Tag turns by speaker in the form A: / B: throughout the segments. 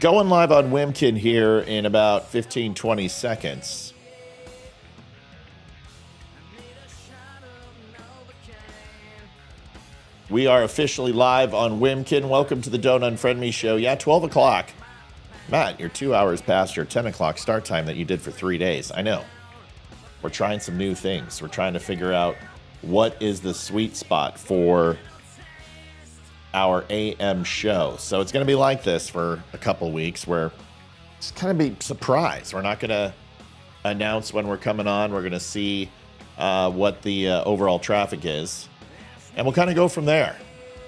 A: Going live on Wimkin here in about 15, 20 seconds. We are officially live on Wimkin. Welcome to the Don't Unfriend Me show. Yeah, 12 o'clock. Matt, you're 2 hours past your 10 o'clock start time that you did for 3 days. I know. We're trying some new things. We're trying to figure out what is the sweet spot for our AM show. So it's going to be like this for a couple weeks where it's kind of be surprised. We're not going to announce when we're coming on. We're going to see what the overall traffic is. And we'll kind of go from there.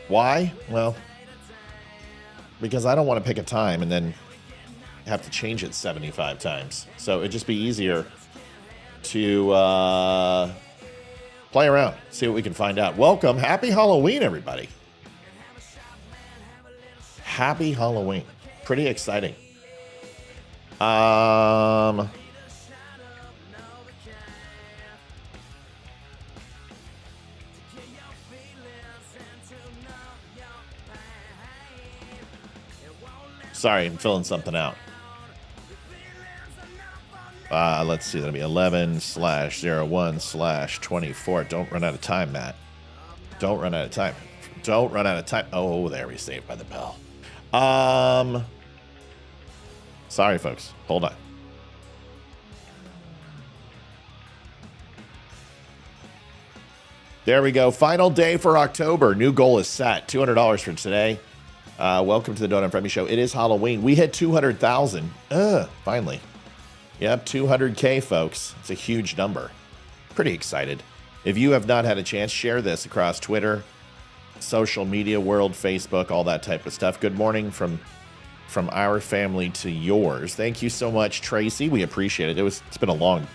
A: Why? Well, because I don't want to pick a time and then have to change it 75 times. So it'd just be easier to play around, see what we can find out. Welcome. Happy Halloween, everybody. Happy Halloween. Pretty exciting. Sorry, I'm filling something out. Let's see, that'll be 11/01/24. Don't run out of time, Matt. Don't run out of time. Don't run out of time. Oh, there we saved by the bell. Sorry, folks. Hold on. There we go. Final day for October. New goal is set. $200 for today. Welcome to the Don't Unfriend Me show. It is Halloween. We hit 200,000. Finally. Yep, 200K, folks. It's a huge number. Pretty excited. If you have not had a chance, share this across Twitter, social media world, Facebook, all that type of stuff. Good morning from our family to yours. Thank you so much, Tracy. We appreciate it. It's been a long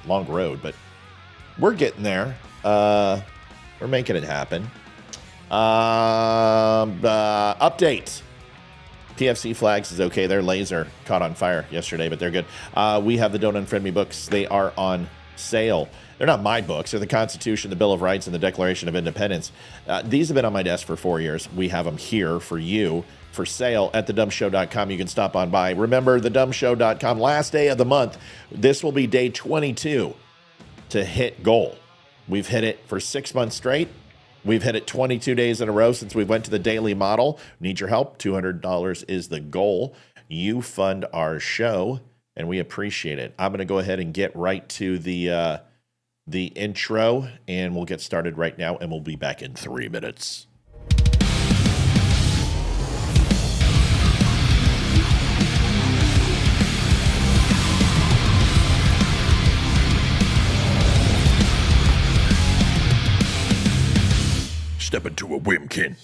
A: road, but we're getting there. We're making it happen. Update. PFC Flags is okay. Their laser caught on fire yesterday, but they're good. We have the Don't Unfriend Me books. They are on sale. They're not my books. They're the Constitution, the Bill of Rights, and the Declaration of Independence. These have been on my desk for 4 years. We have them here for you for sale at thedumshow.com. You can stop on by. Remember, thedumshow.com, last day of the month. This will be day 22 to hit goal. We've hit it for 6 months straight. We've hit it 22 days in a row since we went to the daily model. Need your help. $200 is the goal. You fund our show, and we appreciate it. I'm going to go ahead and get right to the intro, and we'll get started right now, and we'll be back in 3 minutes. Step into a Wimkin.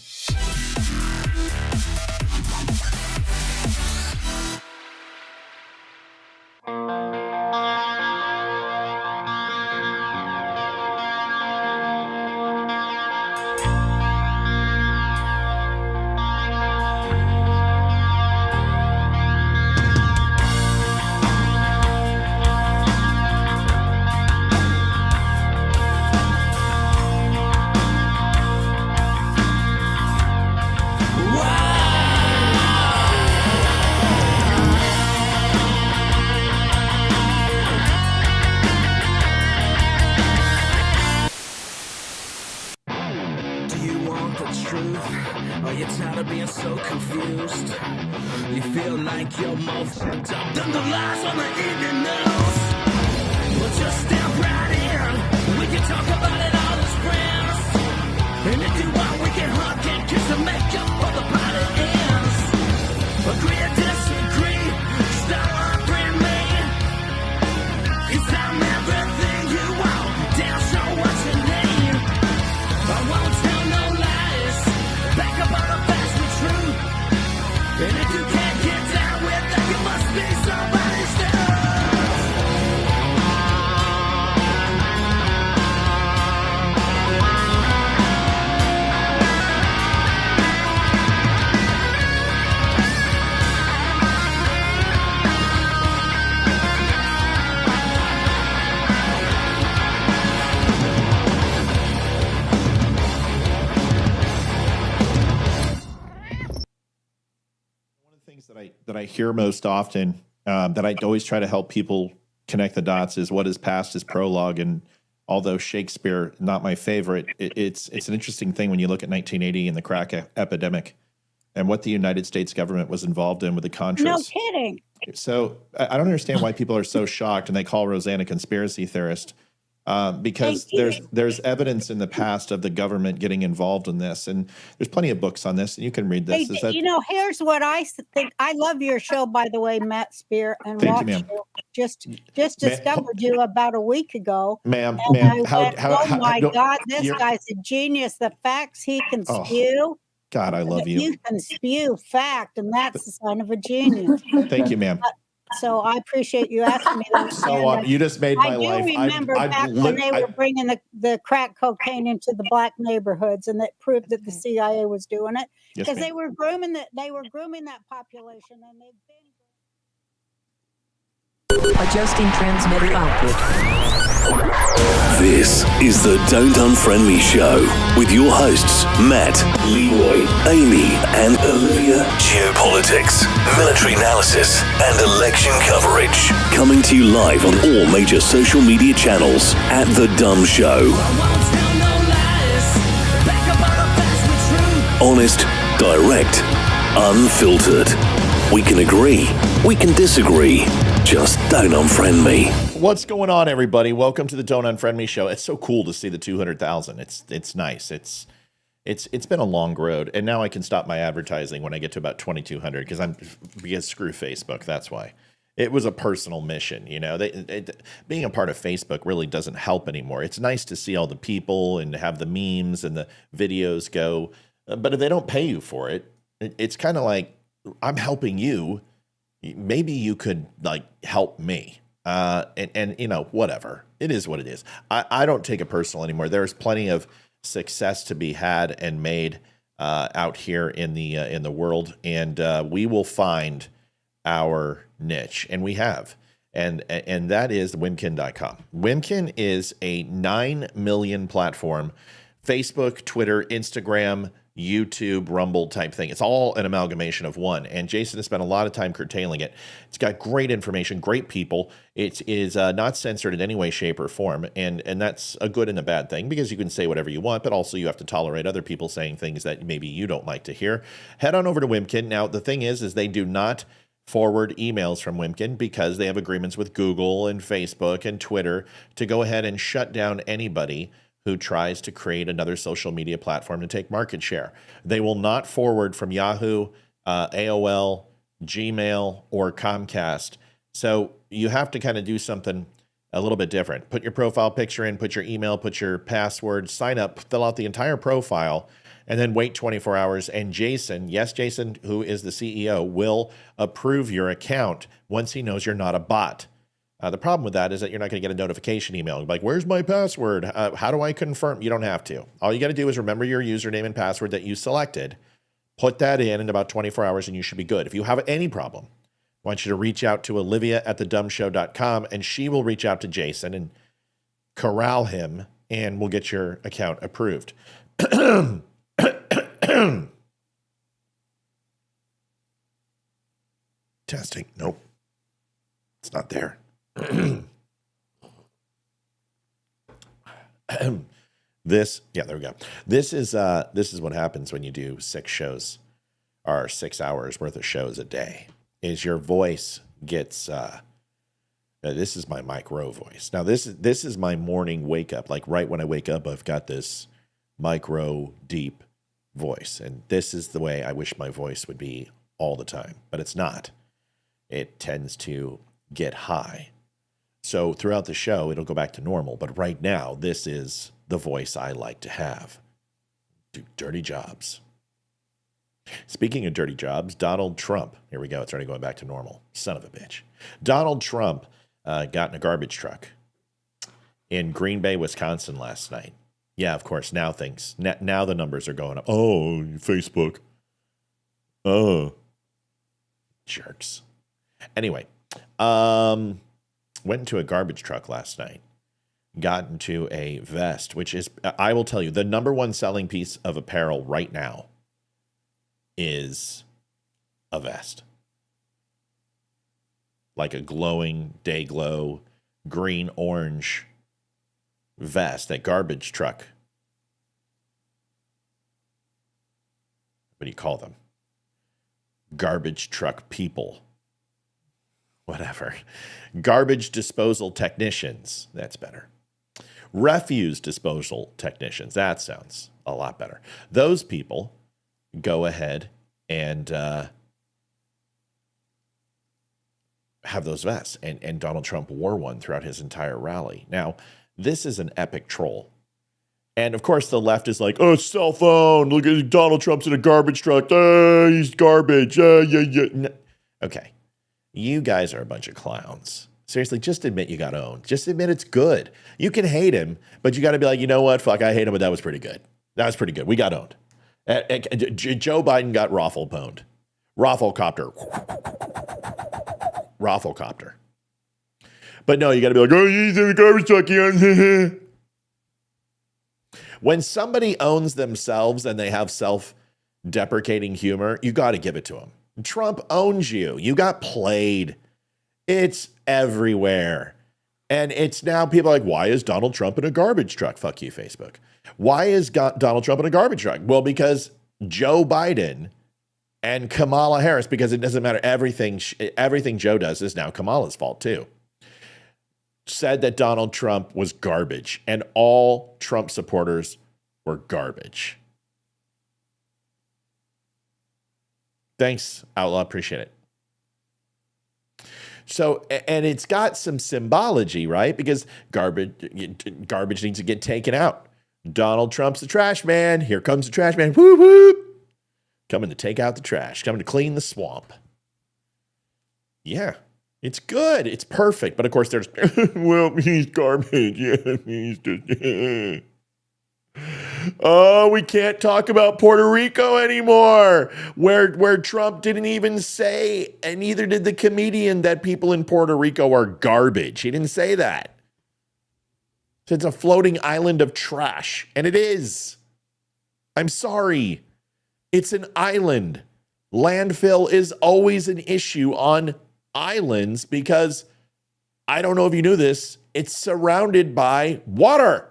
B: And if you can't get down with that, you must be somebody's stuff.
A: hear most often that I always try to help people connect the dots is what is past is prologue. And although Shakespeare, not my favorite, it's an interesting thing when you look at 1980 and the crack epidemic and what the United States government was involved in with the Contras.
B: No kidding.
A: So I don't understand why people are so shocked and they call Roseanne a conspiracy theorist because there's evidence in the past of the government getting involved in this. And there's plenty of books on this, and you can read this.
B: Here's what I think. I love your show, by the way, Matt Spear, and
A: Thank you, ma'am.
B: Just discovered you about a week ago.
A: Ma'am,
B: oh my God, this guy's a genius. The facts he can spew.
A: God, I love you.
B: You can spew fact, and that's the sign of a genius.
A: Thank you, ma'am.
B: So I appreciate you asking me that.
A: So you just made my life.
B: I do remember back when they were bringing the crack cocaine into the black neighborhoods, and that proved that the CIA was doing it because they were grooming that population, and they've been
C: adjusting transmitter output.
D: This is the Don't Unfriend Me Show with your hosts Matt, Leroy, Amy, and Olivia. Geopolitics, military analysis, and election coverage. Coming to you live on all major social media channels at The DUM Show. Honest, direct, unfiltered. We can agree, we can disagree. Just don't unfriend me.
A: What's going on, everybody? Welcome to the Don't Unfriend Me Show. It's so cool to see the 200,000. It's nice. It's been a long road, and now I can stop my advertising when I get to about 2,200 because screw Facebook. That's why. It was a personal mission, you know. Being a part of Facebook really doesn't help anymore. It's nice to see all the people and have the memes and the videos go, but if they don't pay you for it, it's kind of like I'm helping you. Maybe you could like help me. And you know, whatever. It is what it is. I don't take it personal anymore. There's plenty of success to be had and made out here in the world, and we will find our niche, and we have. And that is Wimkin.com. Wimkin is a 9 million platform, Facebook, Twitter, Instagram, YouTube, Rumble type thing. It's all an amalgamation of one. And Jason has spent a lot of time curtailing it. It's got great information, great people. It is not censored in any way, shape, or form. And that's a good and a bad thing because you can say whatever you want, but also you have to tolerate other people saying things that maybe you don't like to hear. Head on over to Wimkin. Now, the thing is they do not forward emails from Wimkin because they have agreements with Google and Facebook and Twitter to go ahead and shut down anybody who tries to create another social media platform to take market share. They will not forward from Yahoo, AOL, Gmail, or Comcast. So you have to kind of do something a little bit different. Put your profile picture in, put your email, put your password, sign up, fill out the entire profile, and then wait 24 hours. And Jason, yes, Jason, who is the CEO, will approve your account once he knows you're not a bot. The problem with that is that you're not going to get a notification email. Like, where's my password? How do I confirm? You don't have to. All you got to do is remember your username and password that you selected. Put that in about 24 hours and you should be good. If you have any problem, I want you to reach out to Olivia at thedumshow.com and she will reach out to Jason and corral him and we'll get your account approved. Testing. Nope. It's not there. There we go. This is what happens when you do 6 shows or 6 hours worth of shows a day. Is your voice gets this is my micro voice. Now this is my morning wake up. Like right when I wake up, I've got this micro deep voice, and this is the way I wish my voice would be all the time, but it's not. It tends to get high. So throughout the show, it'll go back to normal. But right now, this is the voice I like to have. Do dirty jobs. Speaking of dirty jobs, Donald Trump. Here we go. It's already going back to normal. Son of a bitch. Donald Trump got in a garbage truck in Green Bay, Wisconsin last night. Yeah, of course. Now the numbers are going up. Oh, Facebook. Oh. Jerks. Anyway. Went into a garbage truck last night, got into a vest, which is, I will tell you, the number one selling piece of apparel right now is a vest. like a glowing day glow green orange vest, that garbage truck. What do you call them? Garbage truck people. Whatever. Garbage disposal technicians. That's better. Refuse disposal technicians. That sounds a lot better. Those people go ahead and have those vests. And Donald Trump wore one throughout his entire rally. Now, this is an epic troll. And of course, the left is like, oh, cell phone. Look at Donald Trump's in a garbage truck. He's garbage. No. Okay. You guys are a bunch of clowns. Seriously, just admit you got owned. Just admit it's good. You can hate him, but you got to be like, you know what? Fuck, I hate him, but that was pretty good. That was pretty good. We got owned. Joe Biden got raffle-pwned. Rafflecopter. Rafflecopter. But no, you got to be like, oh, he's in the garbage truck. When somebody owns themselves and they have self-deprecating humor, you got to give it to them. Trump owns you. You got played. It's everywhere. And it's now people are like, why is Donald Trump in a garbage truck? Fuck you, Facebook. Why is Donald Trump in a garbage truck? Well, because Joe Biden and Kamala Harris, because it doesn't matter. Everything Joe does is now Kamala's fault too. Said that Donald Trump was garbage and all Trump supporters were garbage. Thanks, Outlaw. Appreciate it. So, and it's got some symbology, right? Because garbage needs to get taken out. Donald Trump's the trash man. Here comes the trash man. Whoop, whoop. Coming to take out the trash. Coming to clean the swamp. Yeah, it's good. It's perfect. But of course, there's, well, he's garbage. Yeah, he's just... Oh, we can't talk about Puerto Rico anymore, where Trump didn't even say, and neither did the comedian, that people in Puerto Rico are garbage. He didn't say that. So it's a floating island of trash, and it is. I'm sorry. It's an island. Landfill is always an issue on islands because, I don't know if you knew this, it's surrounded by water.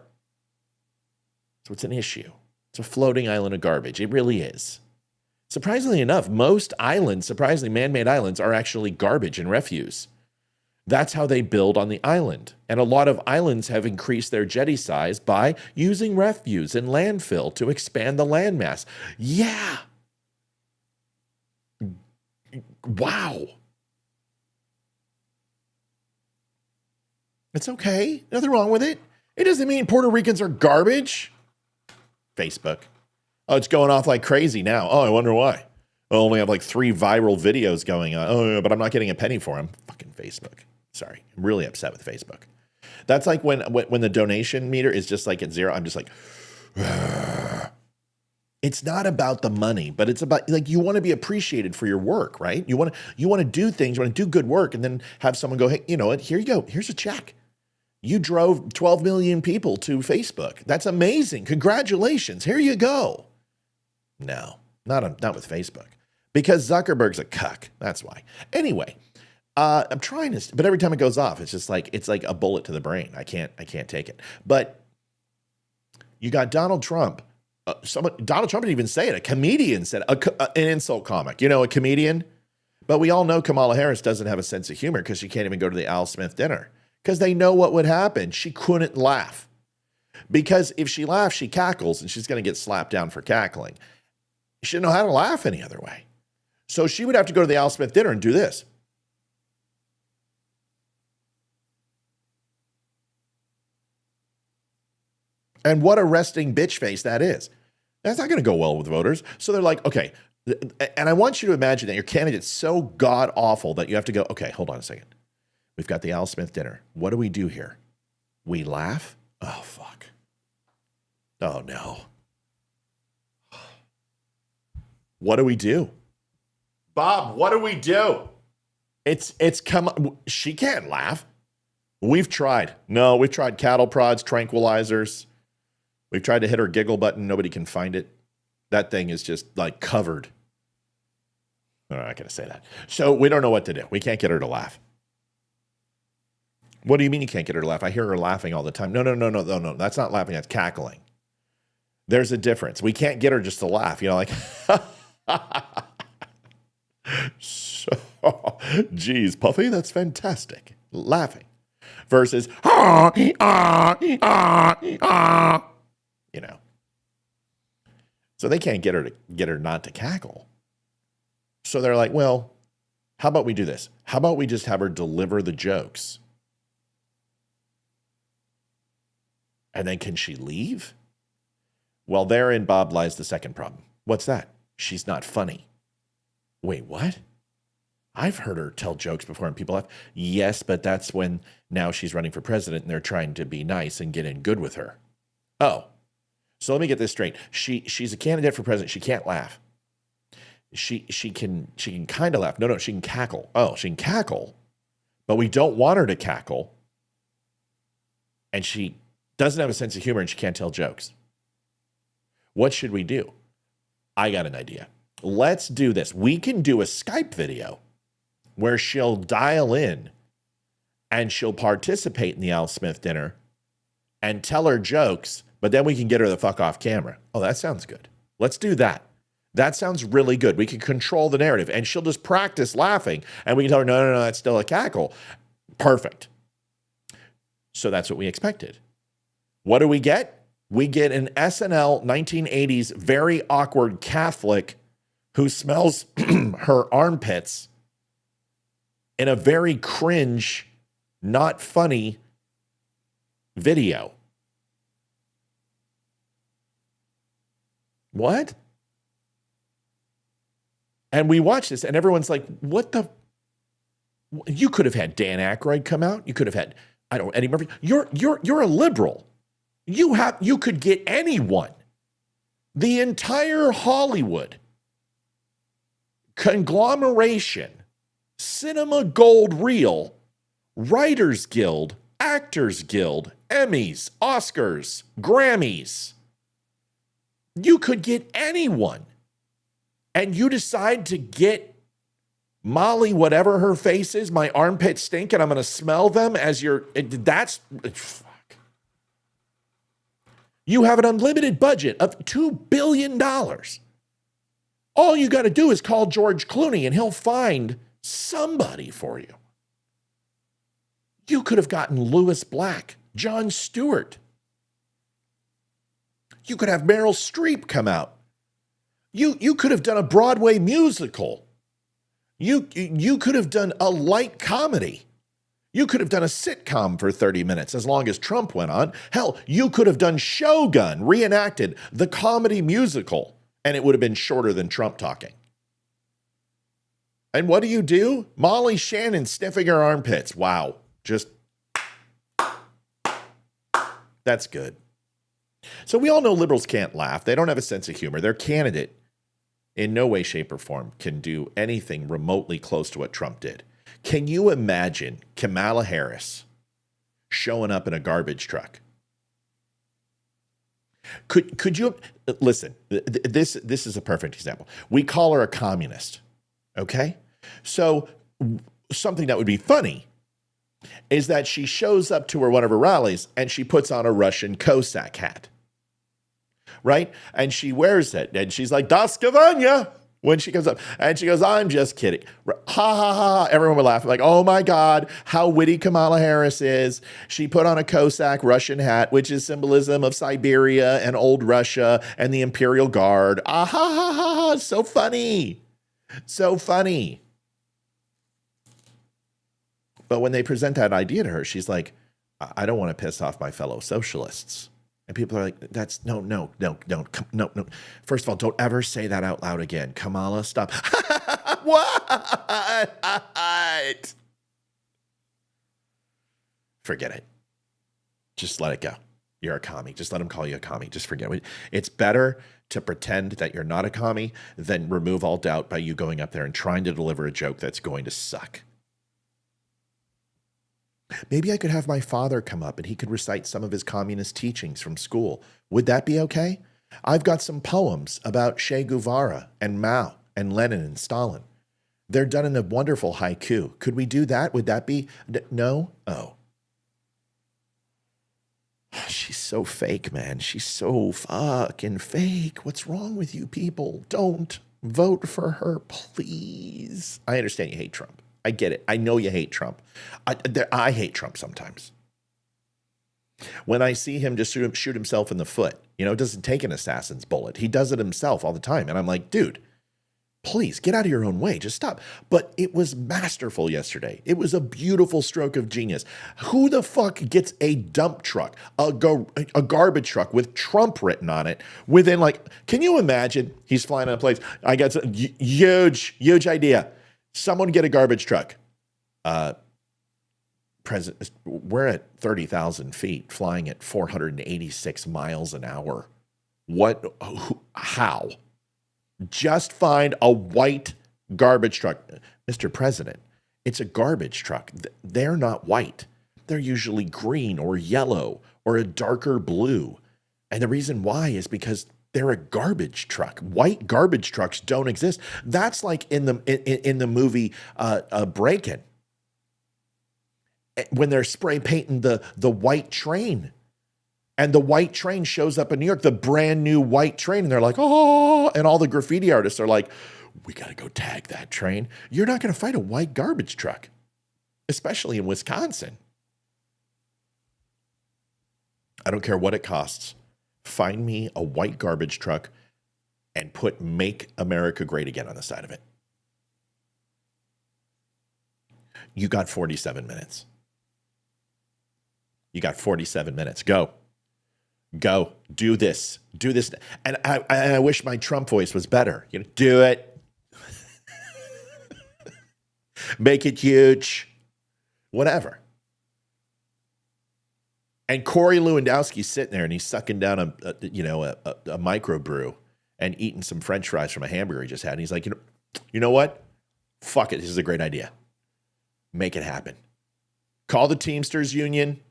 A: So it's an issue. It's a floating island of garbage. It really is. Surprisingly enough, most islands, surprisingly man-made islands, are actually garbage and refuse. That's how they build on the island. And a lot of islands have increased their jetty size by using refuse and landfill to expand the landmass. Yeah. Wow. It's okay. Nothing wrong with it. It doesn't mean Puerto Ricans are garbage. Facebook. Oh, it's going off like crazy now. Oh, I wonder why. I only have like 3 viral videos going on. Oh, but I'm not getting a penny for them. Fucking Facebook. Sorry. I'm really upset with Facebook. That's like when the donation meter is just like at 0. I'm just like, it's not about the money, but it's about, like, you want to be appreciated for your work, right? You want to do things, you want to do good work, and then have someone go, hey, you know what? Here you go. Here's a check. You drove 12 million people to Facebook. That's amazing. Congratulations. Here you go. No, not with Facebook. Because Zuckerberg's a cuck. That's why. Anyway, I'm trying to, but every time it goes off, it's just like, it's like a bullet to the brain. I can't take it. But you got Donald Trump. Donald Trump didn't even say it. A comedian said, an insult comic. You know, a comedian. But we all know Kamala Harris doesn't have a sense of humor because she can't even go to the Al Smith dinner. Because they know what would happen. She couldn't laugh. Because if she laughs, she cackles, and she's going to get slapped down for cackling. She didn't know how to laugh any other way. So she would have to go to the Al Smith dinner and do this. And what a resting bitch face that is. That's not going to go well with voters. So they're like, okay. And I want you to imagine that your candidate's so god-awful that you have to go, okay, hold on a second. We've got the Al Smith dinner. What do we do here? We laugh? Oh, fuck. Oh, no. What do we do? Bob, what do we do? She can't laugh. We've tried. No, we've tried cattle prods, tranquilizers. We've tried to hit her giggle button. Nobody can find it. That thing is just like covered. I'm not going to say that. So we don't know what to do. We can't get her to laugh. What do you mean you can't get her to laugh? I hear her laughing all the time. No. That's not laughing. That's cackling. There's a difference. We can't get her just to laugh. You know, like, so, geez, Puffy, that's fantastic. Laughing versus, you know. So they can't get her not to cackle. So they're like, well, how about we do this? How about we just have her deliver the jokes? And then can she leave? Well, therein, Bob, lies the second problem. What's that? She's not funny. Wait, what? I've heard her tell jokes before and people laugh. Yes, but that's when now she's running for president and they're trying to be nice and get in good with her. Oh, so let me get this straight. She's a candidate for president. She can't laugh. She can kind of laugh. No, she can cackle. Oh, she can cackle, but we don't want her to cackle. And she doesn't have a sense of humor and she can't tell jokes. What should we do? I got an idea. Let's do this. We can do a Skype video where she'll dial in and she'll participate in the Al Smith dinner and tell her jokes, but then we can get her the fuck off camera. Oh, that sounds good. Let's do that. That sounds really good. We can control the narrative and she'll just practice laughing and we can tell her, no, that's still a cackle. Perfect. So that's what we expected. What do we get? We get an SNL 1980s very awkward Catholic who smells her armpits in a very cringe, not funny video. What? And we watch this and everyone's like, what the? You could have had Dan Aykroyd come out. You could have had, Eddie Murphy. You're a liberal. You could get anyone. The entire Hollywood conglomeration, Cinema Gold Reel, Writers Guild, Actors Guild, Emmys, Oscars, Grammys. You could get anyone. And you decide to get Molly, whatever her face is, my armpits stink and I'm going to smell them as fuck. You have an unlimited budget of $2 billion. All you got to do is call George Clooney and he'll find somebody for you. You could have gotten Louis Black, Jon Stewart. You could have Meryl Streep come out. You could have done a Broadway musical. You could have done a light comedy. You could have done a sitcom for 30 minutes as long as Trump went on. Hell, you could have done Shogun, reenacted the comedy musical, and it would have been shorter than Trump talking. And what do? Molly Shannon sniffing her armpits. Wow. That's good. So we all know liberals can't laugh. They don't have a sense of humor. Their candidate, in no way, shape, or form, can do anything remotely close to what Trump did. Can you imagine Kamala Harris showing up in a garbage truck? Could you listen? This is a perfect example. We call her a communist, okay? So something that would be funny is that she shows up to one of her rallies and she puts on a Russian Cossack hat, right? And she wears it and she's like, "Das Gavanya," when she comes up and she goes, "I'm just kidding." Ha ha ha. Everyone would laugh like, "Oh my God, how witty Kamala Harris is. She put on a Cossack Russian hat, which is symbolism of Siberia and old Russia and the Imperial Guard. Ah ha ha ha ha. So funny. So funny." But when they present that idea to her, she's like, "I don't want to piss off my fellow socialists." And people are like, "That's no. First of all, don't ever say that out loud again. Kamala, stop." What? Forget it. Just let it go. You're a commie. Just let them call you a commie. Just forget it. It's better to pretend that you're not a commie than remove all doubt by you going up there and trying to deliver a joke that's going to suck. Maybe I could have my father come up and he could recite some of his communist teachings from school. Would that be okay? I've got some poems about Che Guevara and Mao and Lenin and Stalin. They're done in a wonderful haiku. Could we do that? Would that be? No? Oh. she's so fake, man. She's so fucking fake. What's wrong with you people? Don't vote for her, please. I understand you hate Trump. I get it. I know you hate Trump. I hate Trump sometimes. When I see him just shoot himself in the foot, it doesn't take an assassin's bullet. He does it himself all the time. And I'm like, dude, please get out of your own way. Just stop. But it was masterful yesterday. It was a beautiful stroke of genius. Who the fuck gets a dump truck, a garbage truck with Trump written on it within can you imagine? He's flying on a plane. I got a huge idea. Someone get a garbage truck. We're at 30,000 feet flying at 486 miles an hour. How? Just find a white garbage truck. Mr. President, it's a garbage truck. They're not white. They're usually green or yellow or a darker blue. And the reason why is because they're a garbage truck. White garbage trucks don't exist. That's like in the movie Break-In, when they're spray painting the white train. And the white train shows up in New York, the brand new white train. And they're like, oh, and all the graffiti artists are like, we got to go tag that train. You're not going to fight a white garbage truck, especially in Wisconsin. I don't care what it costs. Find me a white garbage truck and put "Make America Great Again" on the side of it. You got 47 minutes. You got 47 minutes. Go. Do this. And I wish my Trump voice was better. Do it. Make it huge. Whatever. And Corey Lewandowski's sitting there and he's sucking down a microbrew and eating some French fries from a hamburger he just had. And he's like, you know what? Fuck it. This is a great idea. Make it happen. Call the Teamsters Union.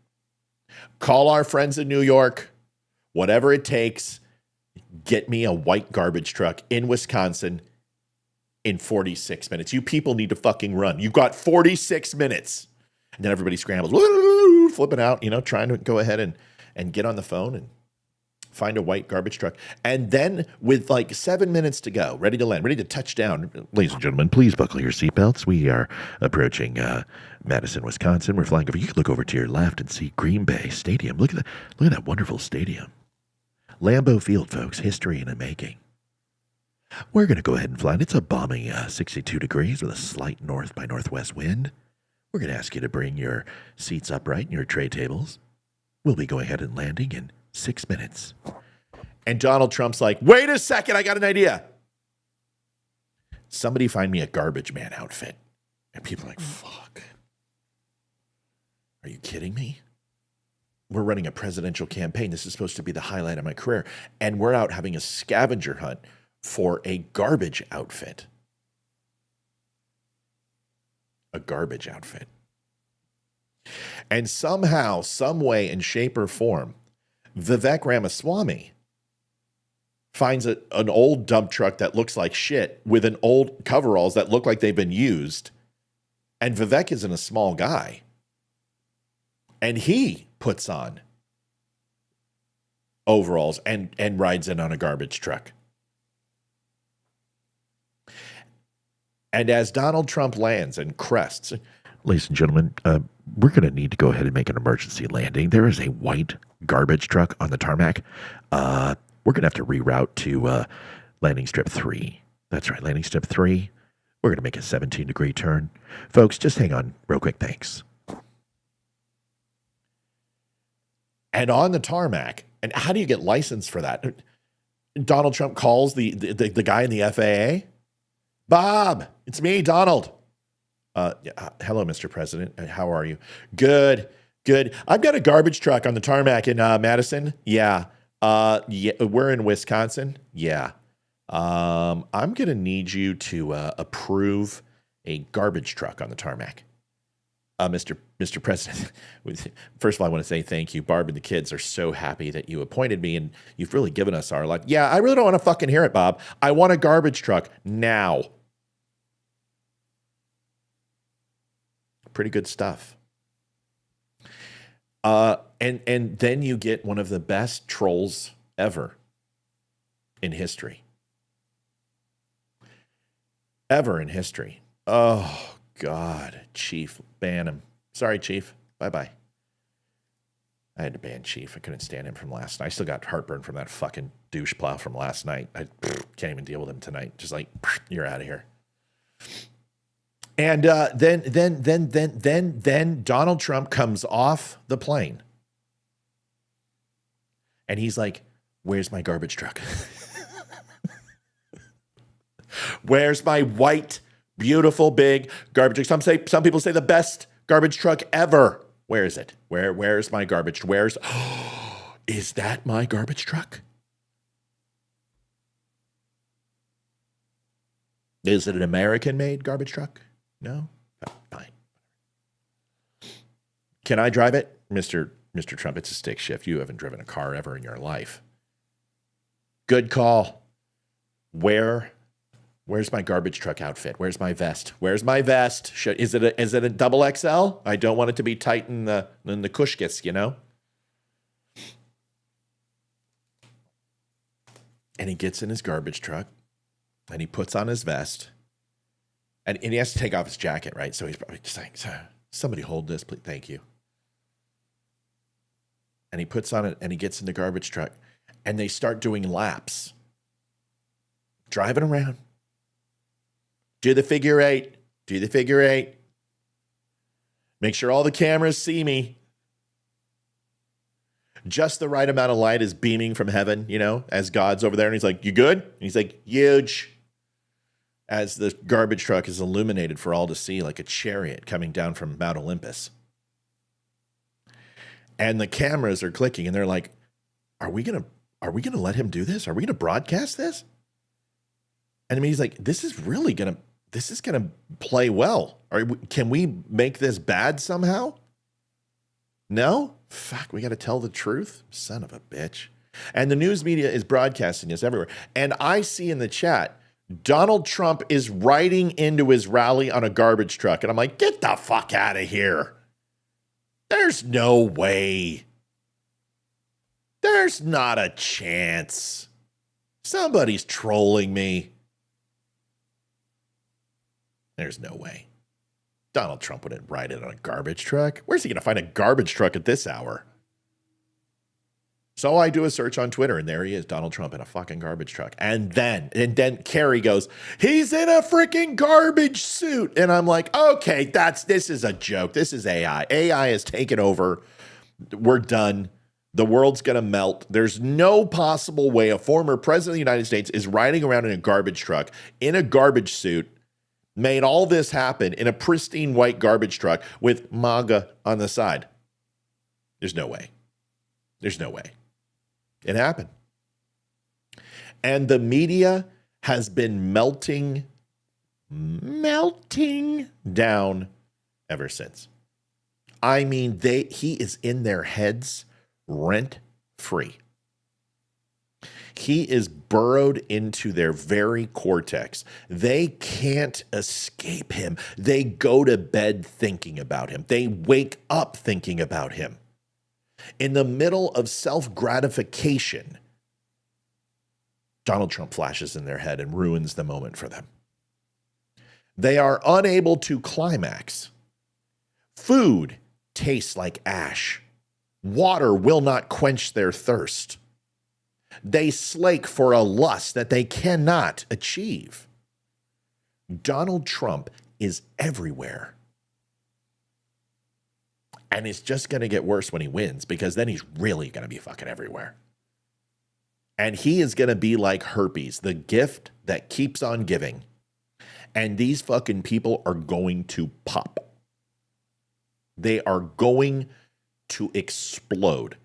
A: Call our friends in New York. Whatever it takes, get me a white garbage truck in Wisconsin in 46 minutes. You people need to fucking run. You've got 46 minutes. And then everybody scrambles, flipping out, trying to go ahead and get on the phone and find a white garbage truck. And then with 7 minutes to go, ready to land, ready to touch down. Ladies and gentlemen, please buckle your seatbelts. We are approaching Madison, Wisconsin. We're flying over. You can look over to your left and see Green Bay Stadium. Look at that wonderful stadium. Lambeau Field, folks, history in the making. We're going to go ahead and fly. It's a balmy 62 degrees with a slight north by northwest wind. We're going to ask you to bring your seats upright and your tray tables. We'll be going ahead and landing in 6 minutes. And Donald Trump's like, wait a second, I got an idea. Somebody find me a garbage man outfit. And people are like, fuck. Are you kidding me? We're running a presidential campaign. This is supposed to be the highlight of my career. And we're out having a scavenger hunt for a garbage outfit. A garbage outfit. And somehow, some way, in shape or form, Vivek Ramaswamy finds an old dump truck that looks like shit with an old coveralls that look like they've been used. And Vivek isn't a small guy. And he puts on overalls and rides in on a garbage truck. And as Donald Trump lands and crests, ladies and gentlemen, we're going to need to go ahead and make an emergency landing. There is a white garbage truck on the tarmac. We're going to have to reroute to landing strip 3. That's right, landing strip 3. We're going to make a 17-degree turn. Folks, just hang on real quick. Thanks. And on the tarmac, and how do you get licensed for that? Donald Trump calls the guy in the FAA. Bob, it's me, Donald. Hello, Mr. President. How are you? Good. I've got a garbage truck on the tarmac in Madison. Yeah. We're in Wisconsin. Yeah. I'm going to need you to approve a garbage truck on the tarmac. Mr. President, first of all, I want to say thank you. Barb and the kids are so happy that you appointed me, and you've really given us our life. Yeah, I really don't want to fucking hear it, Bob. I want a garbage truck now. Pretty good stuff. And then you get one of the best trolls ever in history. Ever in history. Oh, God. Chief, ban him. Sorry, Chief. Bye-bye. I had to ban Chief. I couldn't stand him from last night. I still got heartburn from that fucking douche plow from last night. I can't even deal with him tonight. Just like, you're out of here. And then Donald Trump comes off the plane. And he's like, where's my garbage truck? Where's my white, beautiful, big garbage truck? Some people say the best garbage truck ever. Where is it? Where's my garbage? Is that my garbage truck? Is it an American-made garbage truck? No? Oh, fine. Can I drive it? Mr. Trump, it's a stick shift. You haven't driven a car ever in your life. Good call. Where's my garbage truck outfit? Where's my vest? Where's my vest? Is it a double XL? I don't want it to be tight in the kushkis, you know? And he gets in his garbage truck and he puts on his vest and he has to take off his jacket, right? So he's probably just like, somebody hold this, please. Thank you. And he puts on it and he gets in the garbage truck and they start doing laps. Driving around. Do the figure eight. Do the figure eight. Make sure all the cameras see me. Just the right amount of light is beaming from heaven, you know, as God's over there. And he's like, you good? And he's like, huge. As the garbage truck is illuminated for all to see like a chariot coming down from Mount Olympus. And the cameras are clicking and they're like, are we going to let him do this? Are we going to broadcast this? And I mean, he's like, this is going to play well. Can we make this bad somehow? No? Fuck, we got to tell the truth? Son of a bitch. And the news media is broadcasting this everywhere. And I see in the chat, Donald Trump is riding into his rally on a garbage truck. And I'm like, get the fuck out of here. There's no way. There's not a chance. Somebody's trolling me. There's no way. Donald Trump wouldn't ride it on a garbage truck. Where's he going to find a garbage truck at this hour? So I do a search on Twitter, and there he is, Donald Trump in a fucking garbage truck. And then Carrie goes, he's in a freaking garbage suit. And I'm like, okay, this is a joke. This is AI. AI has taken over. We're done. The world's going to melt. There's no possible way a former president of the United States is riding around in a garbage truck, in a garbage suit, made all this happen in a pristine white garbage truck with MAGA on the side. There's no way. There's no way. It happened. And the media has been melting down ever since. I mean, he is in their heads rent free. He is burrowed into their very cortex. They can't escape him. They go to bed thinking about him. They wake up thinking about him. In the middle of self-gratification, Donald Trump flashes in their head and ruins the moment for them. They are unable to climax. Food tastes like ash. Water will not quench their thirst. They slake for a lust that they cannot achieve. Donald Trump is everywhere. And it's just going to get worse when he wins, because then he's really going to be fucking everywhere. And he is going to be like herpes, the gift that keeps on giving. And these fucking people are going to pop. They are going to explode.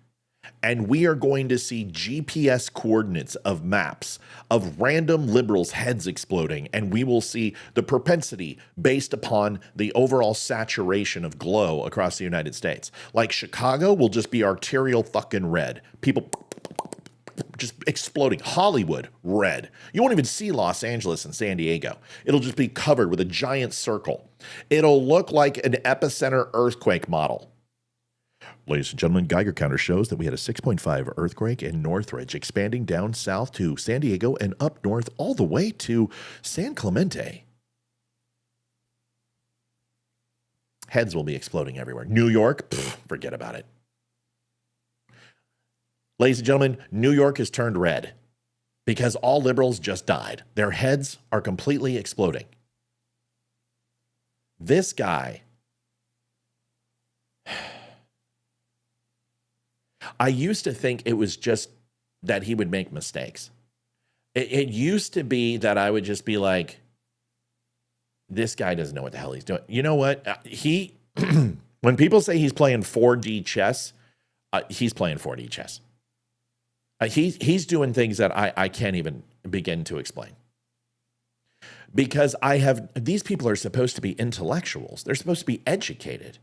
A: And we are going to see GPS coordinates of maps of random liberals' heads exploding. And we will see the propensity based upon the overall saturation of glow across the United States. Like Chicago will just be arterial fucking red. People just exploding. Hollywood, red. You won't even see Los Angeles and San Diego. It'll just be covered with a giant circle. It'll look like an epicenter earthquake model. Ladies and gentlemen, Geiger counter shows that we had a 6.5 earthquake in Northridge, expanding down south to San Diego and up north all the way to San Clemente. Heads will be exploding everywhere. New York, forget about it. Ladies and gentlemen, New York has turned red because all liberals just died. Their heads are completely exploding. This guy, I used to think it was just that he would make mistakes. It used to be that I would just be like, this guy doesn't know what the hell he's doing. You know what? When people say he's playing 4D chess, he's playing 4D chess. He's doing things that I can't even begin to explain. Because these people are supposed to be intellectuals. They're supposed to be educated.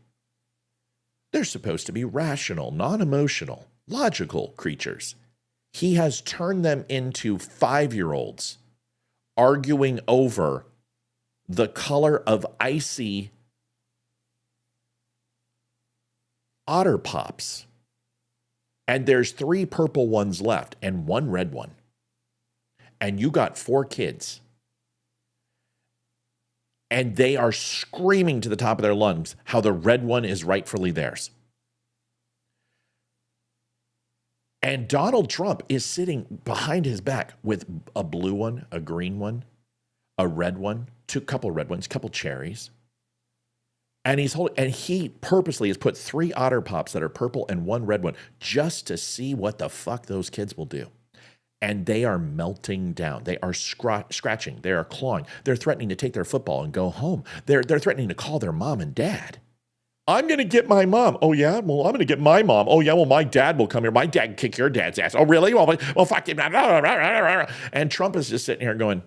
A: They're supposed to be rational, non-emotional, logical creatures. He has turned them into 5-year-olds arguing over the color of icy Otter Pops. And there's 3 purple ones left and 1 red one. And you got 4 kids. And they are screaming to the top of their lungs how the red one is rightfully theirs. And Donald Trump is sitting behind his back with a blue one, a green one, a red one, couple red ones, couple cherries. And he purposely has put 3 Otter Pops that are purple and 1 red one just to see what the fuck those kids will do. And they are melting down. They are scratching. They are clawing. They're threatening to take their football and go home. They're threatening to call their mom and dad. I'm going to get my mom. Oh, yeah? Well, I'm going to get my mom. Oh, yeah? Well, my dad will come here. My dad can kick your dad's ass. Oh, really? Well, fuck him. And Trump is just sitting here going,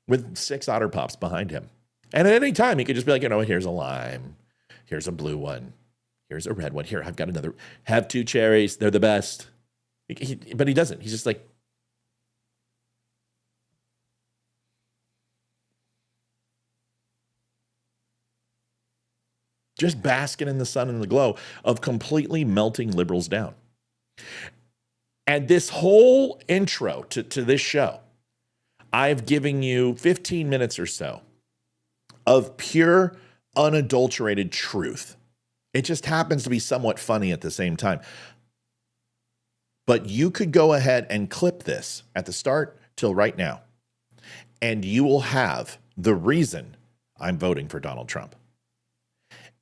A: with 6 Otter Pops behind him. And at any time, he could just be like, here's a lime. Here's a blue one. Here's a red one. Here, I've got another. Have 2 cherries. They're the best. But he doesn't. He's just like, just basking in the sun and the glow of completely melting liberals down. And this whole intro to this show, I've given you 15 minutes or so of pure, unadulterated truth. It just happens to be somewhat funny at the same time. But you could go ahead and clip this at the start till right now, and you will have the reason I'm voting for Donald Trump.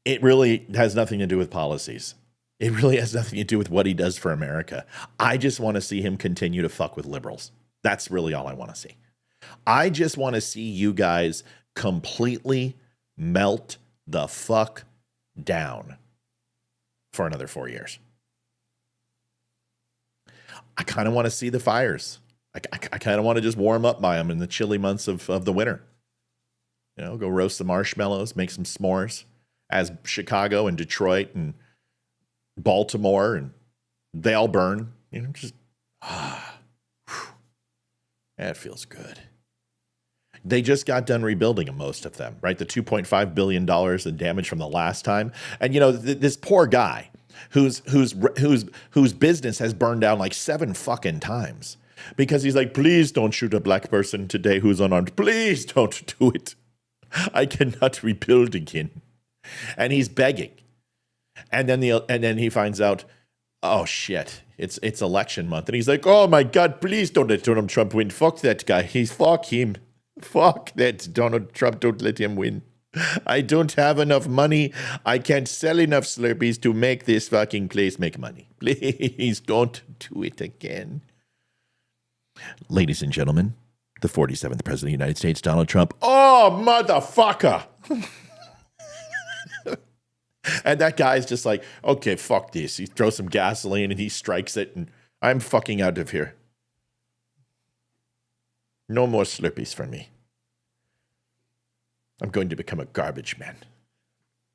A: It really has nothing to do with policies. It really has nothing to do with what he does for America. I just want to see him continue to fuck with liberals. That's really all I want to see. I just want to see you guys completely melt the fuck down for another 4 years. I kind of want to see the fires. I kind of want to just warm up by them in the chilly months of the winter. Go roast some marshmallows, make some s'mores as Chicago and Detroit and Baltimore, and they all burn. That feels good. They just got done rebuilding them, most of them, right? The $2.5 billion in damage from the last time. And, this poor guy whose business has burned down like 7 fucking times because he's like, please don't shoot a black person today who's unarmed. Please don't do it. I cannot rebuild again. And he's begging. And then he finds out, oh shit, it's election month. And he's like, oh my God, please don't let Donald Trump win. Fuck that guy. Fuck him. Fuck that Donald Trump. Don't let him win. I don't have enough money. I can't sell enough Slurpees to make this fucking place make money. Please don't do it again. Ladies and gentlemen, the 47th President of the United States, Donald Trump. Oh, motherfucker. And that guy's just like, okay, fuck this. He throws some gasoline and he strikes it, and I'm fucking out of here. No more Slurpees for me. I'm going to become a garbage man.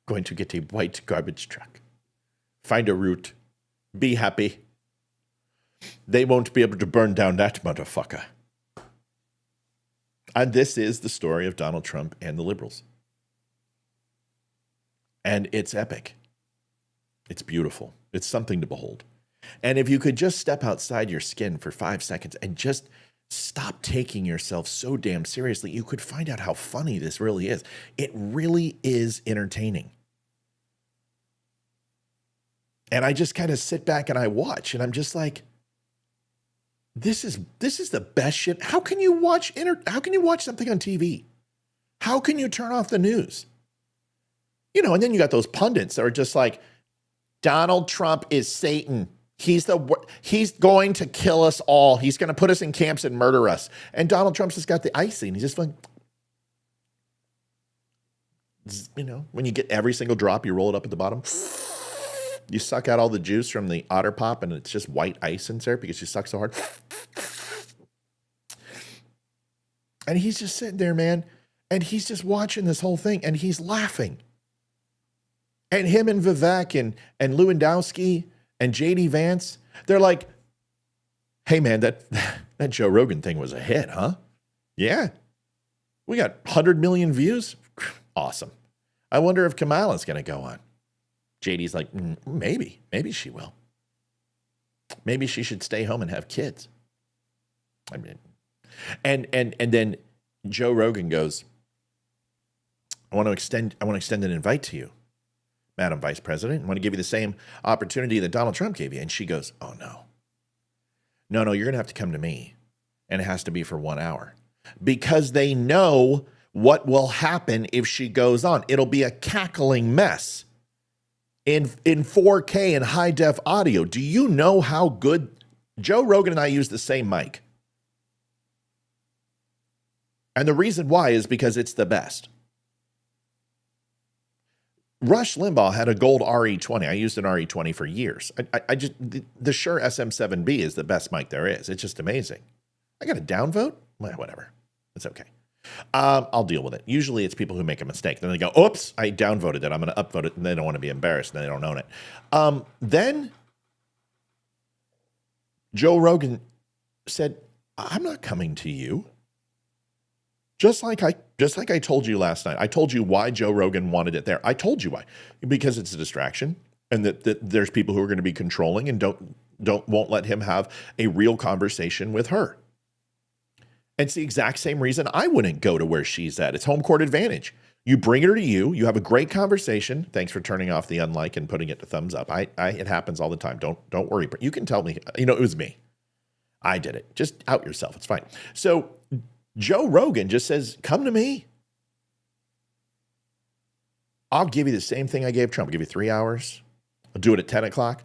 A: Going to get a white garbage truck. Find a route. Be happy. They won't be able to burn down that motherfucker. And this is the story of Donald Trump and the liberals. And it's epic. It's beautiful. It's something to behold. And if you could just step outside your skin for 5 seconds and just stop taking yourself so damn seriously, you could find out how funny this really is. It really is entertaining. And I just kind of sit back and I watch, and I'm just like, this is the best shit. How can you watch something on TV? How can you turn off the news? You know, and then you got those pundits that are just like, Donald Trump is Satan. He's going to kill us all. He's going to put us in camps and murder us. And Donald Trump's just got the icing. He's just like, you know, when you get every single drop, you roll it up at the bottom. You suck out all the juice from the Otter Pop, and it's just white ice in there because you suck so hard. And he's just sitting there, man, and he's just watching this whole thing, and he's laughing. And him and Vivek and Lewandowski and JD Vance, they're like, hey, man, that Joe Rogan thing was a hit, huh? Yeah. We got 100 million views. Awesome. I wonder if Kamala's going to go on. JD's like, maybe she will. Maybe she should stay home and have kids. I mean, and then Joe Rogan goes, I want to extend an invite to you, Madam Vice President. I want to give you the same opportunity that Donald Trump gave you. And she goes, oh, no, you're going to have to come to me. And it has to be for 1 hour. Because they know what will happen if she goes on. It'll be a cackling mess in 4K and high def audio. Do you know how good Joe Rogan and I use the same mic? And the reason why is because it's the best. Rush Limbaugh had a gold RE20. I used an RE20 for years. The Shure SM7B is the best mic there is. It's just amazing. I got a downvote? Well, whatever. It's okay. I'll deal with it. Usually it's people who make a mistake. Then they go, oops, I downvoted it. I'm going to upvote it. And they don't want to be embarrassed. And they don't own it. Then Joe Rogan said, I'm not coming to you. Just like I told you last night. I told you why Joe Rogan wanted it there. I told you why. Because it's a distraction, and that there's people who are going to be controlling and won't let him have a real conversation with her. And it's the exact same reason I wouldn't go to where she's at. It's home court advantage. You bring her to you. You have a great conversation. Thanks for turning off the unlike and putting it to thumbs up. It happens all the time. Don't worry. But you can tell me, it was me. I did it. Just out yourself. It's fine. So Joe Rogan just says, come to me. I'll give you the same thing I gave Trump. I'll give you 3 hours. I'll do it at 10 o'clock.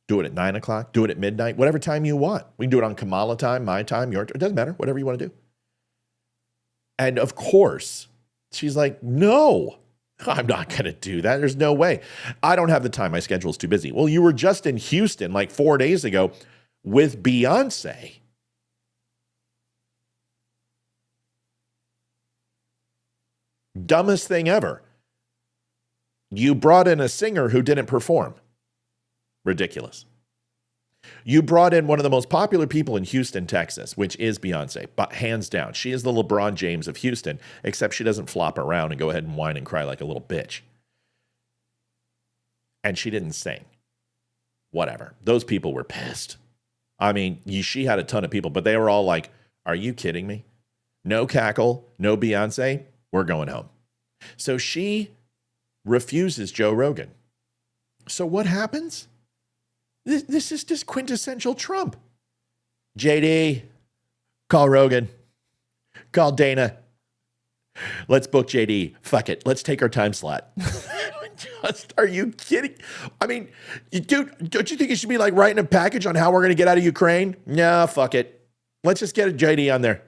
A: Do it at 9 o'clock. Do it at midnight. Whatever time you want. We can do it on Kamala time, my time, your time. It doesn't matter. Whatever you want to do. And of course, she's like, no, I'm not going to do that. There's no way. I don't have the time. My schedule's too busy. Well, you were just in Houston like 4 days ago with Beyonce. Dumbest thing ever. You brought in a singer who didn't perform. Ridiculous. You brought in one of the most popular people in Houston, Texas, which is Beyonce, but hands down. She is the LeBron James of Houston, except she doesn't flop around and go ahead and whine and cry like a little bitch. And she didn't sing. Whatever. Those people were pissed. I mean, she had a ton of people, but they were all like, are you kidding me? No cackle, no Beyonce, we're going home. So she refuses Joe Rogan. So what happens? This is just quintessential Trump. JD, call Rogan. Call Dana. Let's book JD. Fuck it. Let's take our time slot. Are you kidding? I mean, dude, don't you think it should be like writing a package on how we're going to get out of Ukraine? No, fuck it. Let's just get a JD on there.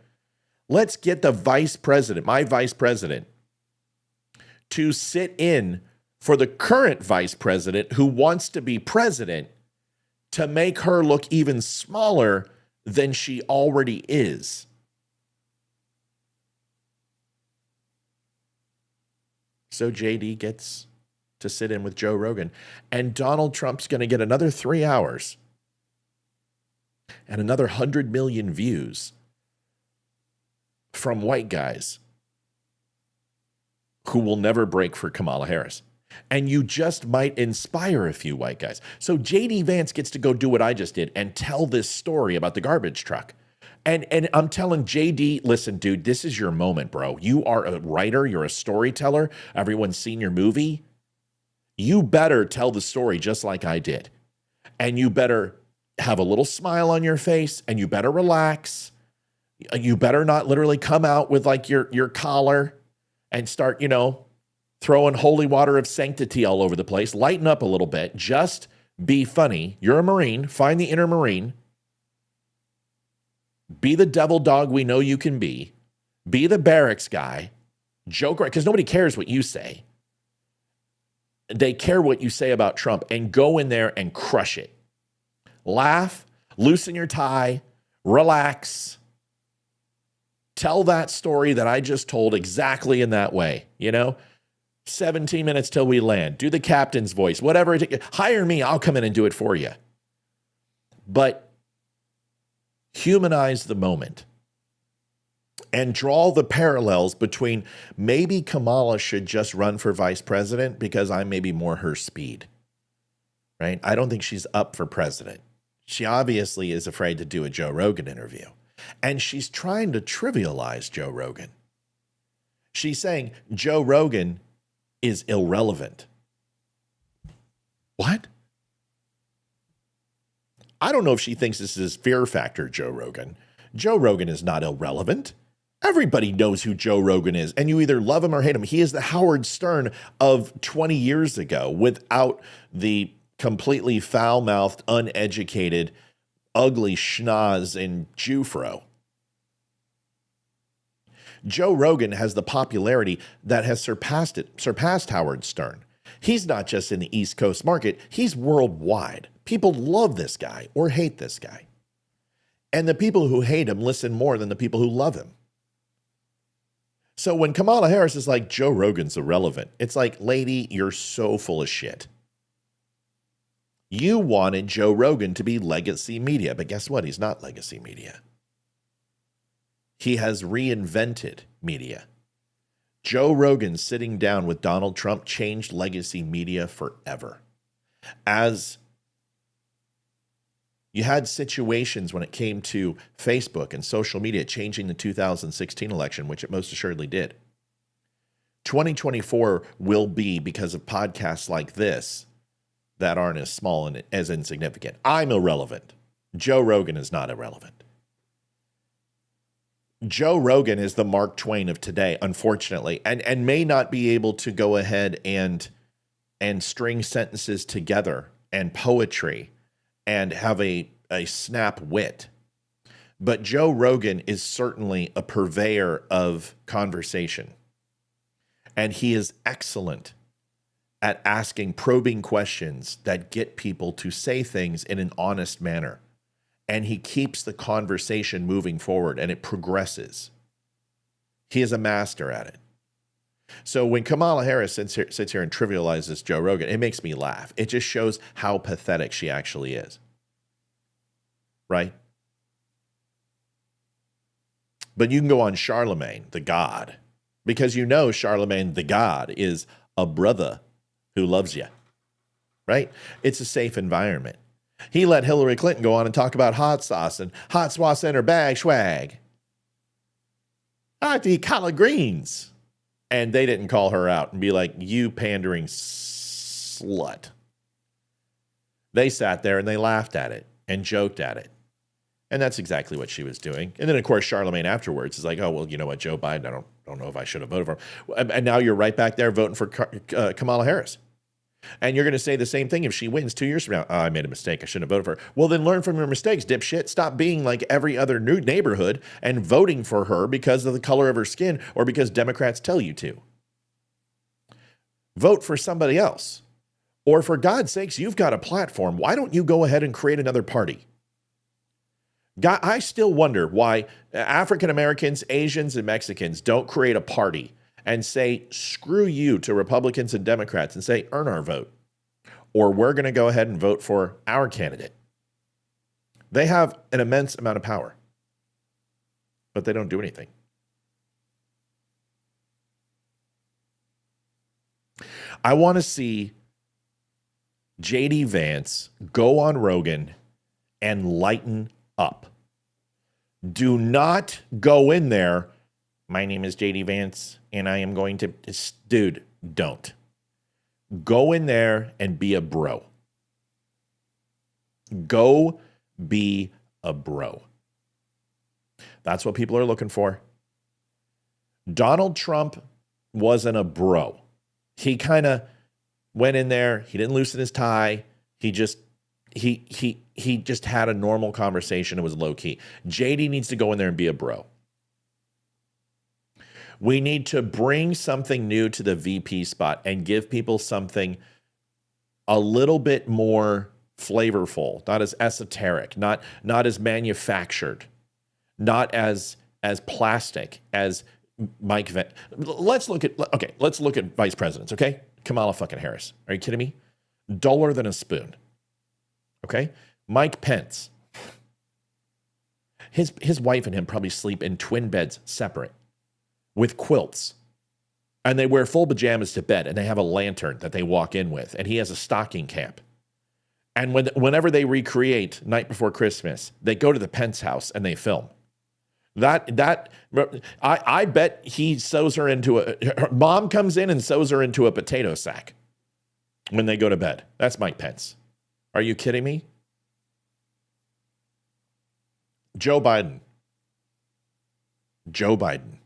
A: Let's get the vice president, my vice president, to sit in for the current vice president who wants to be president, to make her look even smaller than she already is. So JD gets to sit in with Joe Rogan, and Donald Trump's going to get another 3 hours and another 100 million views from white guys who will never break for Kamala Harris. And you just might inspire a few white guys. So JD Vance gets to go do what I just did and tell this story about the garbage truck. And I'm telling JD, listen, dude, this is your moment, bro. You are a writer. You're a storyteller. Everyone's seen your movie. You better tell the story just like I did. And you better have a little smile on your face, and you better relax. You better not literally come out with like your collar and start, throwing holy water of sanctity all over the place. Lighten up a little bit. Just be funny. You're a Marine. Find the inner Marine. Be the devil dog we know you can be. Be the barracks guy. Joke around, because nobody cares what you say. They care what you say about Trump, and go in there and crush it. Laugh, loosen your tie, relax. Tell that story that I just told exactly in that way, 17 minutes till we land. Do the captain's voice, whatever it is. Hire me, I'll come in and do it for you. But humanize the moment and draw the parallels between maybe Kamala should just run for vice president because I'm maybe more her speed, right? I don't think she's up for president. She obviously is afraid to do a Joe Rogan interview, and she's trying to trivialize Joe Rogan. She's saying Joe Rogan is irrelevant. What? I don't know if she thinks this is Fear Factor Joe Rogan. Joe Rogan is not irrelevant. Everybody knows who Joe Rogan is, and you either love him or hate him. He is the Howard Stern of 20 years ago without the completely foul-mouthed, uneducated, ugly schnoz and Jufro. Joe Rogan has the popularity that has surpassed Howard Stern. He's not just in the East Coast market, he's worldwide. People love this guy or hate this guy. And the people who hate him listen more than the people who love him. So when Kamala Harris is like, Joe Rogan's irrelevant, it's like, lady, you're so full of shit. You wanted Joe Rogan to be legacy media, but guess what? He's not legacy media. He has reinvented media. Joe Rogan sitting down with Donald Trump changed legacy media forever. As you had situations when it came to Facebook and social media changing the 2016 election, which it most assuredly did. 2024 will be because of podcasts like this that aren't as small and as insignificant. I'm irrelevant. Joe Rogan is not irrelevant. Joe Rogan is the Mark Twain of today, unfortunately, and may not be able to go ahead and string sentences together and poetry and have a snap wit. But Joe Rogan is certainly a purveyor of conversation. And he is excellent at asking probing questions that get people to say things in an honest manner. And he keeps the conversation moving forward, and it progresses. He is a master at it. So when Kamala Harris sits here and trivializes Joe Rogan, it makes me laugh. It just shows how pathetic she actually is. Right? But you can go on Charlemagne, the God, because you know Charlemagne, the God, is a brother who loves you. Right? It's a safe environment. He let Hillary Clinton go on and talk about hot sauce and hot sauce in her bag, swag. I like to eat collard greens. And they didn't call her out and be like, you pandering slut. They sat there and they laughed at it and joked at it. And that's exactly what she was doing. And then, of course, Charlemagne afterwards is like, oh, well, you know what, Joe Biden, I don't know if I should have voted for him. And now you're right back there voting for Kamala Harris. And you're going to say the same thing if she wins 2 years from now. Oh, I made a mistake. I shouldn't have voted for her. Well, then learn from your mistakes, dipshit. Stop being like every other new neighborhood and voting for her because of the color of her skin or because Democrats tell you to. Vote for somebody else. Or for God's sakes, you've got a platform. Why don't you go ahead and create another party? God, I still wonder why African Americans, Asians, and Mexicans don't create a party and say, screw you to Republicans and Democrats and say, earn our vote. Or we're going to go ahead and vote for our candidate. They have an immense amount of power, but they don't do anything. I want to see JD Vance go on Rogan and lighten up. Do not go in there. My name is JD Vance, and I am going to... Dude, don't. Go in there and be a bro. Go be a bro. That's what people are looking for. Donald Trump wasn't a bro. He kind of went in there. He didn't loosen his tie. He just had a normal conversation. It was low key. JD needs to go in there and be a bro. We need to bring something new to the VP spot and give people something a little bit more flavorful, not as esoteric, not as manufactured, not as plastic as Mike Vance. Let's look at vice presidents, okay? Kamala fucking Harris. Are you kidding me? Duller than a spoon. Okay? Mike Pence. His wife and him probably sleep in twin beds separate with quilts. And they wear full pajamas to bed, and they have a lantern that they walk in with, and he has a stocking cap. And whenever they recreate Night Before Christmas, they go to the Pence house and they film. I bet he sews her into her mom comes in and sews her into a potato sack when they go to bed. That's Mike Pence. Are you kidding me? Joe Biden. Joe Biden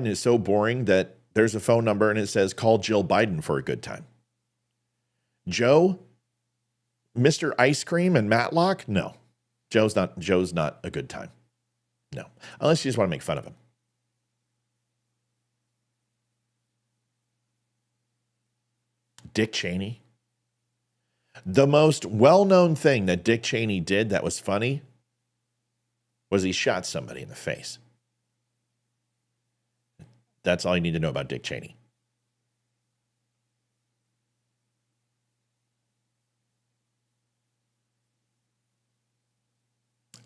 A: is so boring that there's a phone number and it says, call Jill Biden for a good time. Joe, Mr. Ice Cream and Matlock? No. Joe's not a good time. No. Unless you just want to make fun of him. Dick Cheney. The most well-known thing that Dick Cheney did that was funny was he shot somebody in the face. That's all you need to know about Dick Cheney.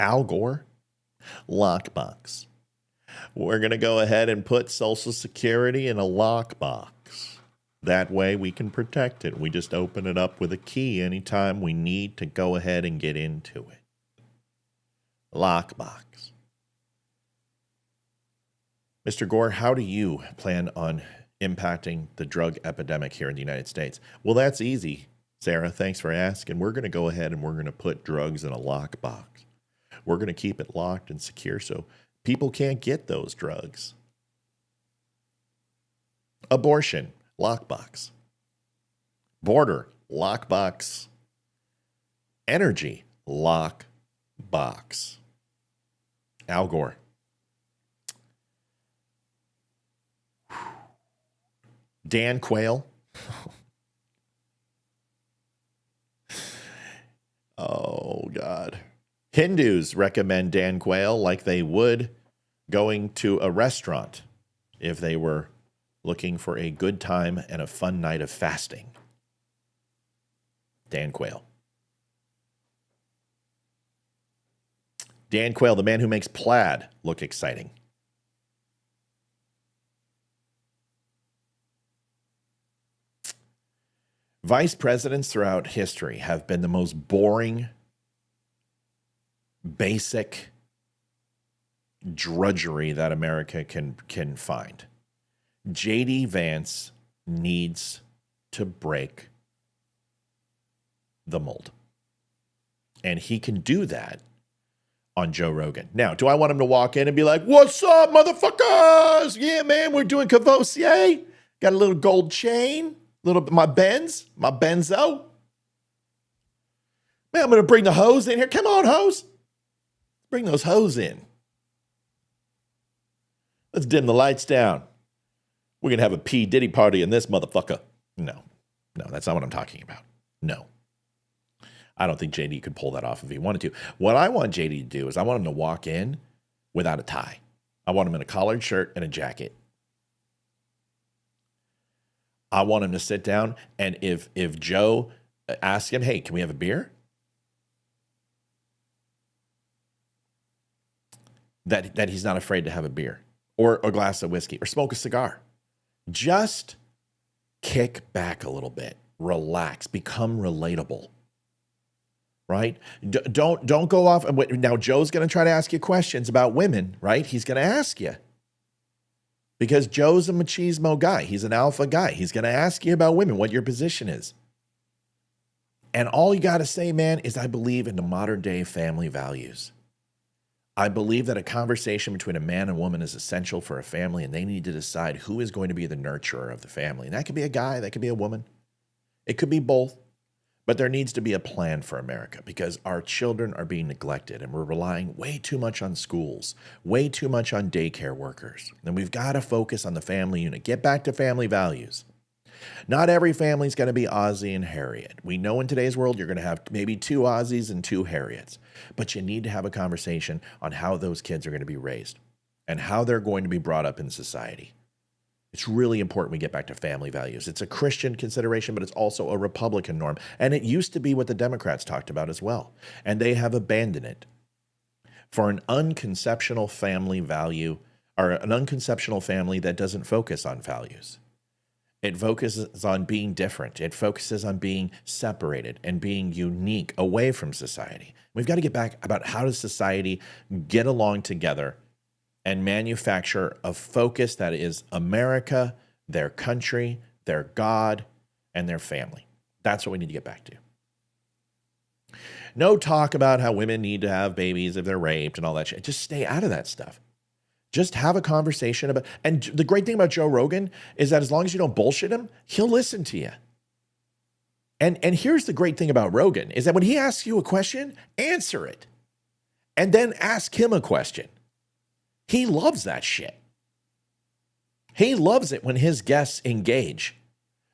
A: Al Gore, lockbox. We're going to go ahead and put Social Security in a lockbox. That way we can protect it. We just open it up with a key anytime we need to go ahead and get into it. Lockbox. Mr. Gore, how do you plan on impacting the drug epidemic here in the United States? Well, that's easy, Sarah. Thanks for asking. We're going to go ahead and we're going to put drugs in a lockbox. We're going to keep it locked and secure so people can't get those drugs. Abortion, lockbox. Border, lockbox. Energy, lockbox. Al Gore. Dan Quayle. Oh, God. Hindus recommend Dan Quayle like they would going to a restaurant if they were looking for a good time and a fun night of fasting. Dan Quayle. Dan Quayle, the man who makes plaid look exciting. Vice presidents throughout history have been the most boring, basic drudgery that America can find. JD Vance needs to break the mold. And he can do that on Joe Rogan. Now, do I want him to walk in and be like, what's up, motherfuckers? Yeah, man, we're doing Cavossier. Got a little gold chain, my benzo. Man, I'm going to bring the hose in here. Come on, hose. Bring those hoes in. Let's dim the lights down. We're going to have a P. Diddy party in this motherfucker. No, that's not what I'm talking about. No. I don't think JD could pull that off if he wanted to. What I want JD to do is I want him to walk in without a tie. I want him in a collared shirt and a jacket. I want him to sit down, and if Joe asks him, hey, can we have a beer? That he's not afraid to have a beer or a glass of whiskey or smoke a cigar. Just kick back a little bit, relax, become relatable, right? Don't go off. Now, Joe's going to try to ask you questions about women, right? He's going to ask you because Joe's a machismo guy. He's an alpha guy. He's going to ask you about women, what your position is. And all you got to say, man, is I believe in the modern day family values. I believe that a conversation between a man and woman is essential for a family, and they need to decide who is going to be the nurturer of the family. And that could be a guy, that could be a woman. It could be both. But there needs to be a plan for America because our children are being neglected, and we're relying way too much on schools, way too much on daycare workers. And we've got to focus on the family unit. Get back to family values. Not every family is going to be Ozzy and Harriet. We know in today's world you're going to have maybe 2 Ozzies and 2 Harriets, but you need to have a conversation on how those kids are going to be raised and how they're going to be brought up in society. It's really important we get back to family values. It's a Christian consideration, but it's also a Republican norm. And it used to be what the Democrats talked about as well. And they have abandoned it for an unconceptional family value or an unconceptional family that doesn't focus on values. It focuses on being different. It focuses on being separated and being unique away from society. We've got to get back about how does society get along together and manufacture a focus that is America, their country, their God, and their family. That's what we need to get back to. No talk about how women need to have babies if they're raped and all that shit. Just stay out of that stuff. Just have a conversation about, and the great thing about Joe Rogan is that as long as you don't bullshit him, he'll listen to you. And here's the great thing about Rogan is that when he asks you a question, answer it. And then ask him a question. He loves that shit. He loves it when his guests engage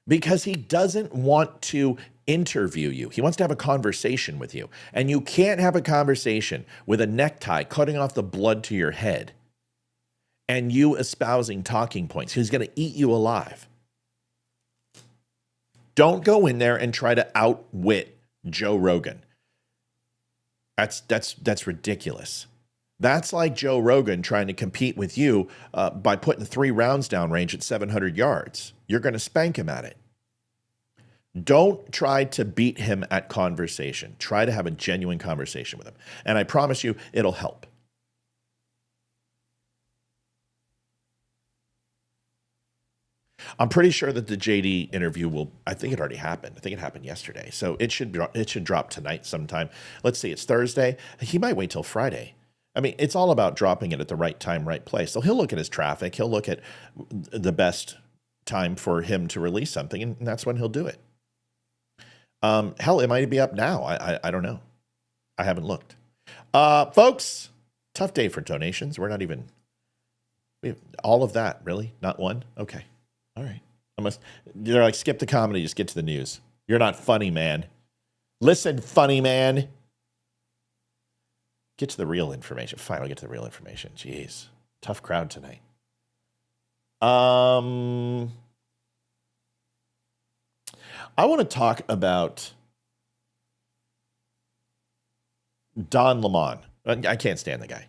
A: because he doesn't want to interview you. He wants to have a conversation with you. And you can't have a conversation with a necktie cutting off the blood to your head and you espousing talking points. He's going to eat you alive. Don't go in there and try to outwit Joe Rogan. That's ridiculous. That's like Joe Rogan trying to compete with you by putting 3 rounds down range at 700 yards. You're going to spank him at it. Don't try to beat him at conversation. Try to have a genuine conversation with him. And I promise you, it'll help. I'm pretty sure that the JD interview will, I think it already happened. I think it happened yesterday. So it should drop tonight sometime. Let's see, it's Thursday. He might wait till Friday. I mean, it's all about dropping it at the right time, right place. So he'll look at his traffic. He'll look at the best time for him to release something, and that's when he'll do it. Hell, it might be up now. I don't know. I haven't looked. Folks, tough day for donations. We're not even, all of that, really? Not one? Okay. All right. They're like, skip the comedy, just get to the news. You're not funny, man. Listen, funny man. Get to the real information. Fine, I'll get to the real information. Jeez. Tough crowd tonight. I want to talk about Don Lemon. I can't stand the guy.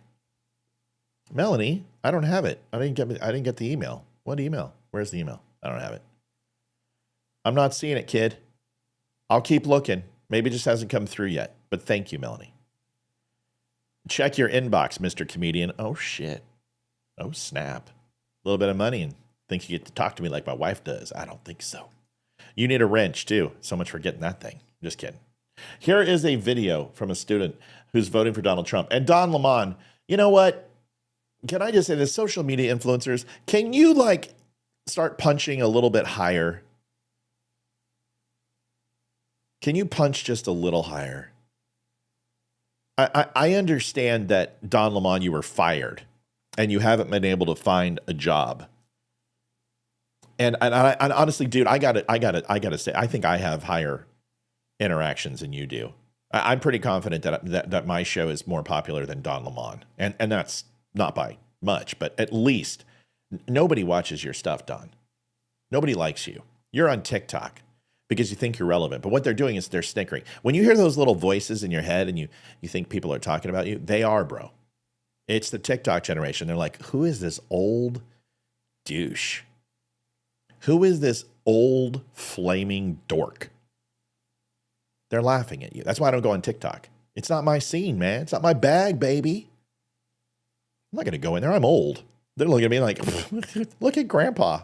A: Melanie, I don't have it. I didn't get the email. What email? Where's the email? I don't have it. I'm not seeing it, kid. I'll keep looking. Maybe it just hasn't come through yet. But thank you, Melanie. Check your inbox, Mr. Comedian. Oh, shit. Oh, snap. A little bit of money and think you get to talk to me like my wife does. I don't think so. You need a wrench, too. So much for getting that thing. Just kidding. Here is a video from a student who's voting for Donald Trump. And Don Lemon, you know what? Can I just say this? Social media influencers, can you, start punching a little bit higher? Can you punch just a little higher? I understand that, Don Lemon, you were fired and you haven't been able to find a job. And honestly, dude, I gotta say, I think I have higher interactions than you do. I'm pretty confident that my show is more popular than Don Lemon. And that's not by much, but at least nobody watches your stuff, Don. Nobody likes you. You're on TikTok because you think you're relevant. But what they're doing is they're snickering. When you hear those little voices in your head and you think people are talking about you, they are, bro. It's the TikTok generation. They're like, who is this old douche? Who is this old flaming dork? They're laughing at you. That's why I don't go on TikTok. It's not my scene, man. It's not my bag, baby. I'm not going to go in there. I'm old. They're looking at me like, look at grandpa.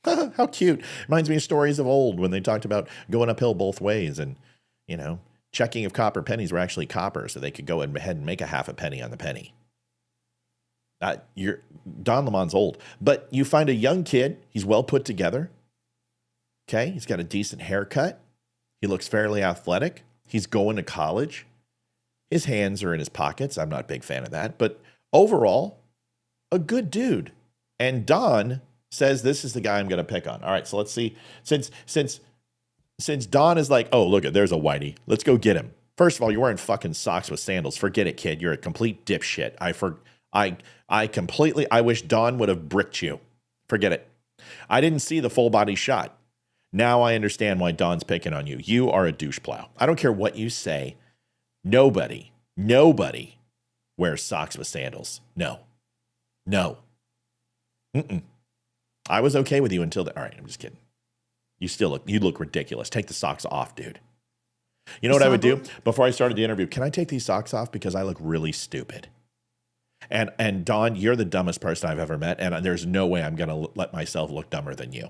A: How cute. Reminds me of stories of old when they talked about going uphill both ways and, you know, checking if copper pennies were actually copper so they could go ahead and make a half a penny on the penny. Don Lemon's old, but you find a young kid. He's well put together. Okay. He's got a decent haircut. He looks fairly athletic. He's going to college. His hands are in his pockets. I'm not a big fan of that, but overall, a good dude. And Don says, this is the guy I'm going to pick on. All right, so let's see. Since Don is like, oh, look, there's a whitey. Let's go get him. First of all, you're wearing fucking socks with sandals. Forget it, kid. You're a complete dipshit. I wish Don would have bricked you. Forget it. I didn't see the full body shot. Now I understand why Don's picking on you. You are a douche plow. I don't care what you say. Nobody wears socks with sandals. No. I was okay with you until all right, I'm just kidding. You look ridiculous. Take the socks off, dude. You know what I would do before I started the interview? Can I take these socks off because I look really stupid? And Don, you're the dumbest person I've ever met, and there's no way I'm going to let myself look dumber than you.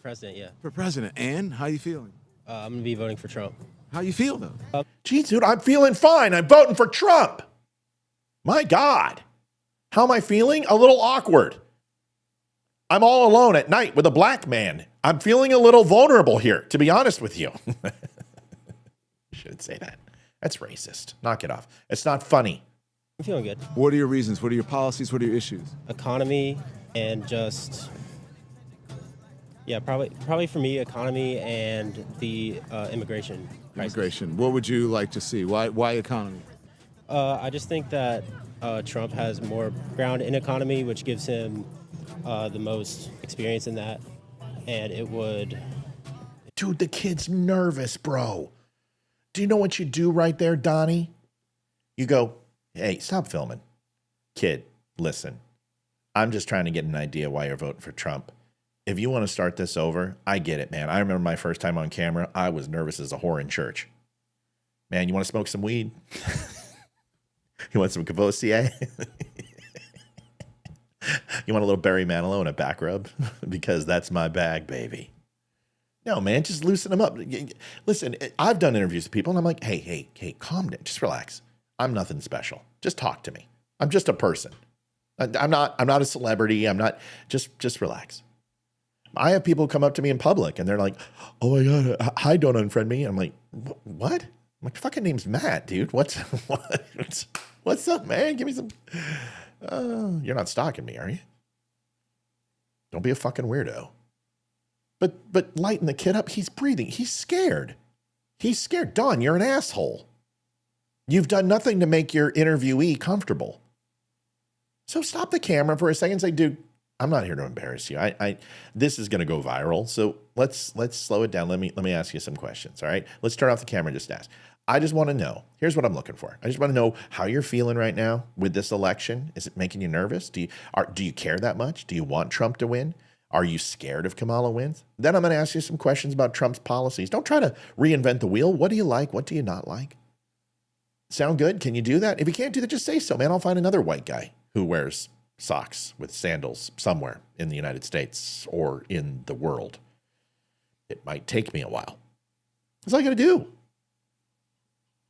E: President, yeah.
F: For president. And how you feeling?
E: I'm going to be voting for Trump.
F: How you feel, though?
A: Geez, dude, I'm feeling fine. I'm voting for Trump. My God. How am I feeling? A little awkward. I'm all alone at night with a black man. I'm feeling a little vulnerable here, to be honest with you. Shouldn't say that. That's racist. Knock it off. It's not funny.
E: I'm feeling good.
F: What are your reasons? What are your policies? What are your issues?
E: Economy and just, yeah, probably for me, economy and the immigration crisis.
F: Immigration. What would you like to see? Why economy?
E: I just think that Trump has more ground in economy, which gives him the most experience in that. And it would...
A: Dude, the kid's nervous, bro. Do you know what you do right there, Donnie? You go, hey, stop filming. Kid, listen. I'm just trying to get an idea why you're voting for Trump. If you want to start this over, I get it, man. I remember my first time on camera. I was nervous as a whore in church. Man, you want to smoke some weed? You want some Cavossier? You want a little Barry Manilow and a back rub? Because that's my bag, baby. No, man, just loosen them up. Listen, I've done interviews with people, and I'm like, hey, calm down. Just relax. I'm nothing special. Just talk to me. I'm just a person. I'm not a celebrity. I'm not. Just relax. I have people come up to me in public, and they're like, oh, my God, hi, don't unfriend me. I'm like, what? My fucking name's Matt, dude. What's up, man? Give me some... you're not stalking me, are you? Don't be a fucking weirdo. But lighten the kid up. He's breathing. He's scared. He's scared. Don, you're an asshole. You've done nothing to make your interviewee comfortable. So stop the camera for a second and say, dude, I'm not here to embarrass you. This is going to go viral. So let's slow it down. Let me ask you some questions. All right. Let's turn off the camera and just ask. I just want to know. Here's what I'm looking for. I just want to know how you're feeling right now with this election. Is it making you nervous? Do you care that much? Do you want Trump to win? Are you scared if Kamala wins? Then I'm going to ask you some questions about Trump's policies. Don't try to reinvent the wheel. What do you like? What do you not like? Sound good? Can you do that? If you can't do that, just say so, man. I'll find another white guy who wears socks with sandals somewhere in the United States or in the world. It might take me a while. That's all I got to do.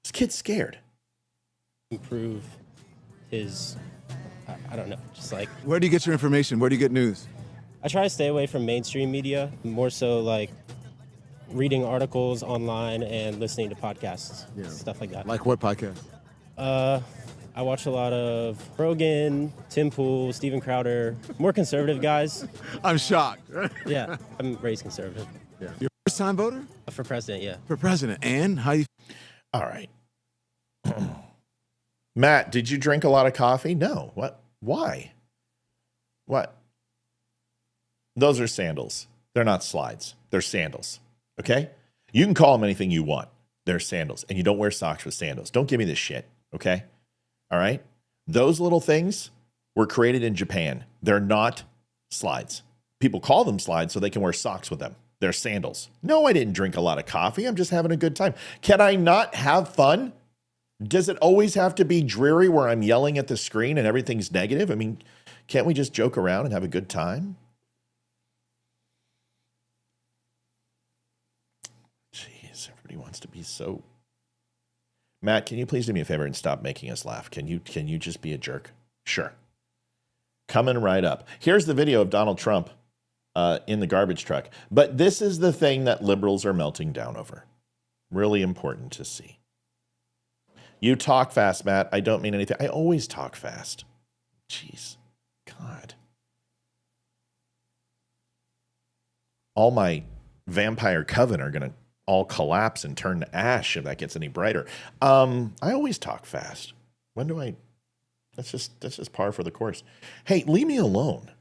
A: This kid's scared.
E: Improve his, I don't know, just like...
F: Where do you get your information? Where do you get news?
E: I try to stay away from mainstream media, more so like reading articles online and listening to podcasts, stuff like that.
F: Like what podcast?
E: I watch a lot of Rogan, Tim Pool, Steven Crowder, more conservative guys.
F: I'm shocked.
E: Yeah, I'm raised conservative.
F: Yeah. Your first time voter?
E: For president, yeah.
F: For president. And how you...
A: All right. Matt, did you drink a lot of coffee? No. What? Why? What? Those are sandals. They're not slides. They're sandals. Okay? You can call them anything you want. They're sandals. And you don't wear socks with sandals. Don't give me this shit. Okay? All right? Those little things were created in Japan. They're not slides. people call them slides so they can wear socks with them. They're sandals. No, I didn't drink a lot of coffee. I'm just having a good time. Can I not have fun? Does it always have to be dreary where I'm yelling at the screen and everything's negative? I mean, can't we just joke around and have a good time? Jeez, everybody wants to be so... Matt, can you please do me a favor and stop making us laugh? Can you just be a jerk? Sure. Coming right up. Here's the video of Donald Trump in the garbage truck. But this is the thing that liberals are melting down over. Really important to see. You talk fast, Matt. I don't mean anything. I always talk fast. Jeez. God. All my vampire coven are going to all collapse and turn to ash if that gets any brighter. I always talk fast. When do I... That's just par for the course. Hey, leave me alone.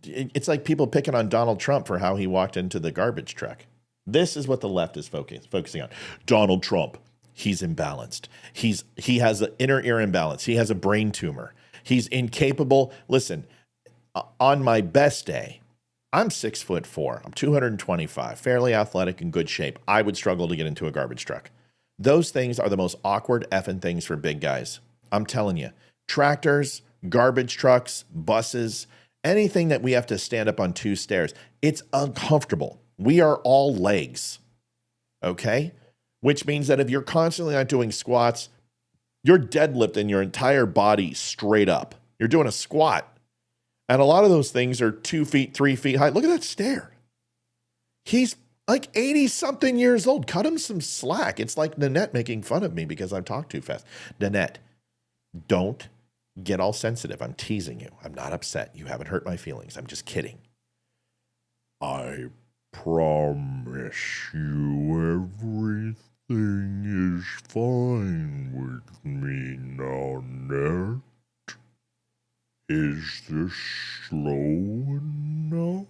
A: It's like people picking on Donald Trump for how he walked into the garbage truck. This is what the left is focusing on. Donald Trump, he's imbalanced. He has an inner ear imbalance. He has a brain tumor. He's incapable. Listen, on my best day, I'm 6'4". I'm 225, fairly athletic, in good shape. I would struggle to get into a garbage truck. Those things are the most awkward effing things for big guys. I'm telling you, tractors, garbage trucks, buses, anything that we have to stand up on 2 stairs, it's uncomfortable. We are all legs, okay? Which means that if you're constantly not doing squats, you're deadlifting your entire body straight up. You're doing a squat. And a lot of those things are 2 feet, 3 feet high. Look at that stair. He's like 80-something years old. Cut him some slack. It's like Nanette making fun of me because I talk too fast. Nanette, don't get all sensitive. I'm teasing you. I'm not upset. You haven't hurt my feelings. I'm just kidding. I promise you everything is fine with me now, Nanette. Is this slow enough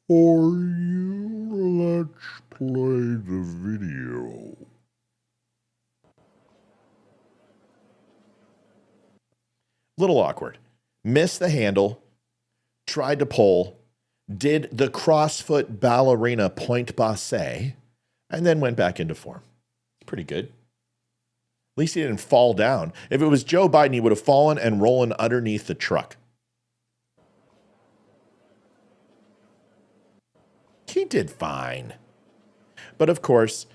A: for you? Let's play the video. Little awkward. Missed the handle, tried to pull, did the CrossFit ballerina point basset, and then went back into form. Pretty good. At least he didn't fall down. If it was Joe Biden, he would have fallen and rolling underneath the truck. He did fine. But of course,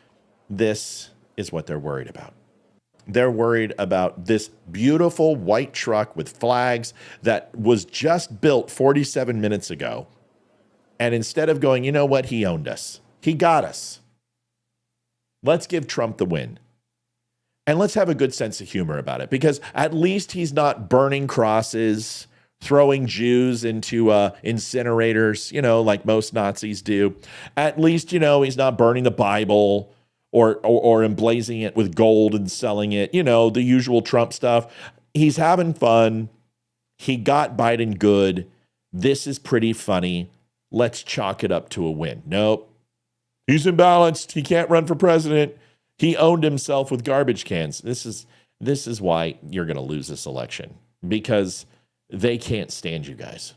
A: this is what they're worried about. They're worried about this beautiful white truck with flags that was just built 47 minutes ago. And instead of going, you know what, he owned us. He got us. Let's give Trump the win. And let's have a good sense of humor about it, because at least he's not burning crosses, throwing Jews into incinerators, like most Nazis do. At least, he's not burning the Bible or emblazing it with gold and selling it, the usual Trump stuff. He's having fun. He got Biden good. This is pretty funny. Let's chalk it up to a win. Nope. He's imbalanced. He can't run for president. He owned himself with garbage cans. This is why you're going to lose this election, because they can't stand you guys.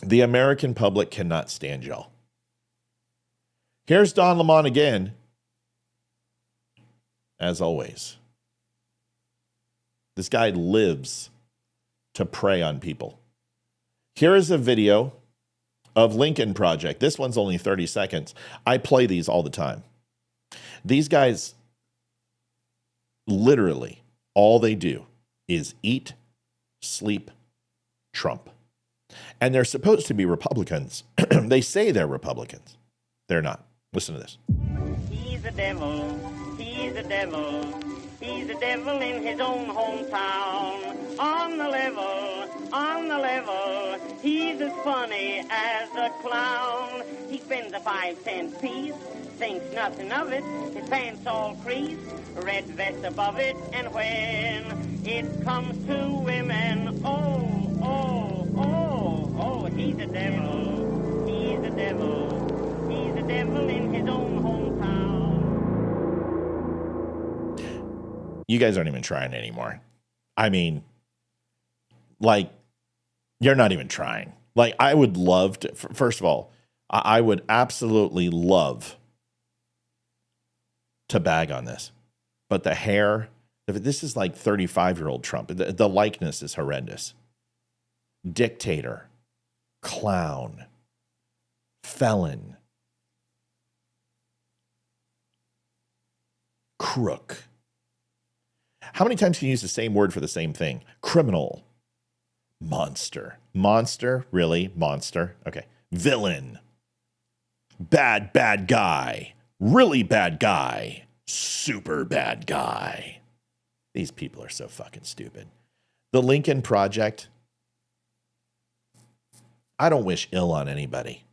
A: The American public cannot stand y'all. Here's Don Lemon again, as always. This guy lives to prey on people. Here is a video of Lincoln Project. This one's only 30 seconds. I play these all the time. These guys, literally, all they do is eat, sleep, Trump. And they're supposed to be Republicans. They say they're Republicans. They're not. Listen to this.
G: He's a devil. He's a devil. He's a devil in his own hometown. On the level, he's as funny as a clown. He spends a 5-cent piece, thinks nothing of it. His pants all creased, red vest above it. And when it comes to women, oh, he's a devil. He's a devil. He's a devil in his own hometown.
A: You guys aren't even trying anymore. I mean, you're not even trying. Like, I would love to, first of all, I would absolutely love to bag on this. But the hair, this is like 35-year-old Trump. The likeness is horrendous. Dictator, clown, felon, crook. How many times can you use the same word for the same thing? Criminal, monster. Monster, really? Monster? Okay. Villain, bad guy, really bad guy, super bad guy. These people are so fucking stupid. The Lincoln Project, I don't wish ill on anybody,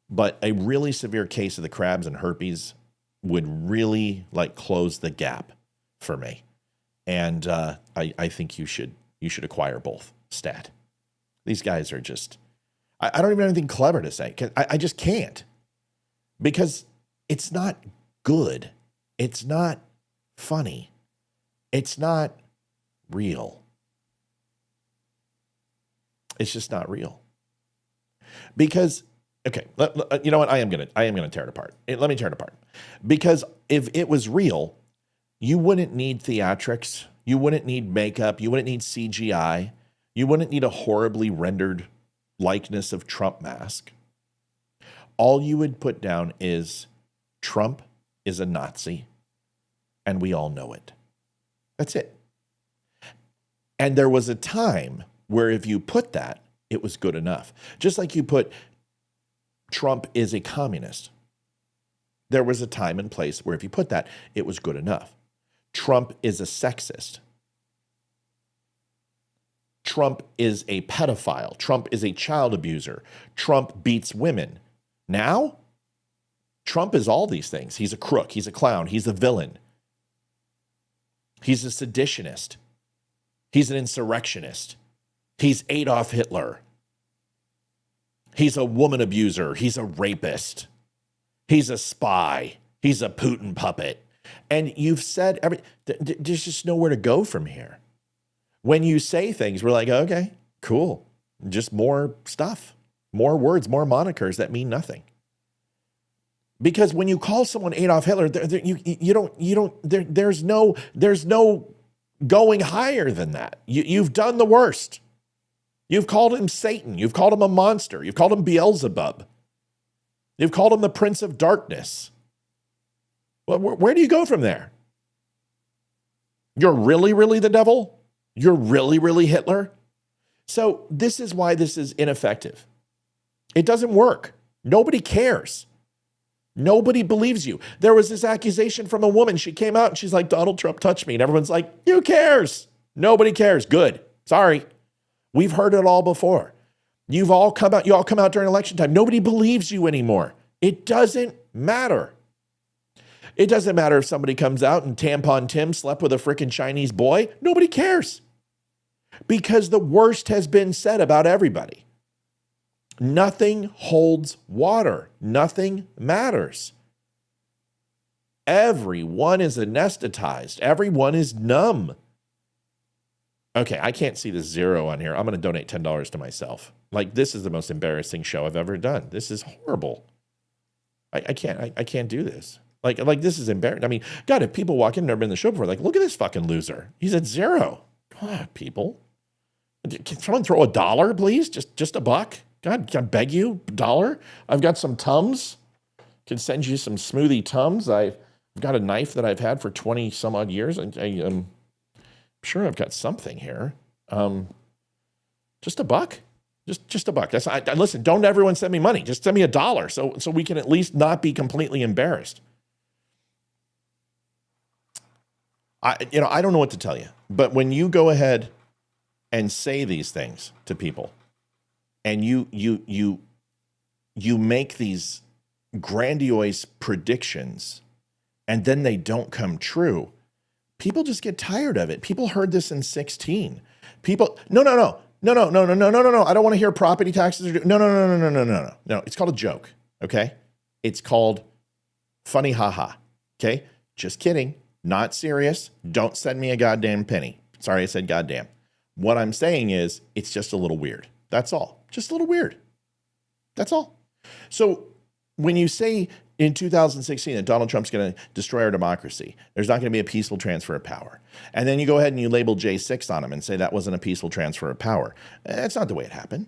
A: but a really severe case of the crabs and herpes would really like close the gap for me. And I think you should acquire both. Stat. These guys are just, I don't even have anything clever to say. I just can't, because it's not good. It's not funny. It's not real. It's just not real. Because, okay, you know what? I am gonna tear it apart. Let me tear it apart. Because if it was real, you wouldn't need theatrics. You wouldn't need makeup. You wouldn't need CGI. You wouldn't need a horribly rendered likeness of Trump mask. All you would put down is Trump is a Nazi, and we all know it. That's it. And there was a time where if you put that, it was good enough. Just like you put Trump is a communist. There was a time and place where if you put that, it was good enough. Trump is a sexist. Trump is a pedophile. Trump is a child abuser. Trump beats women. Now, Trump is all these things. He's a crook. He's a clown. He's a villain. He's a seditionist. He's an insurrectionist. He's Adolf Hitler. He's a woman abuser. He's a rapist. He's a spy. He's a Putin puppet. And you've said there's just nowhere to go from here. When you say things, we're like, okay, cool. Just more stuff, more words, more monikers that mean nothing. Because when you call someone Adolf Hitler, there's no going higher than that. You've done the worst. You've called him Satan. You've called him a monster. You've called him Beelzebub. You've called him the Prince of Darkness. Well, where do you go from there? You're really, really the devil? You're really, really Hitler? So this is why this is ineffective. It doesn't work. Nobody cares. Nobody believes you. There was this accusation from a woman. She came out and she's like, Donald Trump touched me. And everyone's like, who cares? Nobody cares. Good. Sorry. We've heard it all before. You all come out during election time. Nobody believes you anymore. It doesn't matter. It doesn't matter if somebody comes out and Tampon Tim slept with a freaking Chinese boy. Nobody cares. Because the worst has been said about everybody. Nothing holds water. Nothing matters. Everyone is anesthetized. Everyone is numb. Okay, I can't see the zero on here. I'm going to donate $10 to myself. Like, this is the most embarrassing show I've ever done. This is horrible. I can't do this. Like this is embarrassing. I mean, God, if people walk in and never been in the show before, like, look at this fucking loser. He's at zero. Come on, people. Can someone throw $1, please? Just a buck? God, can I beg you? $1? I've got some Tums. Can send you some smoothie Tums. I've got a knife that I've had for 20 some odd years. I'm sure I've got something here. Just a buck. Just a buck. Listen, don't everyone send me money. Just send me $1 so we can at least not be completely embarrassed. I don't know what to tell you, but when you go ahead and say these things to people, and you make these grandiose predictions, and then they don't come true, people just get tired of it. People heard this in 2016. People, no. I don't want to hear property taxes. No. It's called a joke. Okay. It's called funny haha. Okay. Just kidding. Not serious. Don't send me a goddamn penny. Sorry, I said goddamn. What I'm saying is it's just a little weird. That's all. Just a little weird. That's all. So when you say in 2016 that Donald Trump's going to destroy our democracy, there's not going to be a peaceful transfer of power, and then you go ahead and you label J6 on him and say that wasn't a peaceful transfer of power, that's not the way it happened.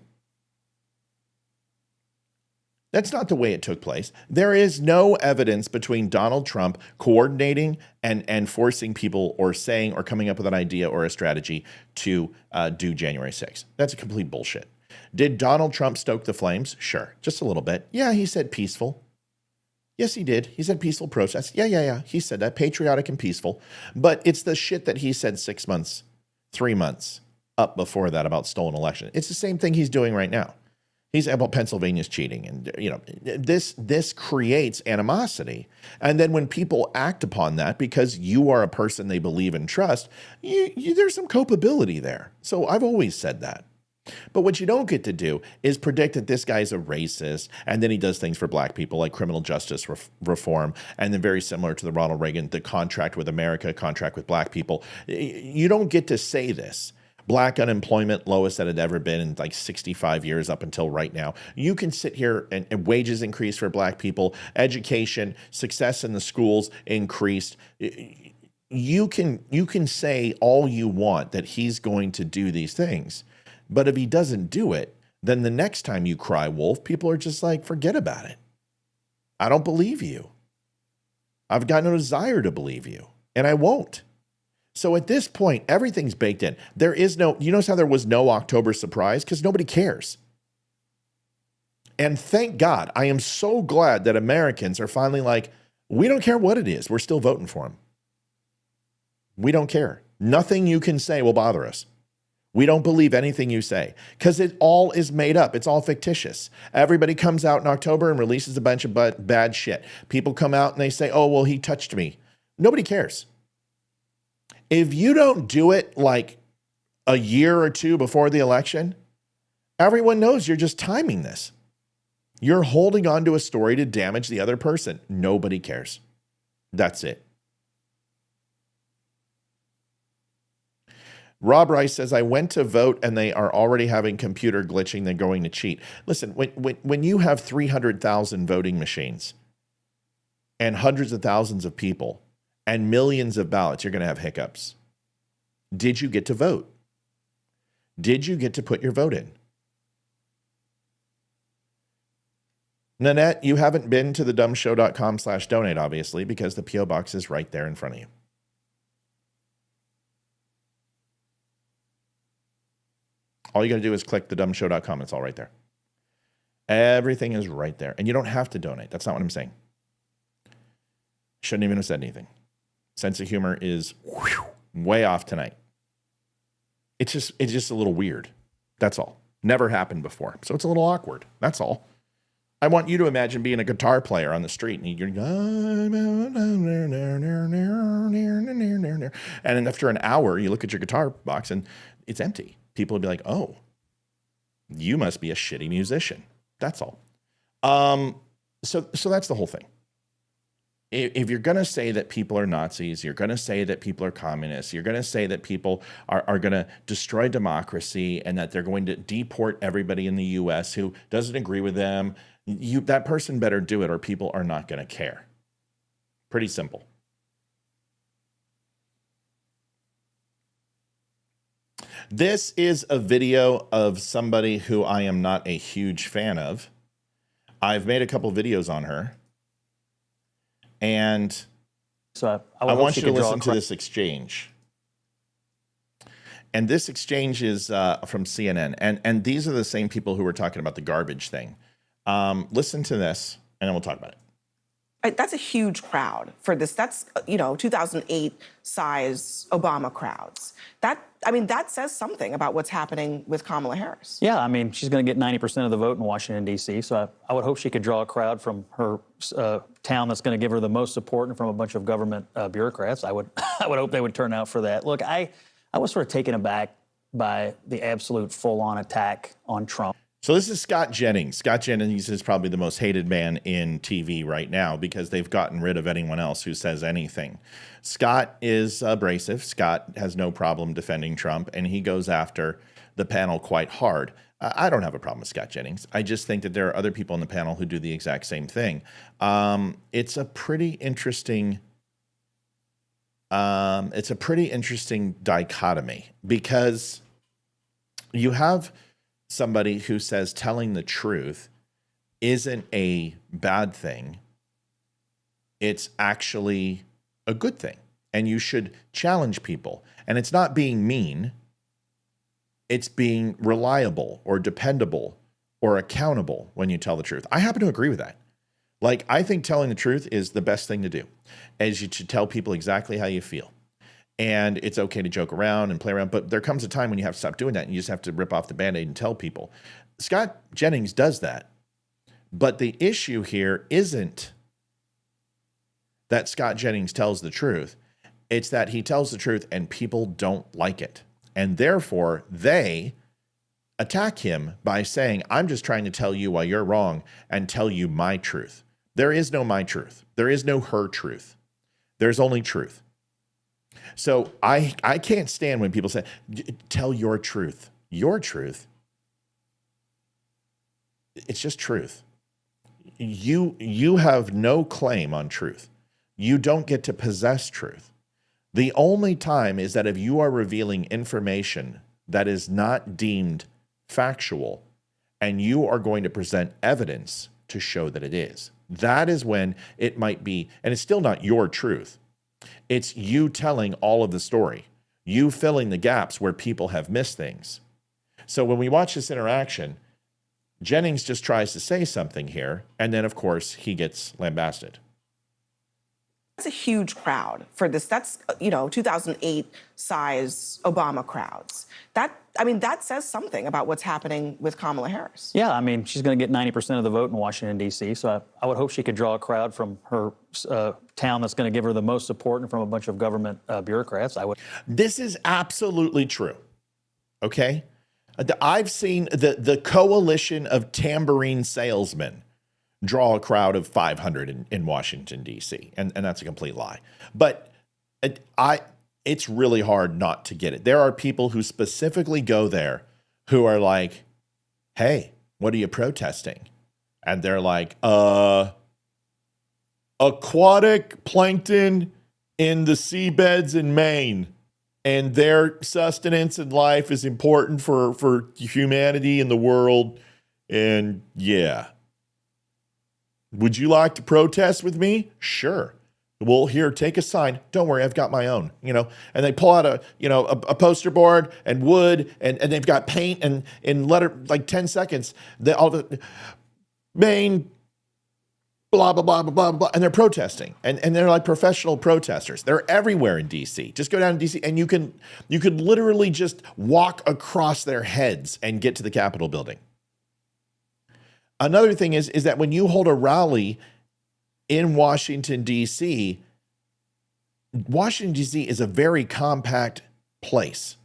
A: That's not the way it took place. There is no evidence between Donald Trump coordinating and forcing people or saying or coming up with an idea or a strategy to do January 6th. That's a complete bullshit. Did Donald Trump stoke the flames? Sure. Just a little bit. Yeah, he said peaceful. Yes, he did. He said peaceful protest. Yeah. He said that. Patriotic and peaceful. But it's the shit that he said 6 months, 3 months up before that about stolen election. It's the same thing he's doing right now. He's about Pennsylvania's cheating. And, you know, this creates animosity. And then when people act upon that because you are a person they believe and trust, there's some culpability there. So I've always said that. But what you don't get to do is predict that this guy's a racist and then he does things for black people like criminal justice reform, and then very similar to the Ronald Reagan, the contract with America, contract with black people. You don't get to say this. Black unemployment, lowest that had ever been in like 65 years up until right now. You can sit here and wages increase for black people, education, success in the schools increased. You can say all you want that he's going to do these things. But if he doesn't do it, then the next time you cry wolf, people are just like, forget about it. I don't believe you. I've got no desire to believe you, and I won't. So at this point, everything's baked in. There is no, you notice how there was no October surprise? Because nobody cares. And thank God, I am so glad that Americans are finally like, we don't care what it is. We're still voting for him. We don't care. Nothing you can say will bother us. We don't believe anything you say because it all is made up. It's all fictitious. Everybody comes out in October and releases a bunch of bad shit. People come out and they say, oh, well, he touched me. Nobody cares. If you don't do it like a year or two before the election, everyone knows you're just timing this. You're holding on to a story to damage the other person. Nobody cares. That's it. Rob Rice says, I went to vote and they are already having computer glitching. They're going to cheat. Listen, when you have 300,000 voting machines and hundreds of thousands of people and millions of ballots, you're going to have hiccups. Did you get to vote? Did you get to put your vote in? Nanette, you haven't been to the dumshow.com/donate, obviously, because the P.O. box is right there in front of you. All you got to do is click thedumshow.com. It's all right there. Everything is right there. And you don't have to donate. That's not what I'm saying. Shouldn't even have said anything. Sense of humor is way off tonight. It's just a little weird. That's all. Never happened before. So it's a little awkward. That's all. I want you to imagine being a guitar player on the street and you're and after an hour, you look at your guitar box and it's empty. People would be like, oh, you must be a shitty musician. That's all. So that's the whole thing. If you're going to say that people are Nazis, you're going to say that people are communists, you're going to say that people are going to destroy democracy and that they're going to deport everybody in the U.S. who doesn't agree with them, that person better do it or people are not going to care. Pretty simple. This is a video of somebody who I am not a huge fan of. I've made a couple videos on her. And
H: so
A: I want you to listen to this exchange. And this exchange is from CNN. And these are the same people who were talking about the garbage thing. Listen to this, and then we'll talk about it.
I: That's a huge crowd for this. That's, 2008 size Obama crowds. That says something about what's happening with Kamala Harris.
H: Yeah, she's going to get 90% of the vote in Washington, D.C., so I would hope she could draw a crowd from her town that's going to give her the most support and from a bunch of government bureaucrats. I would hope they would turn out for that. Look, I was sort of taken aback by the absolute full-on attack on Trump.
A: So this is Scott Jennings. Scott Jennings is probably the most hated man in TV right now because they've gotten rid of anyone else who says anything. Scott is abrasive. Scott has no problem defending Trump, and he goes after the panel quite hard. I don't have a problem with Scott Jennings. I just think that there are other people on the panel who do the exact same thing. It's a pretty interesting. It's a pretty interesting dichotomy because you have somebody who says telling the truth isn't a bad thing. It's actually a good thing. And you should challenge people. And it's not being mean. It's being reliable or dependable or accountable when you tell the truth. I happen to agree with that. Like, I think telling the truth is the best thing to do, as you should tell people exactly how you feel. And it's okay to joke around and play around, but there comes a time when you have to stop doing that and you just have to rip off the Band-Aid and tell people. Scott Jennings does that. But the issue here isn't that Scott Jennings tells the truth. It's that he tells the truth and people don't like it. And therefore, they attack him by saying, I'm just trying to tell you why you're wrong and tell you my truth. There is no my truth. There is no her truth. There's only truth. So I can't stand when people say, tell your truth. Your truth. It's just truth. You have no claim on truth. You don't get to possess truth. The only time is that if you are revealing information that is not deemed factual and you are going to present evidence to show that it is. That is when it might be, and it's still not your truth. It's you telling all of the story, you filling the gaps where people have missed things. So when we watch this interaction, Jennings just tries to say something here, and then, of course, he gets lambasted.
I: That's a huge crowd for this. That's, 2008 size Obama crowds. That says something about what's happening with Kamala Harris.
H: Yeah, I mean, she's going to get 90% of the vote in Washington, D.C., so I would hope she could draw a crowd from her town that's going to give her the most support and from a bunch of government bureaucrats.
A: This is absolutely true, okay? I've seen the coalition of tambourine salesmen draw a crowd of 500 in Washington, D.C., and that's a complete lie. But it's really hard not to get it. There are people who specifically go there who are like, hey, what are you protesting? And they're like, aquatic plankton in the seabeds in Maine. And their sustenance in life is important for humanity and the world. And yeah. Would you like to protest with me? Sure. Well, here, take a sign. Don't worry, I've got my own, and they pull out a poster board and wood and they've got paint and in letter, like 10 seconds, all the Maine, blah, blah, blah, blah, blah, blah, and they're protesting and they're like professional protesters. They're everywhere in DC. Just go down to DC and you could literally just walk across their heads and get to the Capitol building. Another thing is that when you hold a rally in Washington, D.C., Washington, D.C. is a very compact place.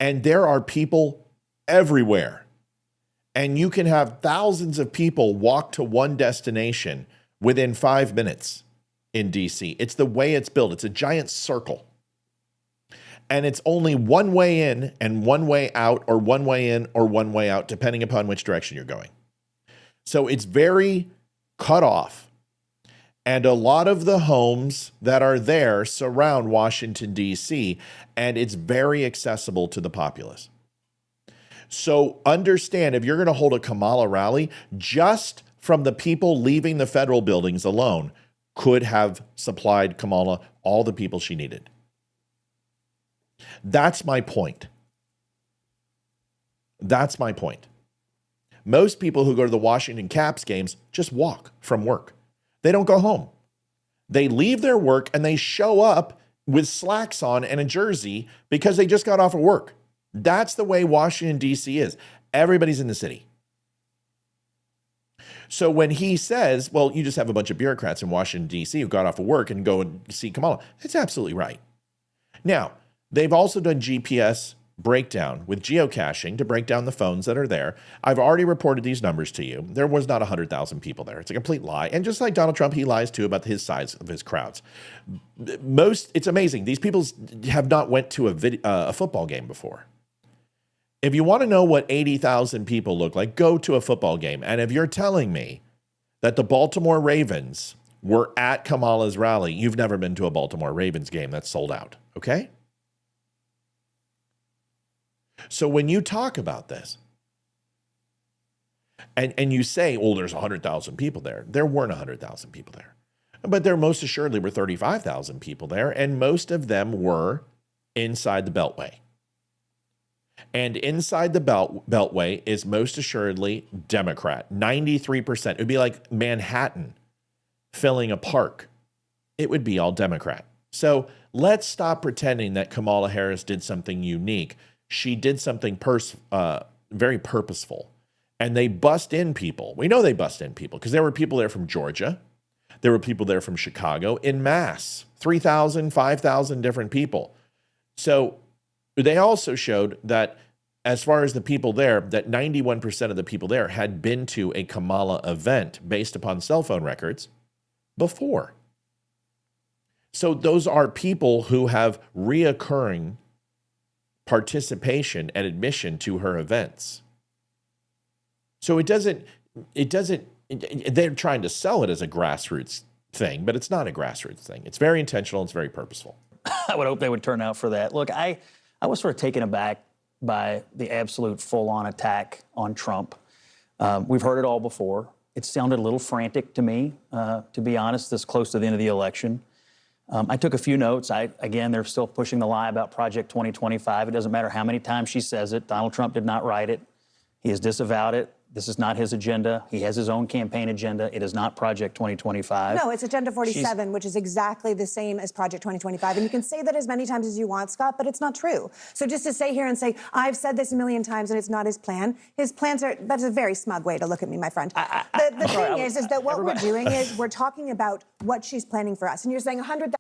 A: And there are people everywhere. And you can have thousands of people walk to one destination within 5 minutes in D.C. It's the way it's built. It's a giant circle. And it's only one way in and one way out, or one way in or one way out, depending upon which direction you're going. So it's very cut off. And a lot of the homes that are there surround Washington, D.C., and it's very accessible to the populace. So understand, if you're going to hold a Kamala rally, just from the people leaving the federal buildings alone could have supplied Kamala all the people she needed. That's my point. That's my point. Most people who go to the Washington Caps games just walk from work. They don't go home. They leave their work and they show up with slacks on and a jersey because they just got off of work. That's the way Washington, D.C. is. Everybody's in the city. So when he says, well, you just have a bunch of bureaucrats in Washington, D.C. who got off of work and go and see Kamala, that's absolutely right. Now, they've also done GPS breakdown with geocaching to break down the phones that are there. I've already reported these numbers to you. There was not 100,000 people there. It's a complete lie. And just like Donald Trump, he lies too about his size of his crowds. It's amazing. These people have not went to a football game before. If you want to know what 80,000 people look like, go to a football game. And if you're telling me that the Baltimore Ravens were at Kamala's rally, you've never been to a Baltimore Ravens game that's sold out, okay? So when you talk about this, and you say, oh, there's 100,000 people there. There weren't 100,000 people there. But there most assuredly were 35,000 people there, and most of them were inside the Beltway. And inside the Beltway is most assuredly Democrat, 93%. It would be like Manhattan filling a park. It would be all Democrat. So let's stop pretending that Kamala Harris did something unique. She did something very purposeful. And they bust in people. We know they bust in people because there were people there from Georgia. There were people there from Chicago in mass, 3,000, 5,000 different people. So they also showed that as far as the people there, that 91% of the people there had been to a Kamala event based upon cell phone records before. So those are people who have reoccurring participation and admission to her events. So they're trying to sell it as a grassroots thing, but it's not a grassroots thing. It's very intentional. It's very purposeful.
H: I would hope they would turn out for that. Look, I was sort of taken aback by the absolute full-on attack on Trump. We've heard it all before. It sounded a little frantic to me, to be honest, this close to the end of the election. I took a few notes. Again, they're still pushing the lie about Project 2025. It doesn't matter how many times she says it. Donald Trump did not write it. He has disavowed it. This is not his agenda. He has his own campaign agenda. It is not Project 2025.
J: No, it's Agenda 47, which is exactly the same as Project 2025. And you can say that as many times as you want, Scott, but it's not true. So just to stay here and say, I've said this a million times and it's not his plan. His plans are, that's a very smug way to look at me, my friend. The thing is that what we're doing is we're talking about what she's planning for us. And you're saying 100,000.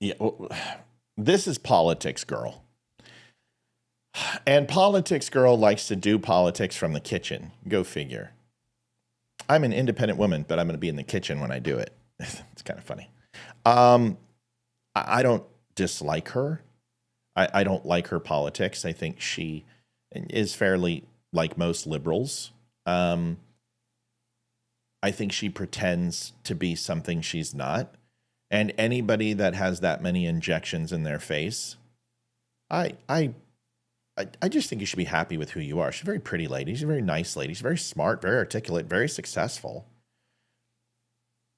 A: Yeah, well, this is politics, girl. And politics girl likes to do politics from the kitchen. Go figure. I'm an independent woman, but I'm going to be in the kitchen when I do it. It's kind of funny. I don't dislike her. I don't like her politics. I think she is fairly like most liberals. I think she pretends to be something she's not. And anybody that has that many injections in their face, I just think you should be happy with who you are. She's a very pretty lady. She's a very nice lady. She's very smart, very articulate, very successful.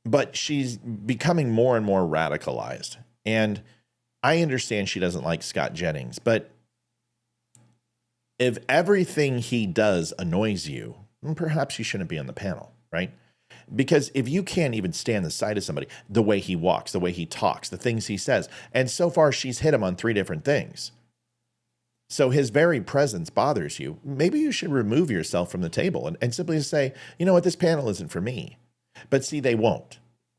A: But she's becoming more and more radicalized. And I understand she doesn't like Scott Jennings, but if everything he does annoys you, then perhaps you shouldn't be on the panel, right? Because if you can't even stand the sight of somebody, the way he walks, the way he talks, the things he says, and so far she's hit him on 3 different things. So his very presence bothers you. Maybe you should remove yourself from the table and simply say, you know what, this panel isn't for me. But see, they won't,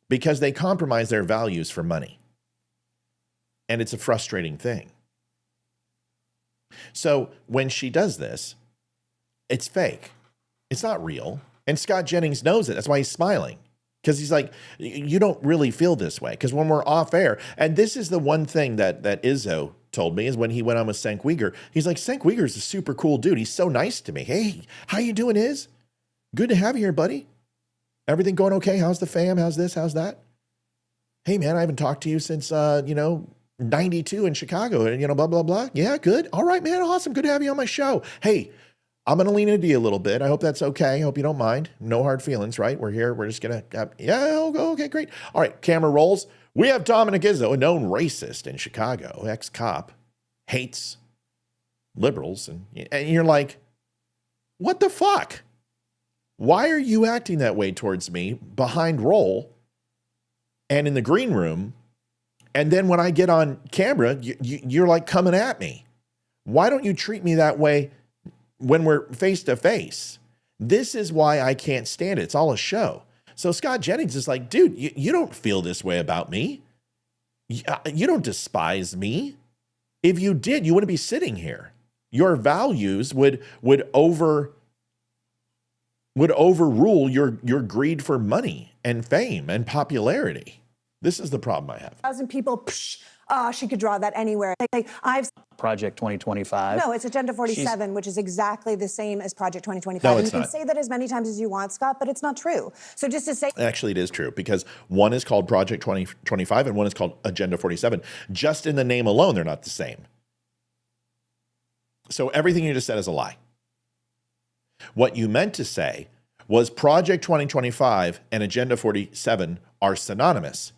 A: because they compromise their values for money. And it's a frustrating thing. So when she does this, it's fake. It's not real. And Scott Jennings knows it. That's why he's smiling. Because he's like, you don't really feel this way. Because when we're off air, and this is the one thing that Izzo told me is when he went on with Cenk Uygur, he's like, Cenk Uygur is a super cool dude. He's so nice to me. Hey, how you doing, Iz? Good to have you here, buddy. Everything going okay? How's the fam? How's this? How's that? Hey, man, I haven't talked to you since, 92 in Chicago, and, blah, blah, blah. Yeah, good. All right, man. Awesome. Good to have you on my show. Hey, I'm going to lean into you a little bit. I hope that's okay. I hope you don't mind. No hard feelings, right? We're here. We're just going to, okay, great. All right, camera rolls. We have Dominic Izzo, a known racist in Chicago, ex-cop, hates liberals. And you're like, what the fuck? Why are you acting that way towards me behind roll and in the green room? And then when I get on camera, you're like coming at me. Why don't you treat me that way when we're face to face? This is why I can't stand it. It's all a show. So Scott Jennings is like, dude, you don't feel this way about me. You don't despise me. If you did, you wouldn't be sitting here. Your values would overrule your greed for money and fame and popularity. This is the problem I have.
J: 1,000 people she could draw that anywhere. I've
H: Project 2025.
J: No, it's Agenda 47, which is exactly the same as Project 2025.
A: No,
J: and
A: it's
J: you
A: not.
J: can say that as many times as you want, Scott, but it's not true. So just to say,
A: Actually, it is true because one is called Project 2025 and one is called Agenda 47. Just in the name alone, they're not the same. So everything you just said is a lie. What you meant to say was Project 2025 and Agenda 47 are synonymous.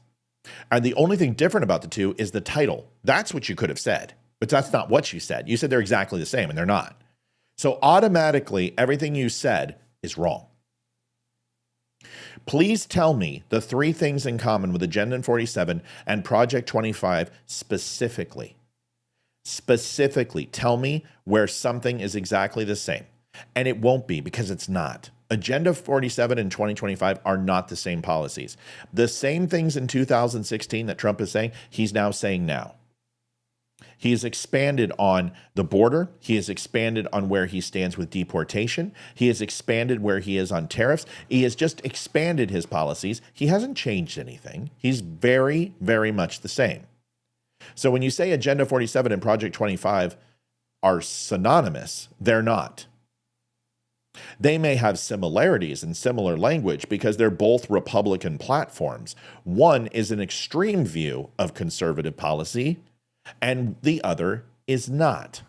A: And the only thing different about the two is the title. That's what you could have said, but that's not what you said. You said they're exactly the same, and they're not. So automatically, everything you said is wrong. Please tell me the three things in common with Agenda 47 and Project 25 specifically. Specifically, tell me where something is exactly the same. And it won't be, because it's not. Agenda 47 and 2025 are not the same policies. The same things in 2016 that Trump is saying, he's now saying now. He has expanded on the border. He has expanded on where he stands with deportation. He has expanded where he is on tariffs. He has just expanded his policies. He hasn't changed anything. He's very, very much the same. So when you say Agenda 47 and Project 25 are synonymous, they're not. They may have similarities and similar language because they're both Republican platforms. One is an extreme view of conservative policy, and the other is not.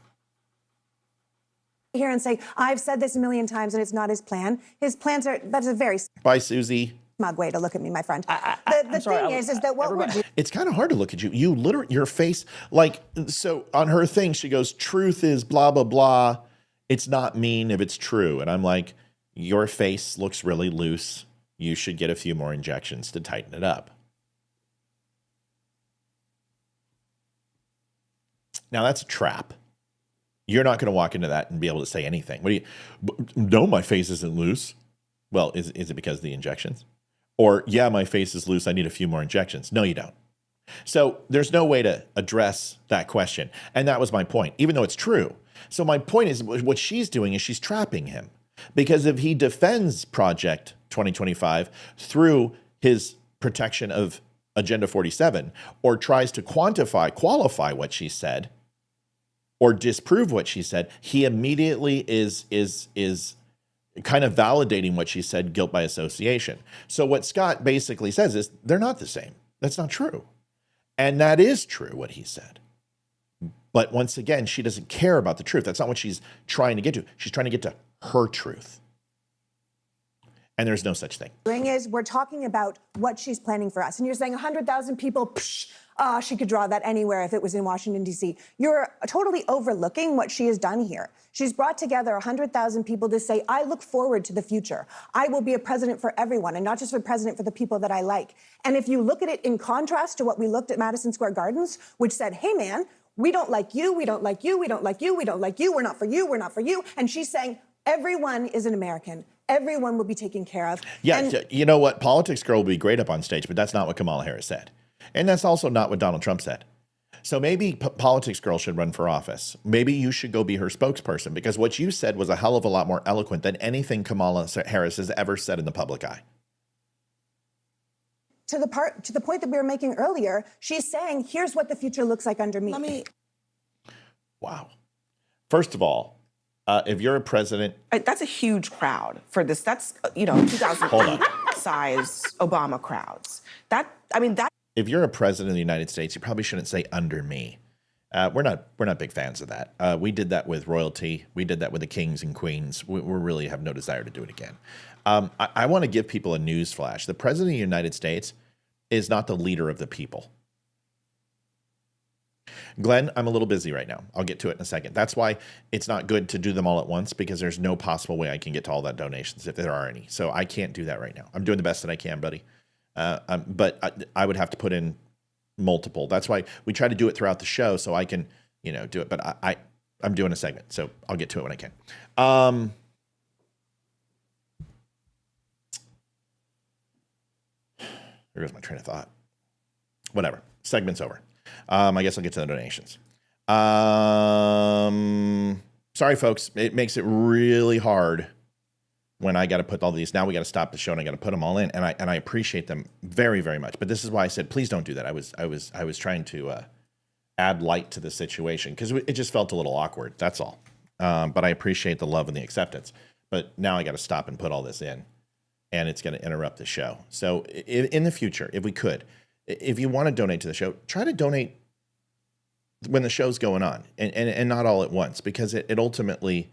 J: Here and say, I've said this a million times and it's not his plan. His plans are, that's a very
A: Bye, Susie.
J: smug way to look at me, my friend. The thing is that what we're doing.
A: It's kind of hard to look at you. You literally, your face, like, so on her thing, she goes, truth is blah, blah, blah. It's not mean if it's true. And I'm like, your face looks really loose. You should get a few more injections to tighten it up. Now that's a trap. You're not going to walk into that and be able to say anything. What do you? No, my face isn't loose. Well, is it because of the injections? Or, yeah, my face is loose. I need a few more injections. No, you don't. So there's no way to address that question. And that was my point, even though it's true. So my point is what she's doing is she's trapping him. Because if he defends Project 2025 through his protection of Agenda 47 or tries to qualify what she said or disprove what she said, he immediately is kind of validating what she said, guilt by association. So what Scott basically says is they're not the same. That's not true. And that is true, what he said. But once again, she doesn't care about the truth. That's not what she's trying to get to. She's trying to get to her truth. And there's no such thing.
J: Thing is, we're talking about what she's planning for us. And you're saying 100,000 people, psh, she could draw that anywhere if it was in Washington, D.C. You're totally overlooking what she has done here. She's brought together 100,000 people to say, I look forward to the future. I will be a president for everyone and not just a president for the people that I like. And if you look at it in contrast to what we looked at Madison Square Gardens, which said, hey, man, we don't like you, we don't like you, we don't like you, we don't like you, we're not for you, we're not for you. And she's saying, everyone is an American. Everyone will be taken care of.
A: Yeah,
J: and
A: you know what? Politics Girl will be great up on stage, but that's not what Kamala Harris said. And that's also not what Donald Trump said. So maybe Politics Girl should run for office. Maybe you should go be her spokesperson, because what you said was a hell of a lot more eloquent than anything Kamala Harris has ever said in the public eye.
J: to the point that we were making earlier, she's saying, here's what the future looks like under me.
A: Wow. First of all, if you're a president,
I: That's a huge crowd for this. That's, 2008 size Obama crowds.
A: If you're a president of the United States, you probably shouldn't say under me. We're not big fans of that. We did that with royalty. We did that with the kings and queens. We really have no desire to do it again. I want to give people a news flash. The president of the United States is not the leader of the people. Glenn, I'm a little busy right now. I'll get to it in a second. That's why it's not good to do them all at once, because there's no possible way I can get to all that donations if there are any. So I can't do that right now. I'm doing the best that I can, buddy. But I would have to put in multiple. That's why we try to do it throughout the show so I can, do it. But I'm doing a segment, so I'll get to it when I can. There goes my train of thought. Whatever. Segment's over. I guess I'll get to the donations. Sorry, folks. It makes it really hard when I got to put all these. Now we got to stop the show and I got to put them all in, and I appreciate them very, very much. But this is why I said please don't do that. I was trying to add light to the situation because it just felt a little awkward. That's all. But I appreciate the love and the acceptance. But now I got to stop and put all this in, and it's going to interrupt the show. So in the future, if we could, if you want to donate to the show, try to donate when the show's going on and not all at once, because it ultimately,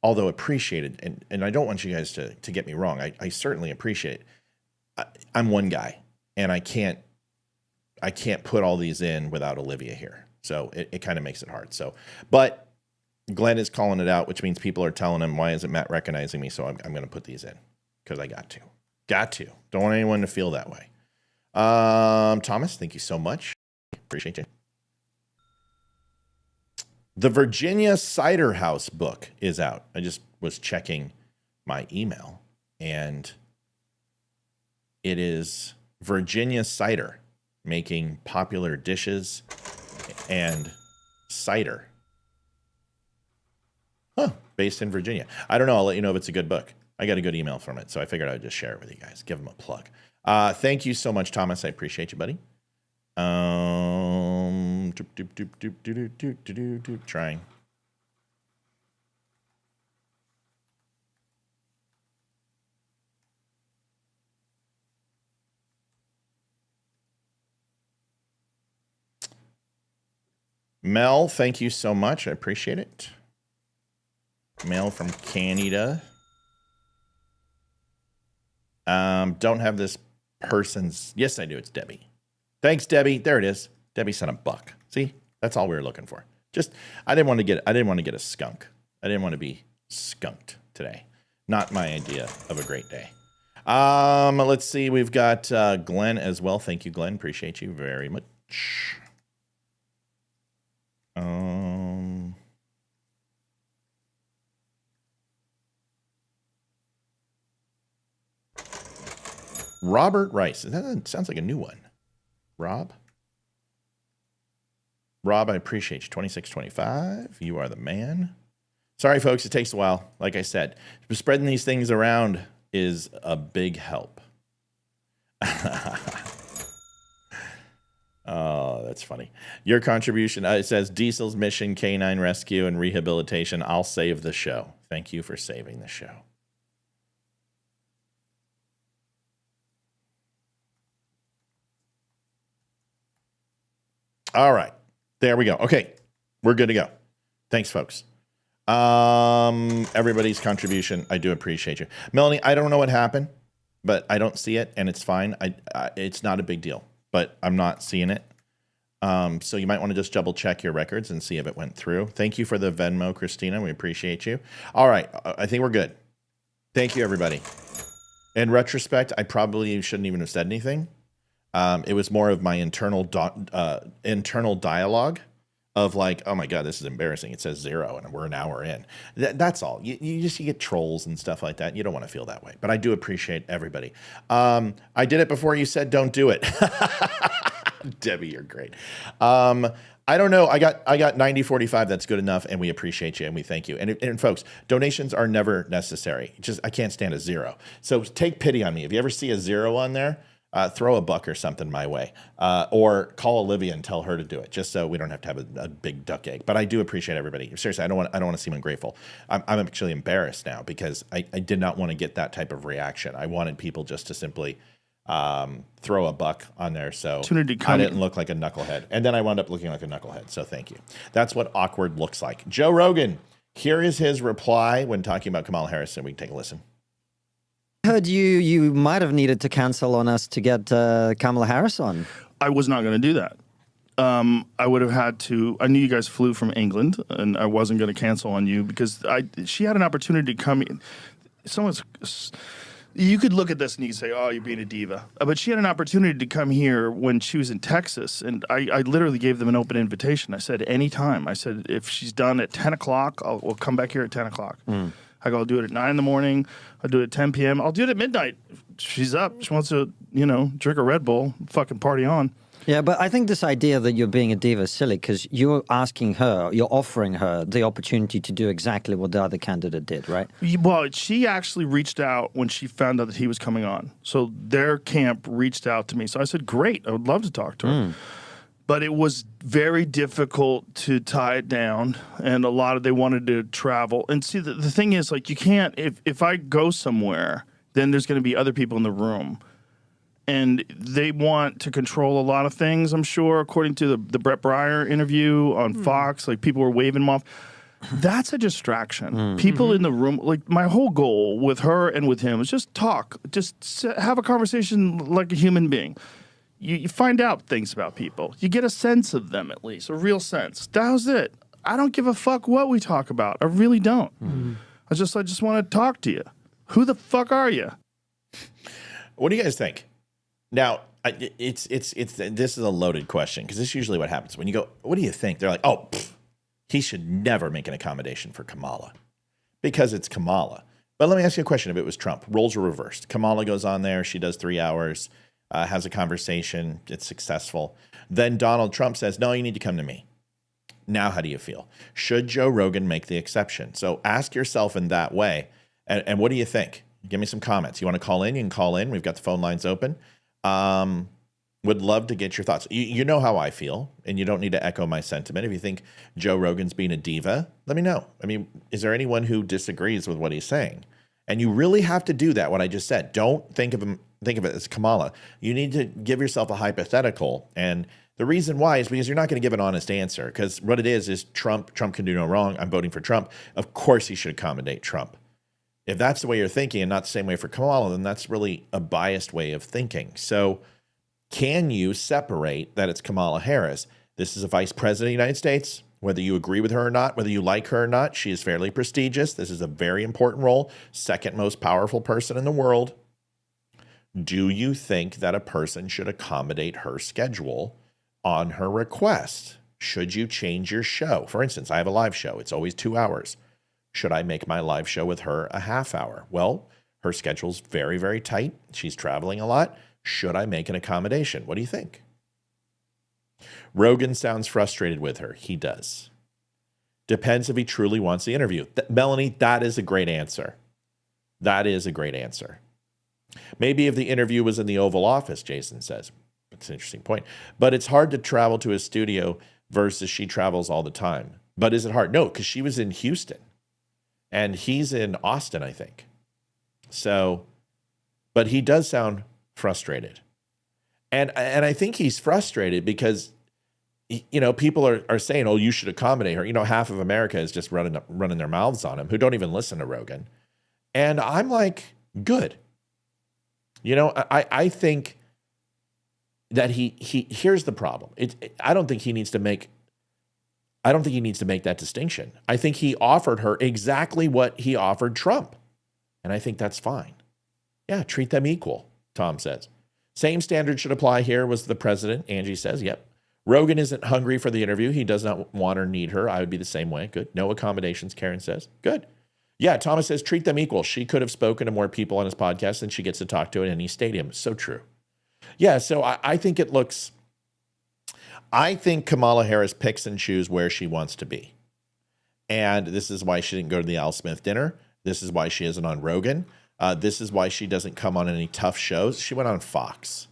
A: although appreciated, and I don't want you guys to get me wrong, I certainly appreciate it. I'm one guy, and I can't put all these in without Olivia here. So it kind of makes it hard. So, but Glenn is calling it out, which means people are telling him, why isn't Matt recognizing me? So I'm going to put these in because I got to. Don't want anyone to feel that way. Thomas, thank you so much. Appreciate you. The Virginia Cider House book is out. I just was checking my email, and it is Virginia cider, making popular dishes and cider. Based in Virginia. I don't know. I'll let you know if it's a good book. I got a good email from it, so I figured I'd just share it with you guys. Give them a plug. Thank you so much, Thomas. I appreciate you, buddy. Trying. Mel, thank you so much. I appreciate it. Mel from Canada. Don't have this person's. Yes, I do. It's Debbie. Thanks, Debbie. There it is. Debbie sent $1. See, that's all we were looking for. Just, I didn't want to get a skunk. I didn't want to be skunked today. Not my idea of a great day. Let's see. We've got Glenn as well. Thank you, Glenn. Appreciate you very much. Robert Rice. That sounds like a new one. Rob, I appreciate you. 2625. You are the man. Sorry, folks. It takes a while. Like I said, spreading these things around is a big help. Oh, that's funny. Your contribution, it says Diesel's mission, canine rescue, and rehabilitation. I'll save the show. Thank you for saving the show. All right. There we go. Okay. We're good to go. Thanks, folks. Everybody's contribution. I do appreciate you. Melanie, I don't know what happened, but I don't see it, and it's fine. It's not a big deal, but I'm not seeing it. So you might want to just double check your records and see if it went through. Thank you for the Venmo, Christina. We appreciate you. All right. I think we're good. Thank you, everybody. In retrospect, I probably shouldn't even have said anything. It was more of my internal dialogue of like, oh my God, this is embarrassing. It says 0 and we're an hour in. That's all. You get trolls and stuff like that. You don't want to feel that way, but I do appreciate everybody. I did it before you said don't do it. Debbie, you're great. I don't know. I got 90-45. That's good enough. And we appreciate you and we thank you. And folks, donations are never necessary. I can't stand a 0. So take pity on me. If you ever see a 0 on there, throw $1 or something my way, or call Olivia and tell her to do it, just so we don't have to have a big duck egg. But I do appreciate everybody. Seriously, I don't want to seem ungrateful. I'm actually embarrassed now because I did not want to get that type of reaction. I wanted people just to simply throw $1 on there, so I didn't look like a knucklehead. And then I wound up looking like a knucklehead. So thank you. That's what awkward looks like. Joe Rogan. Here is his reply when talking about Kamala Harris, and we can take a listen.
K: I heard you might have needed to cancel on us to get Kamala Harris on.
L: I was not going to do that. I would have had to. I knew you guys flew from England, and I wasn't going to cancel on you because she had an opportunity to come in. You could look at this and you could say, oh, you're being a diva. But she had an opportunity to come here when she was in Texas, and I literally gave them an open invitation. I said, anytime. I said, if she's done at 10 o'clock, we'll come back here at 10 o'clock. I go, I'll do it at 9 in the morning. I'll do it at 10 p.m. I'll do it at midnight. She's up. She wants to, drink a Red Bull, fucking party on.
K: Yeah, but I think this idea that you're being a diva is silly because you're offering her the opportunity to do exactly what the other candidate did, right?
L: Well, she actually reached out when she found out that he was coming on. So their camp reached out to me. So I said, great, I would love to talk to her. but it was very difficult to tie it down, and they wanted to travel. And see, the thing is, like, you can't, if I go somewhere, then there's going to be other people in the room. And they want to control a lot of things, I'm sure, according to the Brett Breyer interview on Fox. Like, people were waving them off. That's a distraction. People in the room, like, my whole goal with her and with him is just talk. Just have a conversation like a human being. You find out things about people. You get a sense of them, at least, a real sense. That was it. I don't give a fuck what we talk about. I really don't. I just want to talk to you. Who the fuck are you?
A: What do you guys think? Now, this is a loaded question because this is usually what happens when you go, what do you think? They're like, oh, he should never make an accommodation for Kamala because it's Kamala. But let me ask you a question. If it was Trump, roles are reversed. Kamala goes on there. She does 3 hours, has a conversation. It's successful. Then Donald Trump says, no, you need to come to me. Now, how do you feel? Should Joe Rogan make the exception? So ask yourself in that way. And what do you think? Give me some comments. You want to call in? You can call in. We've got the phone lines open. Would love to get your thoughts. You know how I feel, and you don't need to echo my sentiment. If you think Joe Rogan's being a diva, let me know. I mean, is there anyone who disagrees with what he's saying? And you really have to do that, what I just said. Don't think of it as Kamala. You need to give yourself a hypothetical. And the reason why is because you're not going to give an honest answer. Because what it is Trump can do no wrong. I'm voting for Trump. Of course he should accommodate Trump. If that's the way you're thinking and not the same way for Kamala, then that's really a biased way of thinking. So can you separate that it's Kamala Harris? This is a vice president of the United States. Whether you agree with her or not, whether you like her or not, she is fairly prestigious. This is a very important role. Second most powerful person in the world. Do you think that a person should accommodate her schedule on her request? Should you change your show? For instance, I have a live show. It's always 2 hours. Should I make my live show with her a half hour? Well, her schedule's very, very tight. She's traveling a lot. Should I make an accommodation? What do you think? Rogan sounds frustrated with her. He does. Depends if he truly wants the interview. Melanie, that is a great answer. That is a great answer. Maybe if the interview was in the Oval Office, Jason says. That's an interesting point. But it's hard to travel to a studio versus she travels all the time. But is it hard? No, because she was in Houston. And he's in Austin, I think. So, but he does sound frustrated. And I think he's frustrated because, you know, people are saying, oh, you should accommodate her. You know, half of America is just running their mouths on him, who don't even listen to Rogan. And I'm like, good. You know, I think that he here's the problem. I don't think he needs to make that distinction. I think he offered her exactly what he offered Trump. And I think that's fine. Yeah, treat them equal, Tom says. Same standard should apply here, was the president. Angie says, yep. Rogan isn't hungry for the interview. He does not want or need her. I would be the same way. Good. No accommodations, Karen says. Good. Yeah, Thomas says, treat them equal. She could have spoken to more people on his podcast than she gets to talk to at any stadium. So true. Yeah, so I think I think Kamala Harris picks and chooses where she wants to be. And this is why she didn't go to the Al Smith dinner. This is why she isn't on Rogan. This is why she doesn't come on any tough shows. She went on Fox.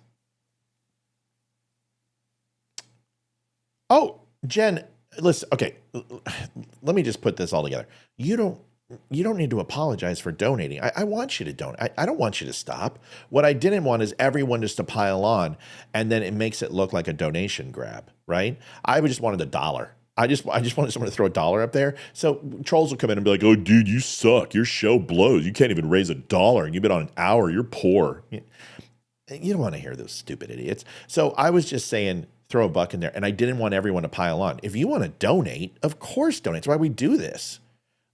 A: Oh, Jen, listen, okay, let me just put this all together. You don't need to apologize for donating. I want you to donate. I don't want you to stop. What I didn't want is everyone just to pile on, and then it makes it look like a donation grab, right? I just wanted $1. I just wanted someone to throw $1 up there. So trolls will come in and be like, oh, dude, you suck. Your show blows. You can't even raise $1, and you've been on an hour. You're poor. You don't want to hear those stupid idiots. So I was just saying, throw a buck in there, and I didn't want everyone to pile on. If you want to donate, of course donate. That's why we do this.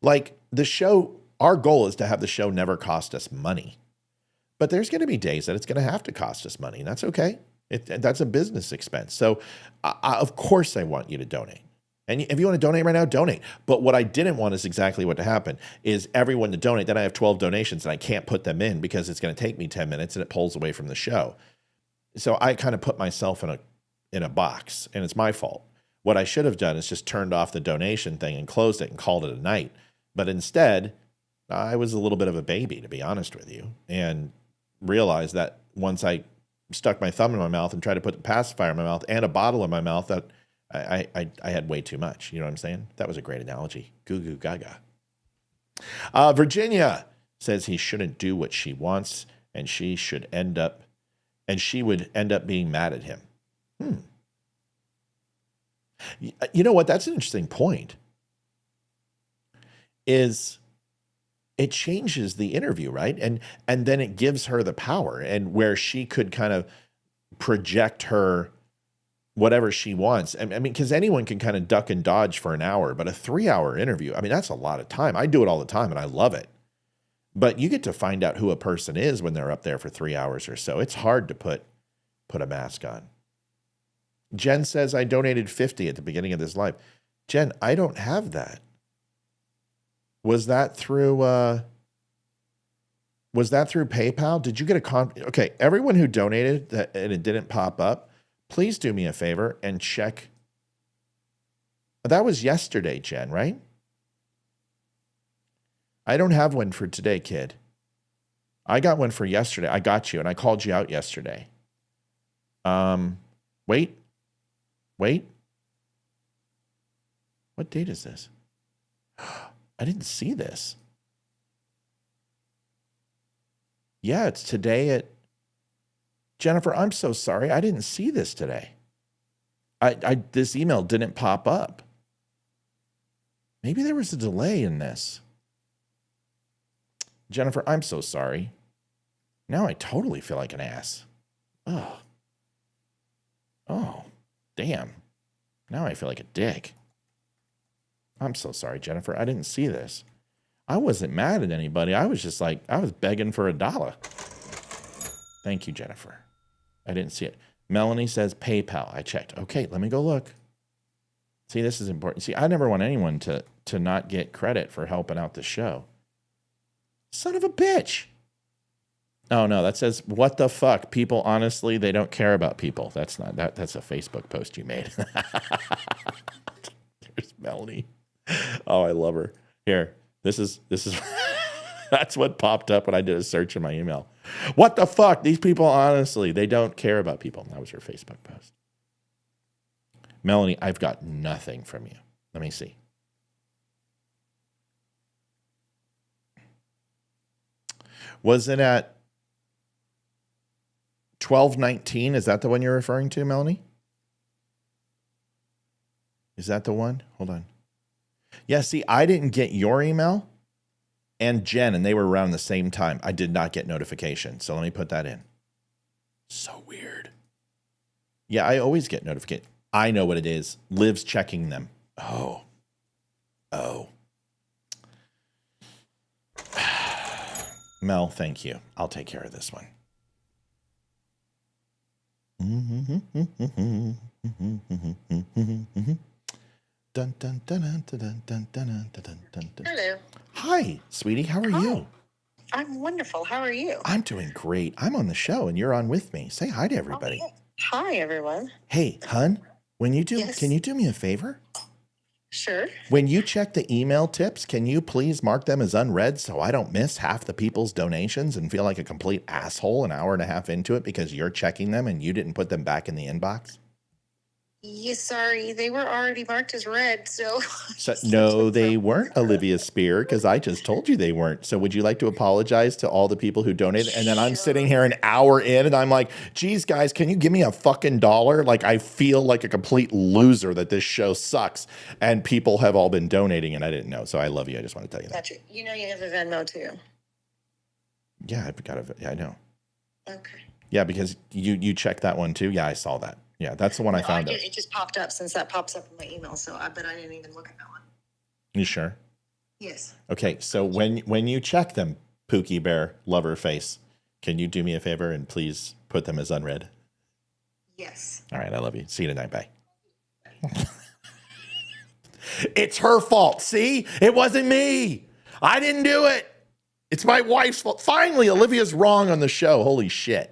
A: Like the show, our goal is to have the show never cost us money. But there's going to be days that it's going to have to cost us money, and that's okay. That's a business expense. So of course I want you to donate. And if you want to donate right now, donate. But what I didn't want is exactly what to happen, is everyone to donate. Then I have 12 donations, and I can't put them in because it's going to take me 10 minutes, and it pulls away from the show. So I kind of put myself in a box, and it's my fault. What I should have done is just turned off the donation thing and closed it and called it a night. But instead, I was a little bit of a baby, to be honest with you, and realized that once I stuck my thumb in my mouth and tried to put the pacifier in my mouth and a bottle in my mouth, that I had way too much. You know what I'm saying? That was a great analogy. Goo goo gaga. Virginia says he shouldn't do what she wants, and she would end up being mad at him. You know what? That's an interesting point. Is it changes the interview, right? And then it gives her the power, and where she could kind of project her whatever she wants. I mean, because anyone can kind of duck and dodge for an hour, but a 3-hour interview, I mean, that's a lot of time. I do it all the time and I love it. But you get to find out who a person is when they're up there for 3 hours or so. It's hard to put a mask on. Jen says, I donated $50 at the beginning of this live. Jen, I don't have that. Was that through PayPal? Did you get okay, everyone who donated that and it didn't pop up, please do me a favor and check. That was yesterday, Jen, right? I don't have one for today, kid. I got one for yesterday. I got you, and I called you out yesterday. Wait. What date is this? I didn't see this. Yeah, it's today at... Jennifer, I'm so sorry. I didn't see this today. This email didn't pop up. Maybe there was a delay in this. Jennifer, I'm so sorry. Now I totally feel like an ass. Oh, damn. Now I feel like a dick. I'm so sorry, Jennifer. I didn't see this. I wasn't mad at anybody. I was just like, I was begging for $1. Thank you, Jennifer. I didn't see it. Melanie says PayPal. I checked. Okay, let me go look. See, this is important. See, I never want anyone to not get credit for helping out the show. Son of a bitch. Oh, no, that says, what the fuck? People, honestly, they don't care about people. That's not that. That's a Facebook post you made. There's Melanie. Oh, I love her. Here, this is that's what popped up when I did a search in my email. What the fuck? These people, honestly, they don't care about people. That was her Facebook post. Melanie, I've got nothing from you. Let me see. Was it at 12:19? Is that the one you're referring to, Melanie? Is that the one? Hold on. Yeah, see, I didn't get your email and Jen, and they were around the same time. I did not get notification. So let me put that in. So weird. Yeah, I always get notification. I know what it is. Liv's checking them. Oh. Mel, thank you. I'll take care of this one. Dun, dun, dun, dun, dun, dun, dun, dun, dun, dun.
M: Hello.
A: Hi, sweetie. How are you?
M: I'm wonderful. How are you?
A: I'm doing great. I'm on the show and you're on with me. Say hi to everybody.
M: Okay. Hi, everyone.
A: Hey, hun,
M: Yes.
A: can you do me a favor?
M: Sure.
A: When you check the email tips, can you please mark them as unread so I don't miss half the people's donations and feel like a complete asshole an hour and a half into it because you're checking them and you didn't put them back in the inbox?
M: Yeah, sorry. They were already marked as red, so...
A: No, they weren't, Olivia Spear, because I just told you they weren't. So would you like to apologize to all the people who donated? And then I'm sitting here an hour in and I'm like, geez, guys, can you give me a fucking $1? Like, I feel like a complete loser that this show sucks. And people have all been donating and I didn't know. So I love you. I just want to tell you that.
M: Gotcha. You know you have a Venmo, too.
A: Yeah, I've got a, yeah, I know.
M: Okay.
A: Yeah, because you checked that one too. Yeah, I saw that. Yeah, that's the one I found out.
M: It just popped up since that pops up in my email, so I bet I didn't even look at that one.
A: You sure?
M: Yes.
A: Okay, so when you check them, Pookie Bear Lover Face, can you do me a favor and please put them as unread?
M: Yes.
A: All right, I love you. See you tonight. Bye. It's her fault. See? It wasn't me. I didn't do it. It's my wife's fault. Finally, Olivia's wrong on the show. Holy shit.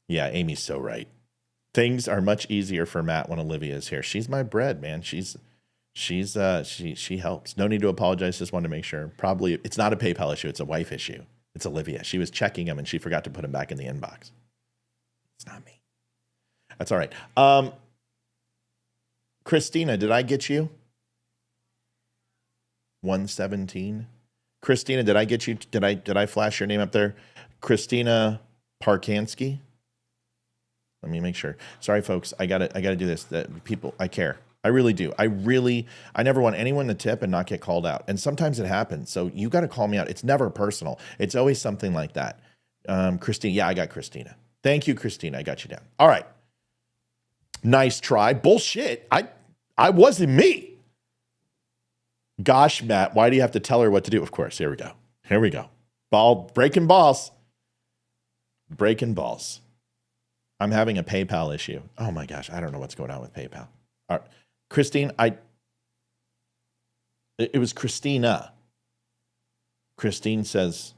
A: Yeah, Amy's so right. Things are much easier for Matt when Olivia is here. She's my bread, man. She helps. No need to apologize. Just wanted to make sure. Probably it's not a PayPal issue. It's a wife issue. It's Olivia. She was checking them and she forgot to put them back in the inbox. not me. That's all right. Christina, did I get you? 117. Christina, did I get you? Did I flash your name up there? Christina Parkansky. Let me make sure. Sorry, folks. I gotta do this. People, I care. I really do. I never want anyone to tip and not get called out. And sometimes it happens. So you got to call me out. It's never personal. It's always something like that. Christina. Yeah, I got Christina. Thank you, Christina. I got you down. All right. Nice try. Bullshit. I wasn't me. Gosh, Matt, why do you have to tell her what to do? Of course. Here we go. Here we go. Breaking balls. Breaking balls. I'm having a PayPal issue. Oh my gosh. I don't know what's going on with PayPal. All right. Christine, it was Christina. Christine says,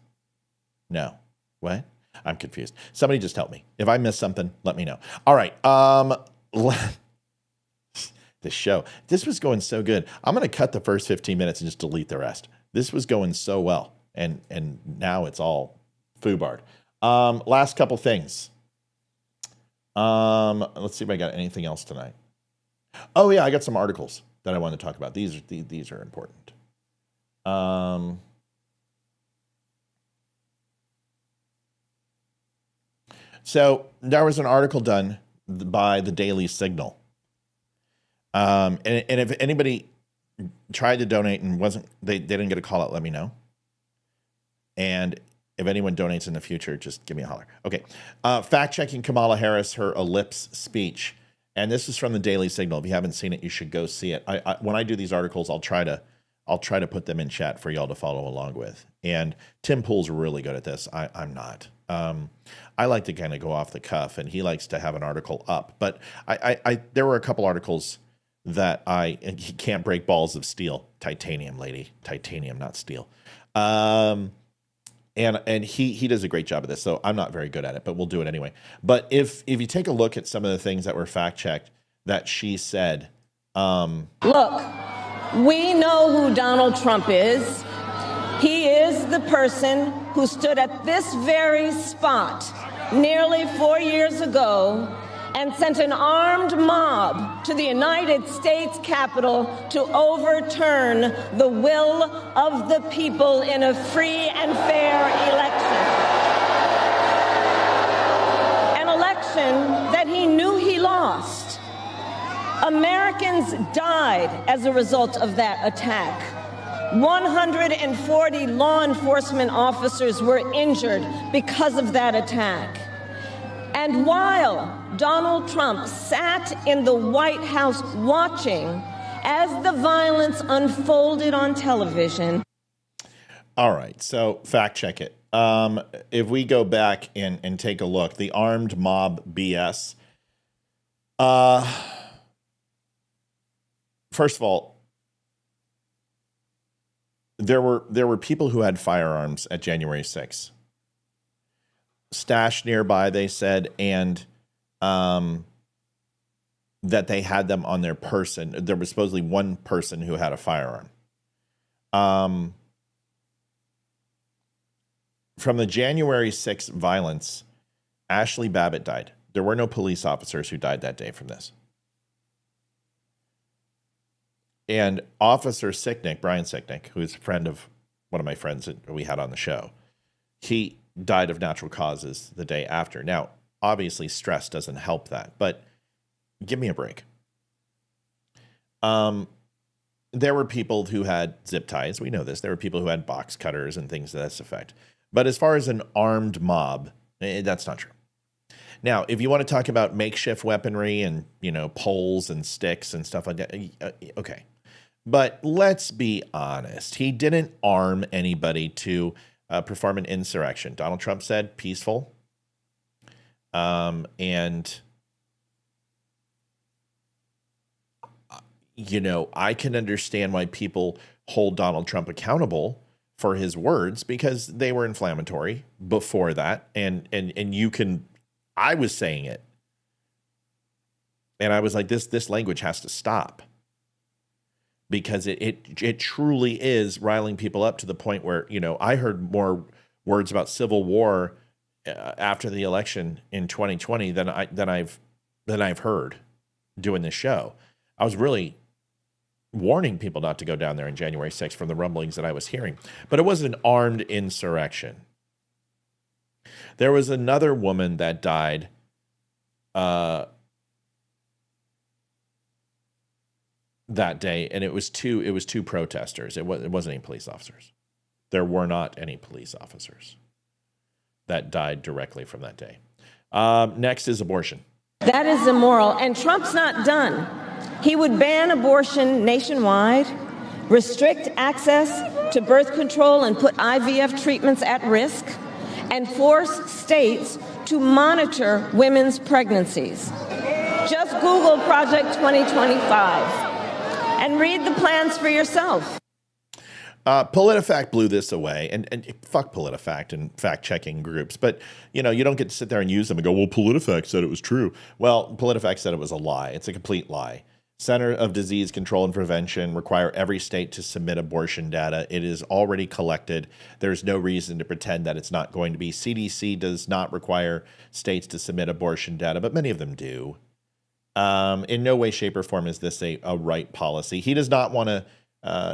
A: no. What? I'm confused. Somebody just help me. If I missed something, let me know. All right. This show, this was going so good. I'm going to cut the first 15 minutes and just delete the rest. This was going so well. And now it's all foobarred. Last couple things. Let's see if I got anything else tonight. Oh yeah, I got some articles that I want to talk about. These are important. So there was an article done by the Daily Signal. And if anybody tried to donate and they didn't get a call out, let me know. And if anyone donates in the future, just give me a holler. Okay. Fact-checking Kamala Harris, her ellipse speech. And this is from the Daily Signal. If you haven't seen it, you should go see it. When I do these articles, I'll try to put them in chat for y'all to follow along with. And Tim Pool's really good at this. I'm not. I like to kind of go off the cuff, and he likes to have an article up. But there were a couple articles that he can't break balls of steel. Titanium, lady. Titanium, not steel. And he does a great job of this, so I'm not very good at it, but we'll do it anyway. But if you take a look at some of the things that were fact-checked that she said.
N: Look, we know who Donald Trump is. He is the person who stood at this very spot nearly 4 years ago and sent an armed mob to the United States Capitol to overturn the will of the people in a free and fair election. An election that he knew he lost. Americans died as a result of that attack. 140 law enforcement officers were injured because of that attack. And while Donald Trump sat in the White House watching as the violence unfolded on television.
A: All right, so fact check it. If we go back and take a look, the armed mob BS. First of all, there were people who had firearms at January 6th. Stashed nearby, they said, and that they had them on their person. There was supposedly one person who had a firearm. From the January 6th violence, Ashley Babbitt died. There were no police officers who died that day from this. And Officer Sicknick, Brian Sicknick, who is a friend of one of my friends that we had on the show, he died of natural causes the day after. Now, obviously, stress doesn't help that, but give me a break. There were people who had zip ties. We know this. There were people who had box cutters and things to that effect. But as far as an armed mob, that's not true. Now, if you want to talk about makeshift weaponry and, poles and sticks and stuff like that, okay. But let's be honest. He didn't arm anybody to perform an insurrection. Donald Trump said peaceful. And, I can understand why people hold Donald Trump accountable for his words because they were inflammatory before that. And I was saying it. And I was like, this language has to stop. Because it truly is riling people up to the point where, I heard more words about civil war after the election in 2020 than I've heard doing this show. I was really warning people not to go down there on January 6th from the rumblings that I was hearing. But it wasn't an armed insurrection. There was another woman that died that day, and it was two protesters. It wasn't any police officers. There were not any police officers that died directly from that day. Next is abortion.
N: That is immoral, and Trump's not done. He would ban abortion nationwide, restrict access to birth control and put IVF treatments at risk, and force states to monitor women's pregnancies. Just Google Project 2025 and read the plans for yourself.
A: PolitiFact blew this away, and fuck PolitiFact and fact-checking groups. But, you don't get to sit there and use them and go, well, PolitiFact said it was true. Well, PolitiFact said it was a lie. It's a complete lie. Center of Disease Control and Prevention require every state to submit abortion data. It is already collected. There's no reason to pretend that it's not going to be. CDC does not require states to submit abortion data, but many of them do. In no way, shape, or form is this a right policy. He does not want to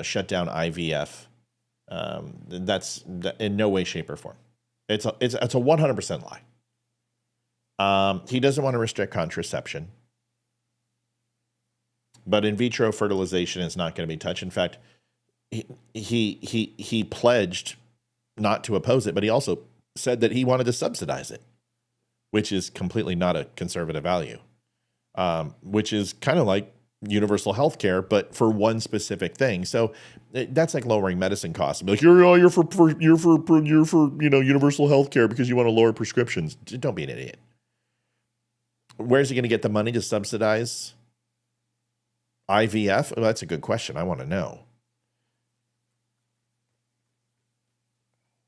A: shut down IVF. That's in no way, shape, or form. It's a 100% lie. He doesn't want to restrict contraception. But in vitro fertilization is not going to be touched. In fact, he pledged not to oppose it, but he also said that he wanted to subsidize it, which is completely not a conservative value, which is kind of like universal health care, but for one specific thing. So that's like lowering medicine costs. Like you're for universal health care because you want to lower prescriptions. Don't be an idiot. Where's he going to get the money to subsidize IVF? Well, that's a good question. I want to know.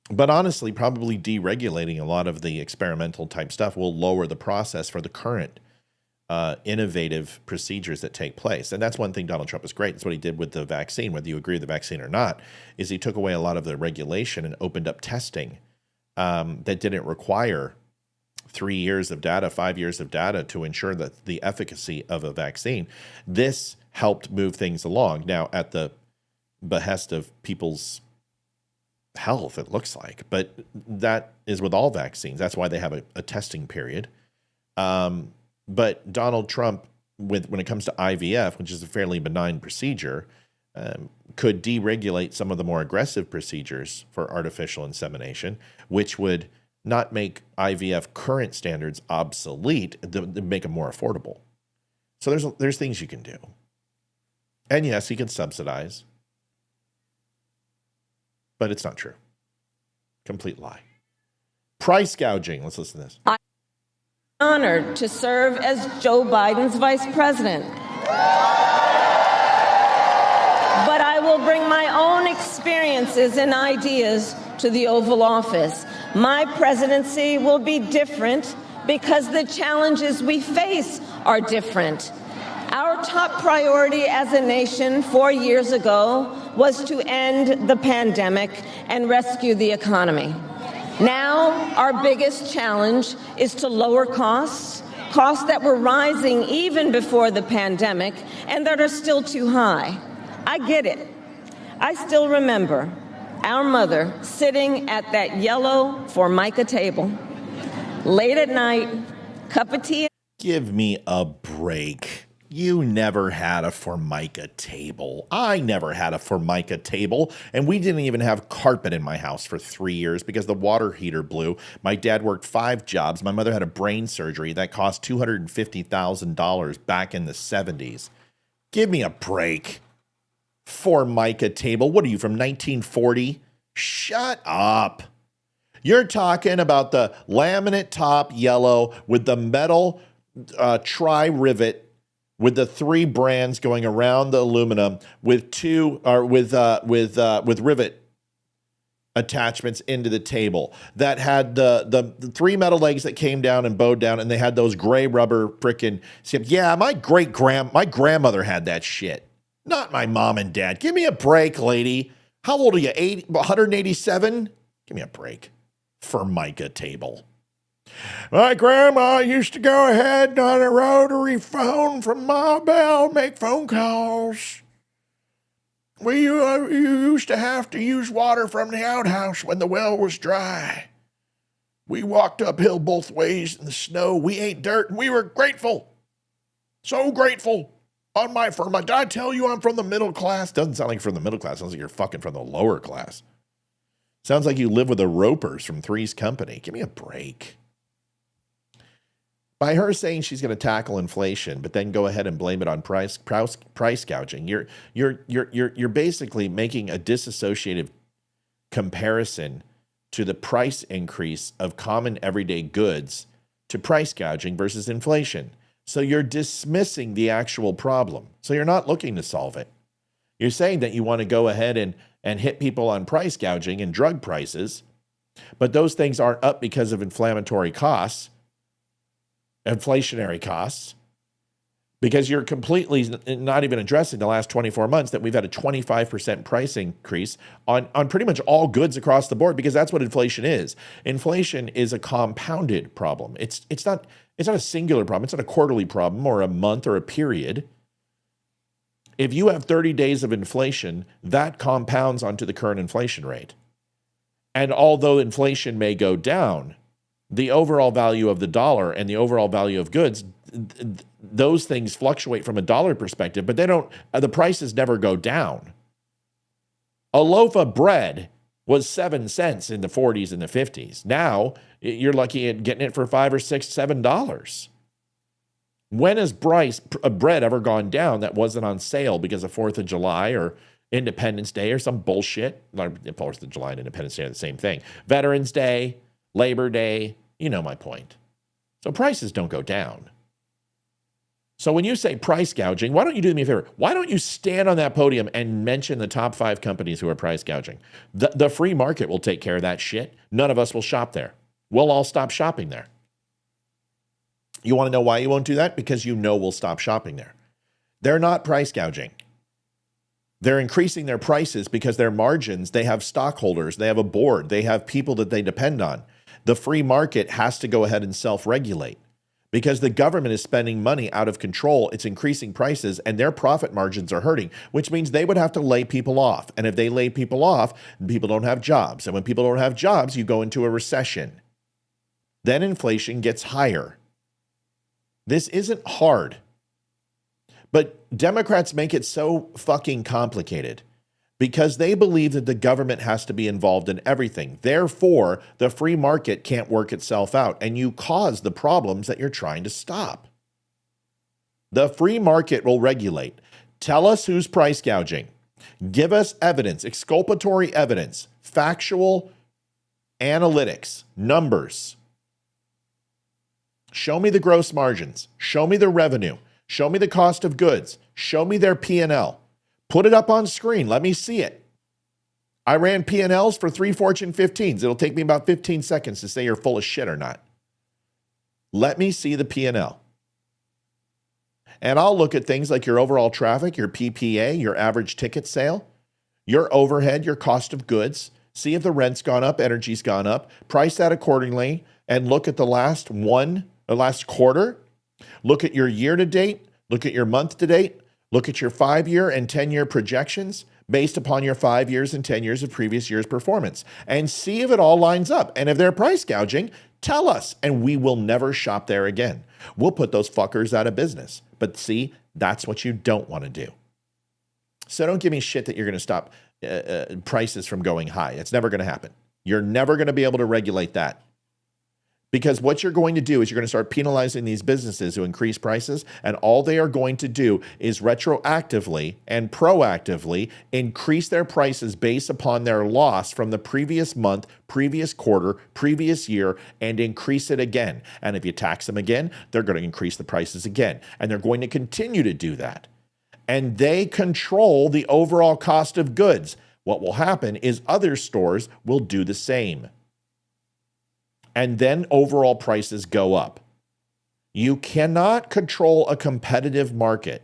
A: But honestly, probably deregulating a lot of the experimental type stuff will lower the process for the current innovative procedures that take place. And that's one thing Donald Trump is great. That's what he did with the vaccine, whether you agree with the vaccine or not, is he took away a lot of the regulation and opened up testing that didn't require 3 years of data, 5 years of data to ensure that the efficacy of a vaccine. This helped move things along. Now, at the behest of people's health, it looks like, but that is with all vaccines. That's why they have a testing period. But Donald Trump, when it comes to IVF, which is a fairly benign procedure, could deregulate some of the more aggressive procedures for artificial insemination, which would not make IVF current standards obsolete, make them more affordable. So there's things you can do. And yes, he can subsidize, but it's not true. Complete lie. Price gouging. Let's listen to this.
N: I'm honored to serve as Joe Biden's vice president. But I will bring my own experiences and ideas to the Oval Office. My presidency will be different because the challenges we face are different. Our top priority as a nation 4 years ago was to end the pandemic and rescue the economy. Now, our biggest challenge is to lower costs that were rising even before the pandemic and that are still too high. I get it. I still remember our mother sitting at that yellow Formica table, late at night, cup of tea.
A: Give me a break. You never had a Formica table. I never had a Formica table, and we didn't even have carpet in my house for 3 years because the water heater blew. My dad worked 5 jobs. My mother had a brain surgery that cost $250,000 back in the 70s. Give me a break. Formica table. What are you, from 1940? Shut up. You're talking about the laminate top yellow with the metal tri-rivet with the 3 brands going around the aluminum with rivet attachments into the table that had the 3 metal legs that came down and bowed down, and they had those gray rubber frickin' skips. Yeah, my grandmother had that shit. Not my mom and dad. Give me a break, lady. How old are you? 187? Give me a break. Formica table. My grandma used to go ahead on a rotary phone from Ma Bell, make phone calls. We used to have to use water from the outhouse when the well was dry. We walked uphill both ways in the snow. We ate dirt, and we were grateful. So grateful. Did I tell you I'm from the middle class? Doesn't sound like you're from the middle class. Sounds like you're fucking from the lower class. Sounds like you live with the Ropers from Three's Company. Give me a break. By her saying she's going to tackle inflation, but then go ahead and blame it on price gouging, you're basically making a disassociative comparison to the price increase of common everyday goods to price gouging versus inflation. So you're dismissing the actual problem. So you're not looking to solve it. You're saying that you want to go ahead and hit people on price gouging and drug prices, but those things aren't up because of inflationary costs, because you're completely not even addressing the last 24 months that we've had a 25% price increase on pretty much all goods across the board, because that's what inflation is. Inflation is a compounded problem. It's not a singular problem. It's not a quarterly problem or a month or a period. If you have 30 days of inflation, that compounds onto the current inflation rate. And although inflation may go down, the overall value of the dollar and the overall value of goods, those things fluctuate from a dollar perspective, but the prices never go down. A loaf of bread was 7 cents in the 40s and the 50s. Now you're lucky at getting it for $5 or $6, $7. When has bread ever gone down that wasn't on sale because of 4th of July or Independence Day or some bullshit? 4th of July and Independence Day are the same thing. Veterans Day, Labor Day, you know my point. So prices don't go down. So when you say price gouging, why don't you do me a favor? Why don't you stand on that podium and mention the top 5 companies who are price gouging? The free market will take care of that shit. None of us will shop there. We'll all stop shopping there. You want to know why you won't do that? Because you know we'll stop shopping there. They're not price gouging. They're increasing their prices because their margins, they have stockholders, they have a board, they have people that they depend on. The free market has to go ahead and self-regulate because the government is spending money out of control. It's increasing prices and their profit margins are hurting, which means they would have to lay people off. And if they lay people off, people don't have jobs. And when people don't have jobs, you go into a recession. Then inflation gets higher. This isn't hard. But Democrats make it so fucking complicated because they believe that the government has to be involved in everything. Therefore, the free market can't work itself out, and you cause the problems that you're trying to stop. The free market will regulate. Tell us who's price gouging. Give us evidence, exculpatory evidence, factual analytics, numbers. Show me the gross margins. Show me the revenue. Show me the cost of goods. Show me their P&L. Put it up on screen. Let me see it. I ran P&Ls for 3 Fortune 15s. It'll take me about 15 seconds to say you're full of shit or not. Let me see the P&L. And I'll look at things like your overall traffic, your PPA, your average ticket sale, your overhead, your cost of goods. See if the rent's gone up, energy's gone up. Price that accordingly and look at the last quarter. Look at your year to date. Look at your month to date. Look at your 5-year and 10-year projections based upon your 5 years and 10 years of previous year's performance and see if it all lines up. And if they're price gouging, tell us and we will never shop there again. We'll put those fuckers out of business. But see, that's what you don't want to do. So don't give me shit that you're going to stop prices from going high. It's never going to happen. You're never going to be able to regulate that. Because what you're going to do is you're going to start penalizing these businesses who increase prices, and all they are going to do is retroactively and proactively increase their prices based upon their loss from the previous month, previous quarter, previous year, and increase it again. And if you tax them again, they're going to increase the prices again. And they're going to continue to do that. And they control the overall cost of goods. What will happen is other stores will do the same. And then overall prices go up. You cannot control a competitive market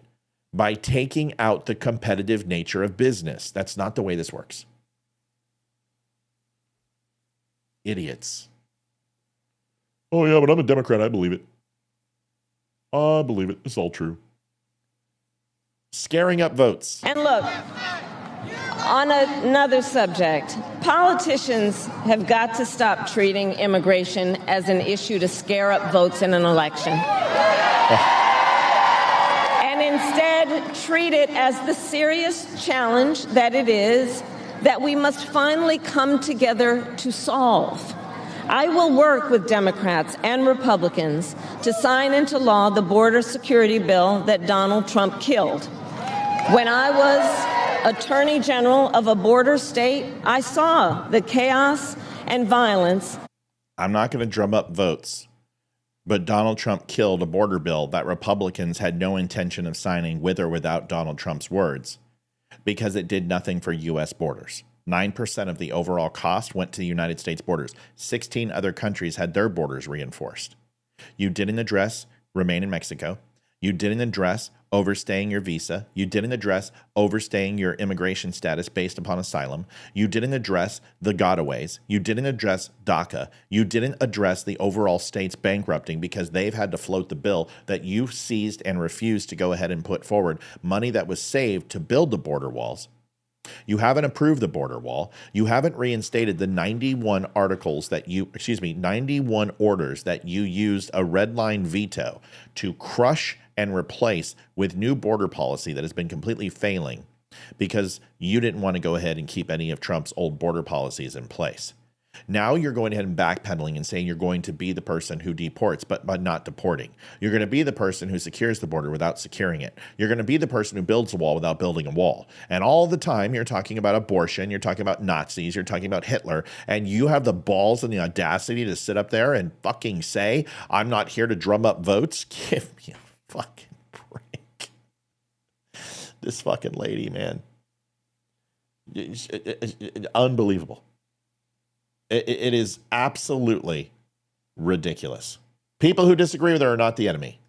A: by taking out the competitive nature of business. That's not the way this works. Idiots. Oh, yeah, but I'm a Democrat. I believe it. I believe it. It's all true. Scaring up votes.
N: And look, on another subject, politicians have got to stop treating immigration as an issue to scare up votes in an election. And instead treat it as the serious challenge that it is that we must finally come together to solve. I will work with Democrats and Republicans to sign into law the border security bill that Donald Trump killed. When I was Attorney General of a border state, I saw the chaos and violence.
A: I'm not going to drum up votes, but Donald Trump killed a border bill that Republicans had no intention of signing with or without Donald Trump's words because it did nothing for U.S. borders. 9% of the overall cost went to the United States borders. 16 other countries had their borders reinforced. You didn't address remain in Mexico. You didn't address overstaying your visa. You didn't address overstaying your immigration status based upon asylum. You didn't address the gotaways. You didn't address DACA. You didn't address the overall states bankrupting because they've had to float the bill that you seized and refused to go ahead and put forward money that was saved to build the border walls. You haven't approved the border wall. You haven't reinstated the 91 orders that you used a red line veto to crush and replace with new border policy that has been completely failing because you didn't want to go ahead and keep any of Trump's old border policies in place. Now you're going ahead and backpedaling and saying you're going to be the person who deports, but not deporting. You're going to be the person who secures the border without securing it. You're going to be the person who builds a wall without building a wall. And all the time you're talking about abortion, you're talking about Nazis, you're talking about Hitler, and you have the balls and the audacity to sit up there and fucking say, I'm not here to drum up votes. Give me a fucking break. This fucking lady, man. It's unbelievable. It is absolutely ridiculous. People who disagree with her are not the enemy.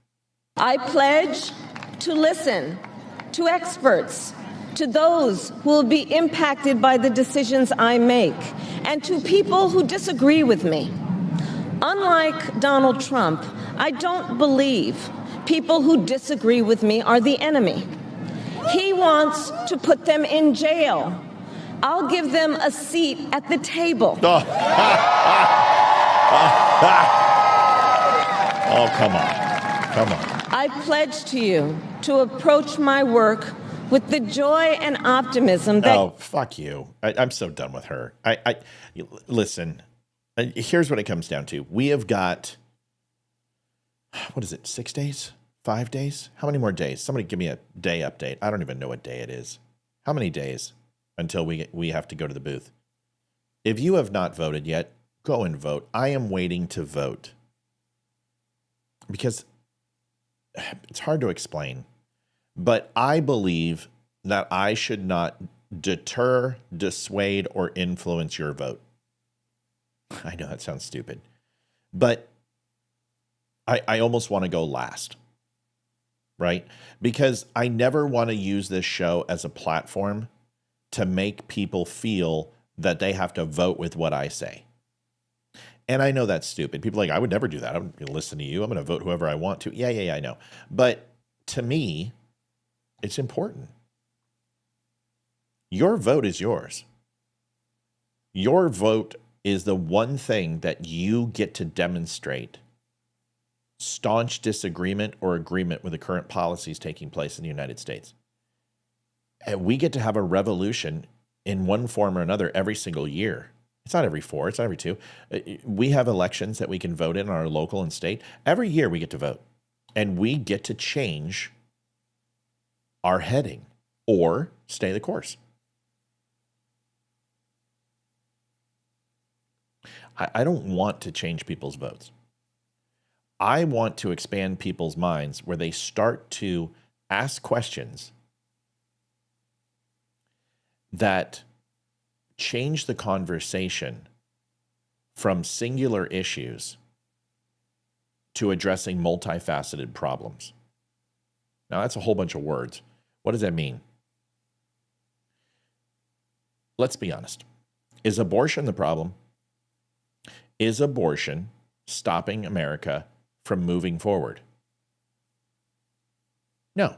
N: I pledge to listen to experts, to those who will be impacted by the decisions I make, and to people who disagree with me. Unlike Donald Trump, I don't believe people who disagree with me are the enemy. He wants to put them in jail. I'll give them a seat at the table.
A: Oh, come on. Come on.
N: I pledge to you to approach my work with the joy and optimism that...
A: Oh, fuck you. I'm so done with her. Listen, here's what it comes down to. We have got, what is it, 6 days? 5 days? How many more days? Somebody give me a day update. I don't even know what day it is. How many days until we have to go to the booth? If you have not voted yet, go and vote. I am waiting to vote because it's hard to explain, but I believe that I should not deter, dissuade, or influence your vote. I know that sounds stupid, but I almost want to go last, right? Because I never want to use this show as a platform to make people feel that they have to vote with what I say. And I know that's stupid. People are like, I would never do that. I'm going to listen to you. I'm going to vote whoever I want to. Yeah, I know. But to me, it's important. Your vote is yours. Your vote is the one thing that you get to demonstrate staunch disagreement or agreement with the current policies taking place in the United States. And we get to have a revolution in one form or another every single year. It's not every 4, it's not every 2. We have elections that we can vote in our local and state. Every year we get to vote. And we get to change our heading or stay the course. I don't want to change people's votes. I want to expand people's minds where they start to ask questions that change the conversation from singular issues to addressing multifaceted problems. Now, that's a whole bunch of words. What does that mean? Let's be honest. Is abortion the problem? Is abortion stopping America from moving forward? No.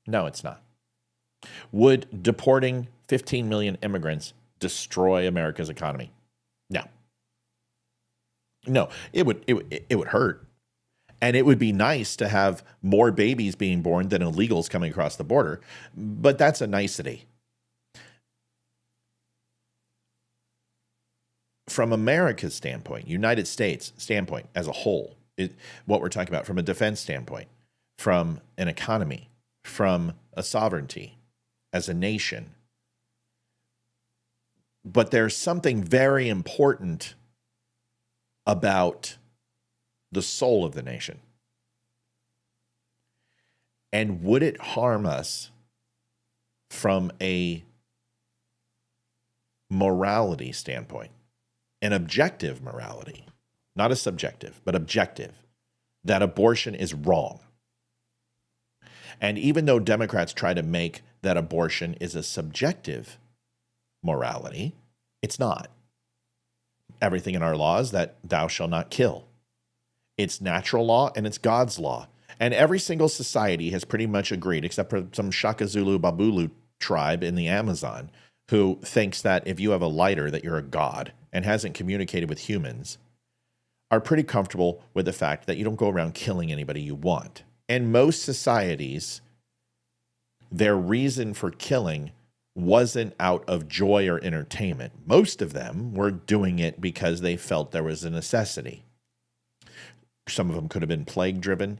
A: No, it's not. Would deporting 15 million immigrants destroy America's economy? No. No, it would hurt. And it would be nice to have more babies being born than illegals coming across the border, but that's a nicety. From America's standpoint, United States standpoint as a whole, what we're talking about from a defense standpoint, from an economy, from a sovereignty as a nation. But there's something very important about the soul of the nation. And would it harm us from a morality standpoint, an objective morality, not a subjective, but objective, that abortion is wrong? And even though Democrats try to make that abortion is a subjective morality, it's not. Everything in our laws that thou shalt not kill. It's natural law and it's God's law. And every single society has pretty much agreed, except for some Shaka Zulu Babulu tribe in the Amazon, who thinks that if you have a lighter that you're a god and hasn't communicated with humans, are pretty comfortable with the fact that you don't go around killing anybody you want. And most societies, their reason for killing wasn't out of joy or entertainment. Most of them were doing it because they felt there was a necessity. Some of them could have been plague-driven.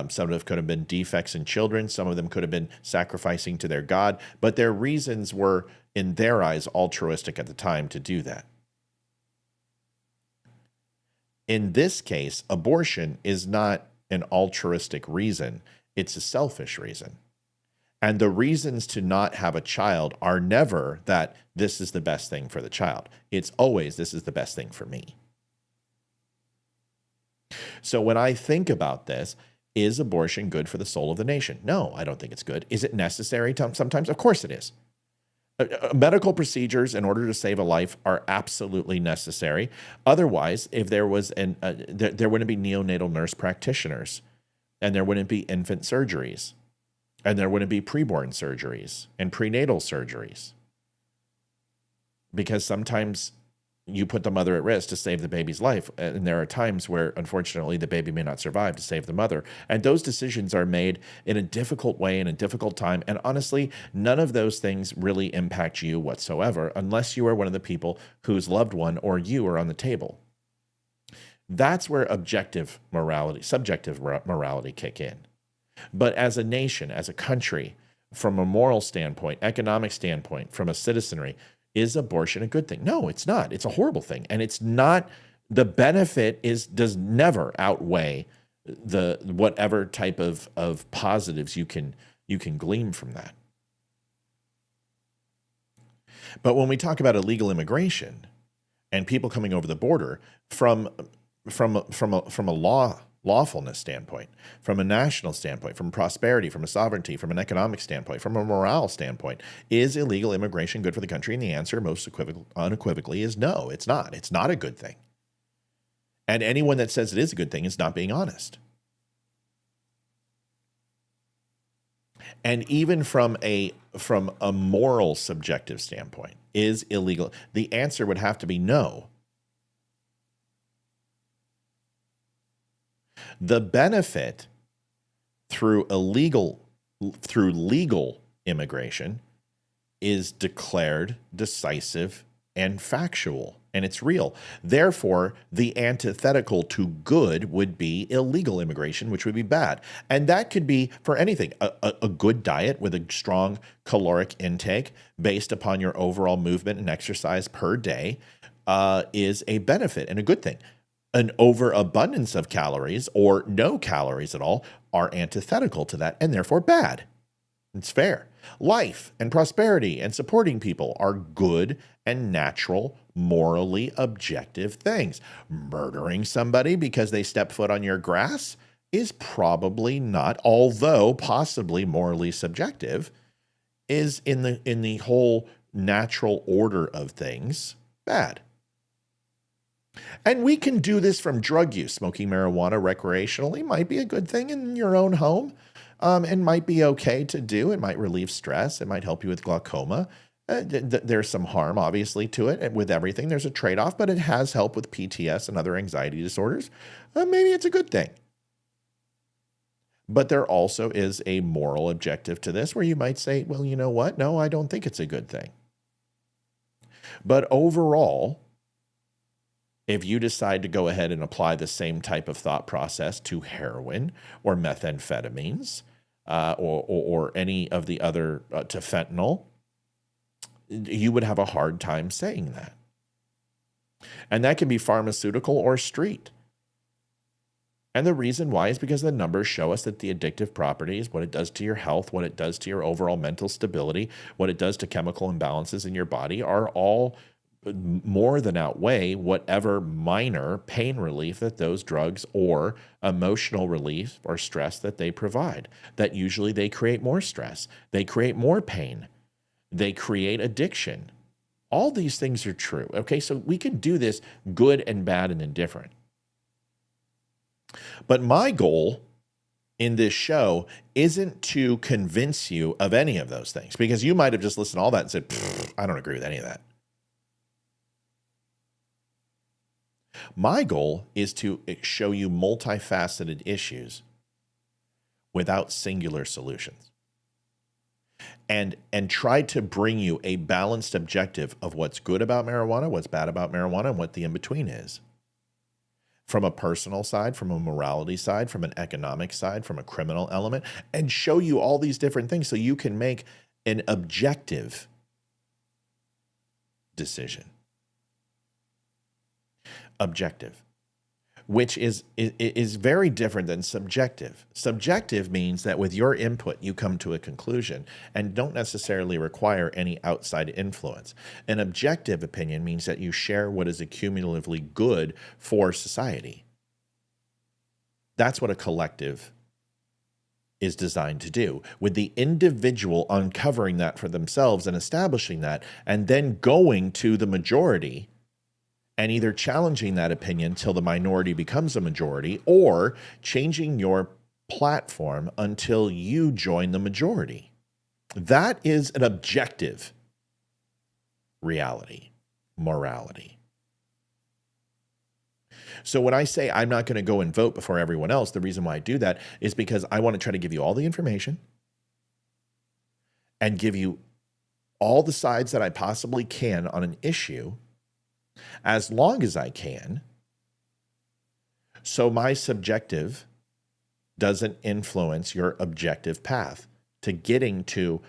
A: Some of them could have been defects in children. Some of them could have been sacrificing to their God. But their reasons were, in their eyes, altruistic at the time to do that. In this case, abortion is not an altruistic reason. It's a selfish reason. And the reasons to not have a child are never that this is the best thing for the child. It's always this is the best thing for me. So when I think about this, is abortion good for the soul of the nation? No, I don't think it's good. Is it necessary sometimes? Of course it is. Medical procedures in order to save a life are absolutely necessary. Otherwise, if there was there wouldn't be neonatal nurse practitioners, and there wouldn't be infant surgeries, and there wouldn't be preborn surgeries and prenatal surgeries. Because sometimes you put the mother at risk to save the baby's life. And there are times where, unfortunately, the baby may not survive to save the mother. And those decisions are made in a difficult way, in a difficult time. And honestly, none of those things really impact you whatsoever, unless you are one of the people whose loved one or you are on the table. That's where objective morality, subjective morality kick in. But as a nation, as a country, from a moral standpoint, economic standpoint, from a citizenry, is abortion a good thing? No, it's not. It's a horrible thing. And it's not, the benefit does never outweigh the whatever type of positives you can glean from that. But when we talk about illegal immigration and people coming over the border from a lawfulness standpoint, from a national standpoint, from prosperity, from a sovereignty, from an economic standpoint, from a morale standpoint, is illegal immigration good for the country? And the answer most unequivocally is no, it's not. It's not a good thing. And anyone that says it is a good thing is not being honest. And even from a moral subjective standpoint, is illegal? The answer would have to be no. The benefit through legal immigration is declared, decisive, and factual, and it's real. Therefore, the antithetical to good would be illegal immigration, which would be bad. And that could be for anything. A good diet with a strong caloric intake based upon your overall movement and exercise per day is a benefit and a good thing. An overabundance of calories or no calories at all are antithetical to that and therefore bad. It's fair. Life and prosperity and supporting people are good and natural, morally objective things. Murdering somebody because they step foot on your grass is probably not, although possibly morally subjective, is in the whole natural order of things bad. And we can do this from drug use. Smoking marijuana recreationally might be a good thing in your own home, and might be okay to do. It might relieve stress. It might help you with glaucoma. There's some harm, obviously, to it. And with everything, there's a trade-off, but it has helped with PTS and other anxiety disorders. Maybe it's a good thing. But there also is a moral objective to this where you might say, well, you know what? No, I don't think it's a good thing. But overall, if you decide to go ahead and apply the same type of thought process to heroin or methamphetamines or any of the other, to fentanyl, you would have a hard time saying that. And that can be pharmaceutical or street. And the reason why is because the numbers show us that the addictive properties, what it does to your health, what it does to your overall mental stability, what it does to chemical imbalances in your body are all more than outweigh whatever minor pain relief that those drugs or emotional relief or stress that they provide. That usually they create more stress. They create more pain. They create addiction. All these things are true. Okay, so we can do this good and bad and indifferent. But my goal in this show isn't to convince you of any of those things, because you might have just listened to all that and said, I don't agree with any of that. My goal is to show you multifaceted issues without singular solutions, and try to bring you a balanced objective of what's good about marijuana, what's bad about marijuana, and what the in-between is. From a personal side, from a morality side, from an economic side, from a criminal element, and show you all these different things so you can make an objective decision. Objective, which is very different than subjective. Subjective means that with your input, you come to a conclusion and don't necessarily require any outside influence. An objective opinion means that you share what is accumulatively good for society. That's what a collective is designed to do, with the individual uncovering that for themselves and establishing that, and then going to the majority and either challenging that opinion till the minority becomes a majority, or changing your platform until you join the majority. That is an objective reality, morality. So when I say I'm not going to go and vote before everyone else, the reason why I do that is because I want to try to give you all the information and give you all the sides that I possibly can on an issue, as long as I can, so my subjective doesn't influence your objective path to getting to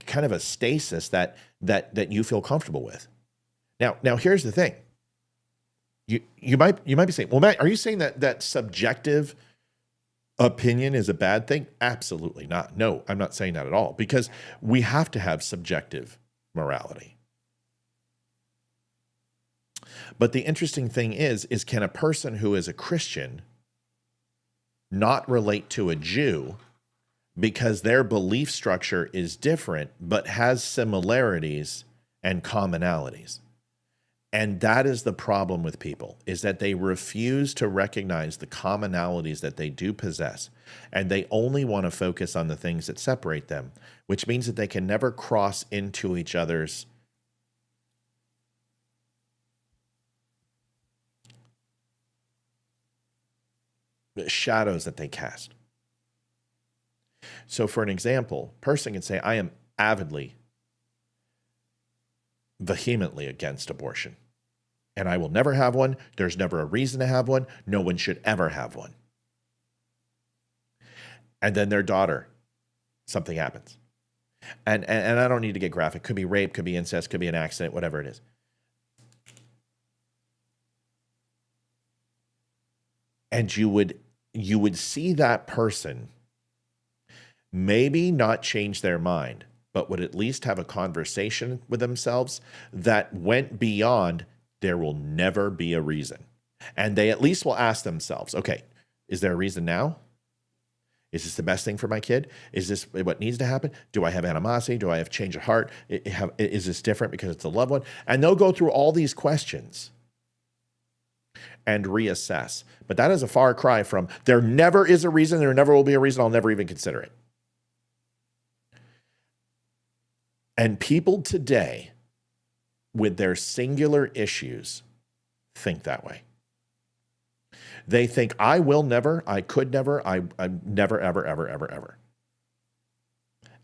A: kind of a stasis that you feel comfortable with. Now here's the thing. You might be saying, well, Matt, are you saying that subjective opinion is a bad thing? Absolutely not. No, I'm not saying that at all, because we have to have subjective morality. But the interesting thing is can a person who is a Christian not relate to a Jew because their belief structure is different but has similarities and commonalities? And that is the problem with people, is that they refuse to recognize the commonalities that they do possess, and they only want to focus on the things that separate them, which means that they can never cross into each other's shadows that they cast. So for an example, a person can say, I am avidly, vehemently against abortion, and I will never have one. There's never a reason to have one. No one should ever have one. And then their daughter, something happens. And I don't need to get graphic. Could be rape, could be incest, could be an accident, whatever it is. And you would see that person maybe not change their mind, but would at least have a conversation with themselves that went beyond there will never be a reason. And they at least will ask themselves, okay, is there a reason now? Is this the best thing for my kid? Is this what needs to happen? Do I have animosity? Do I have change of heart? Is this different because it's a loved one? And they'll go through all these questions. and reassess. But that is a far cry from there never is a reason, there never will be a reason, I'll never even consider it. And people today, with their singular issues, think that way. They think, I will never, I could never, I'm never, ever, ever, ever, ever.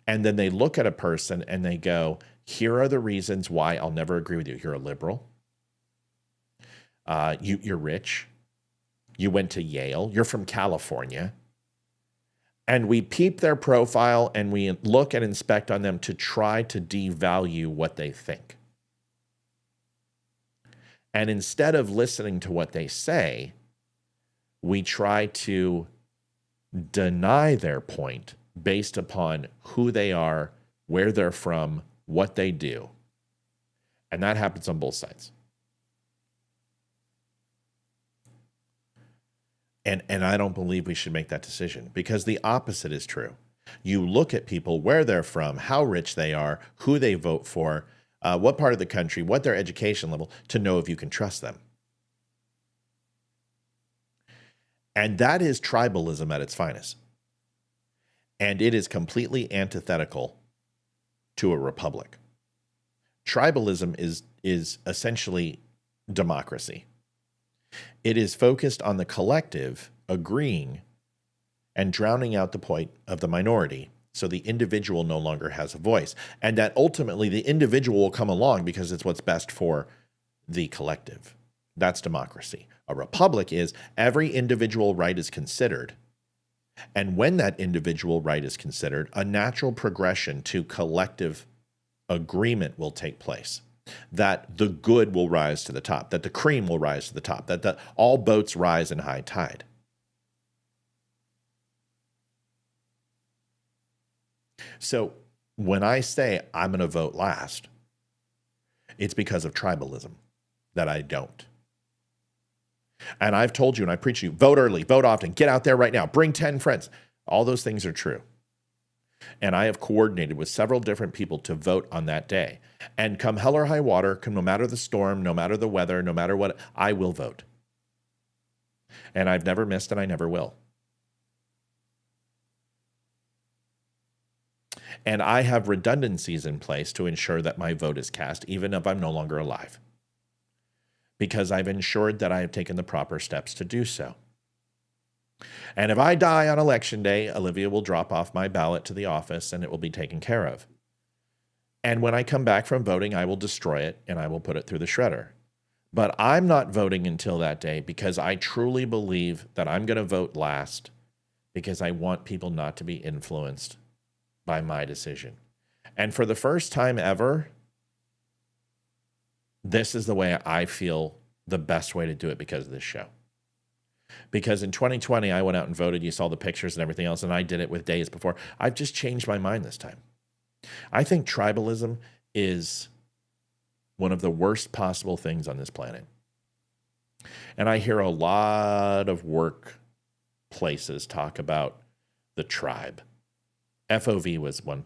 A: And then they look at a person and they go, here are the reasons why I'll never agree with you. You're a liberal. You're rich. You went to Yale. You're from California. And we peep their profile and we look and inspect on them to try to devalue what they think. And instead of listening to what they say, we try to deny their point based upon who they are, where they're from, what they do. And that happens on both sides. And I don't believe we should make that decision, because the opposite is true. You look at people, where they're from, how rich they are, who they vote for, what part of the country, what their education level, to know if you can trust them. And that is tribalism at its finest. And it is completely antithetical to a republic. Tribalism is essentially democracy. It is focused on the collective agreeing and drowning out the point of the minority, so the individual no longer has a voice. And that ultimately the individual will come along because it's what's best for the collective. That's democracy. A republic is every individual right is considered. And when that individual right is considered, a natural progression to collective agreement will take place. That the good will rise to the top, that the cream will rise to the top, that all boats rise in high tide. So when I say I'm going to vote last, it's because of tribalism that I don't. And I've told you and I preach to you, vote early, vote often, get out there right now, bring 10 friends. All those things are true. And I have coordinated with several different people to vote on that day. And come hell or high water, no matter the storm, no matter the weather, no matter what, I will vote. And I've never missed and I never will. And I have redundancies in place to ensure that my vote is cast, even if I'm no longer alive. Because I've ensured that I have taken the proper steps to do so. And if I die on election day, Olivia will drop off my ballot to the office and it will be taken care of. And when I come back from voting, I will destroy it and I will put it through the shredder. But I'm not voting until that day because I truly believe that I'm going to vote last because I want people not to be influenced by my decision. And for the first time ever, this is the way I feel the best way to do it because of this show. Because in 2020, I went out and voted. You saw the pictures and everything else, and I did it with days before. I've just changed my mind this time. I think tribalism is one of the worst possible things on this planet. And I hear a lot of workplaces talk about the tribe. FOV was one.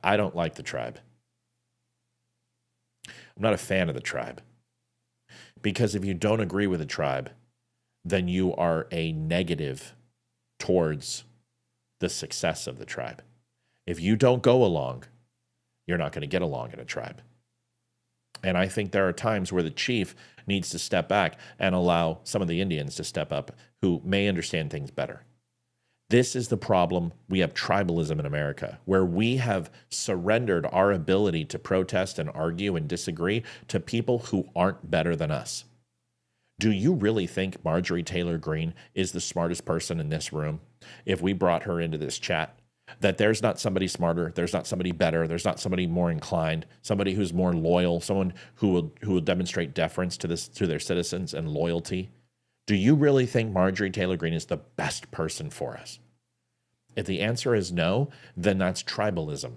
A: I don't like the tribe. I'm not a fan of the tribe. Because if you don't agree with the tribe, then you are a negative towards the success of the tribe. If you don't go along, you're not going to get along in a tribe. And I think there are times where the chief needs to step back and allow some of the Indians to step up who may understand things better. This is the problem. We have tribalism in America, where we have surrendered our ability to protest and argue and disagree to people who aren't better than us. Do you really think Marjorie Taylor Greene is the smartest person in this room? If we brought her into this chat, that there's not somebody smarter, there's not somebody better, there's not somebody more inclined, somebody who's more loyal, someone who will demonstrate deference to their citizens and loyalty. Do you really think Marjorie Taylor Greene is the best person for us? If the answer is no, then that's tribalism.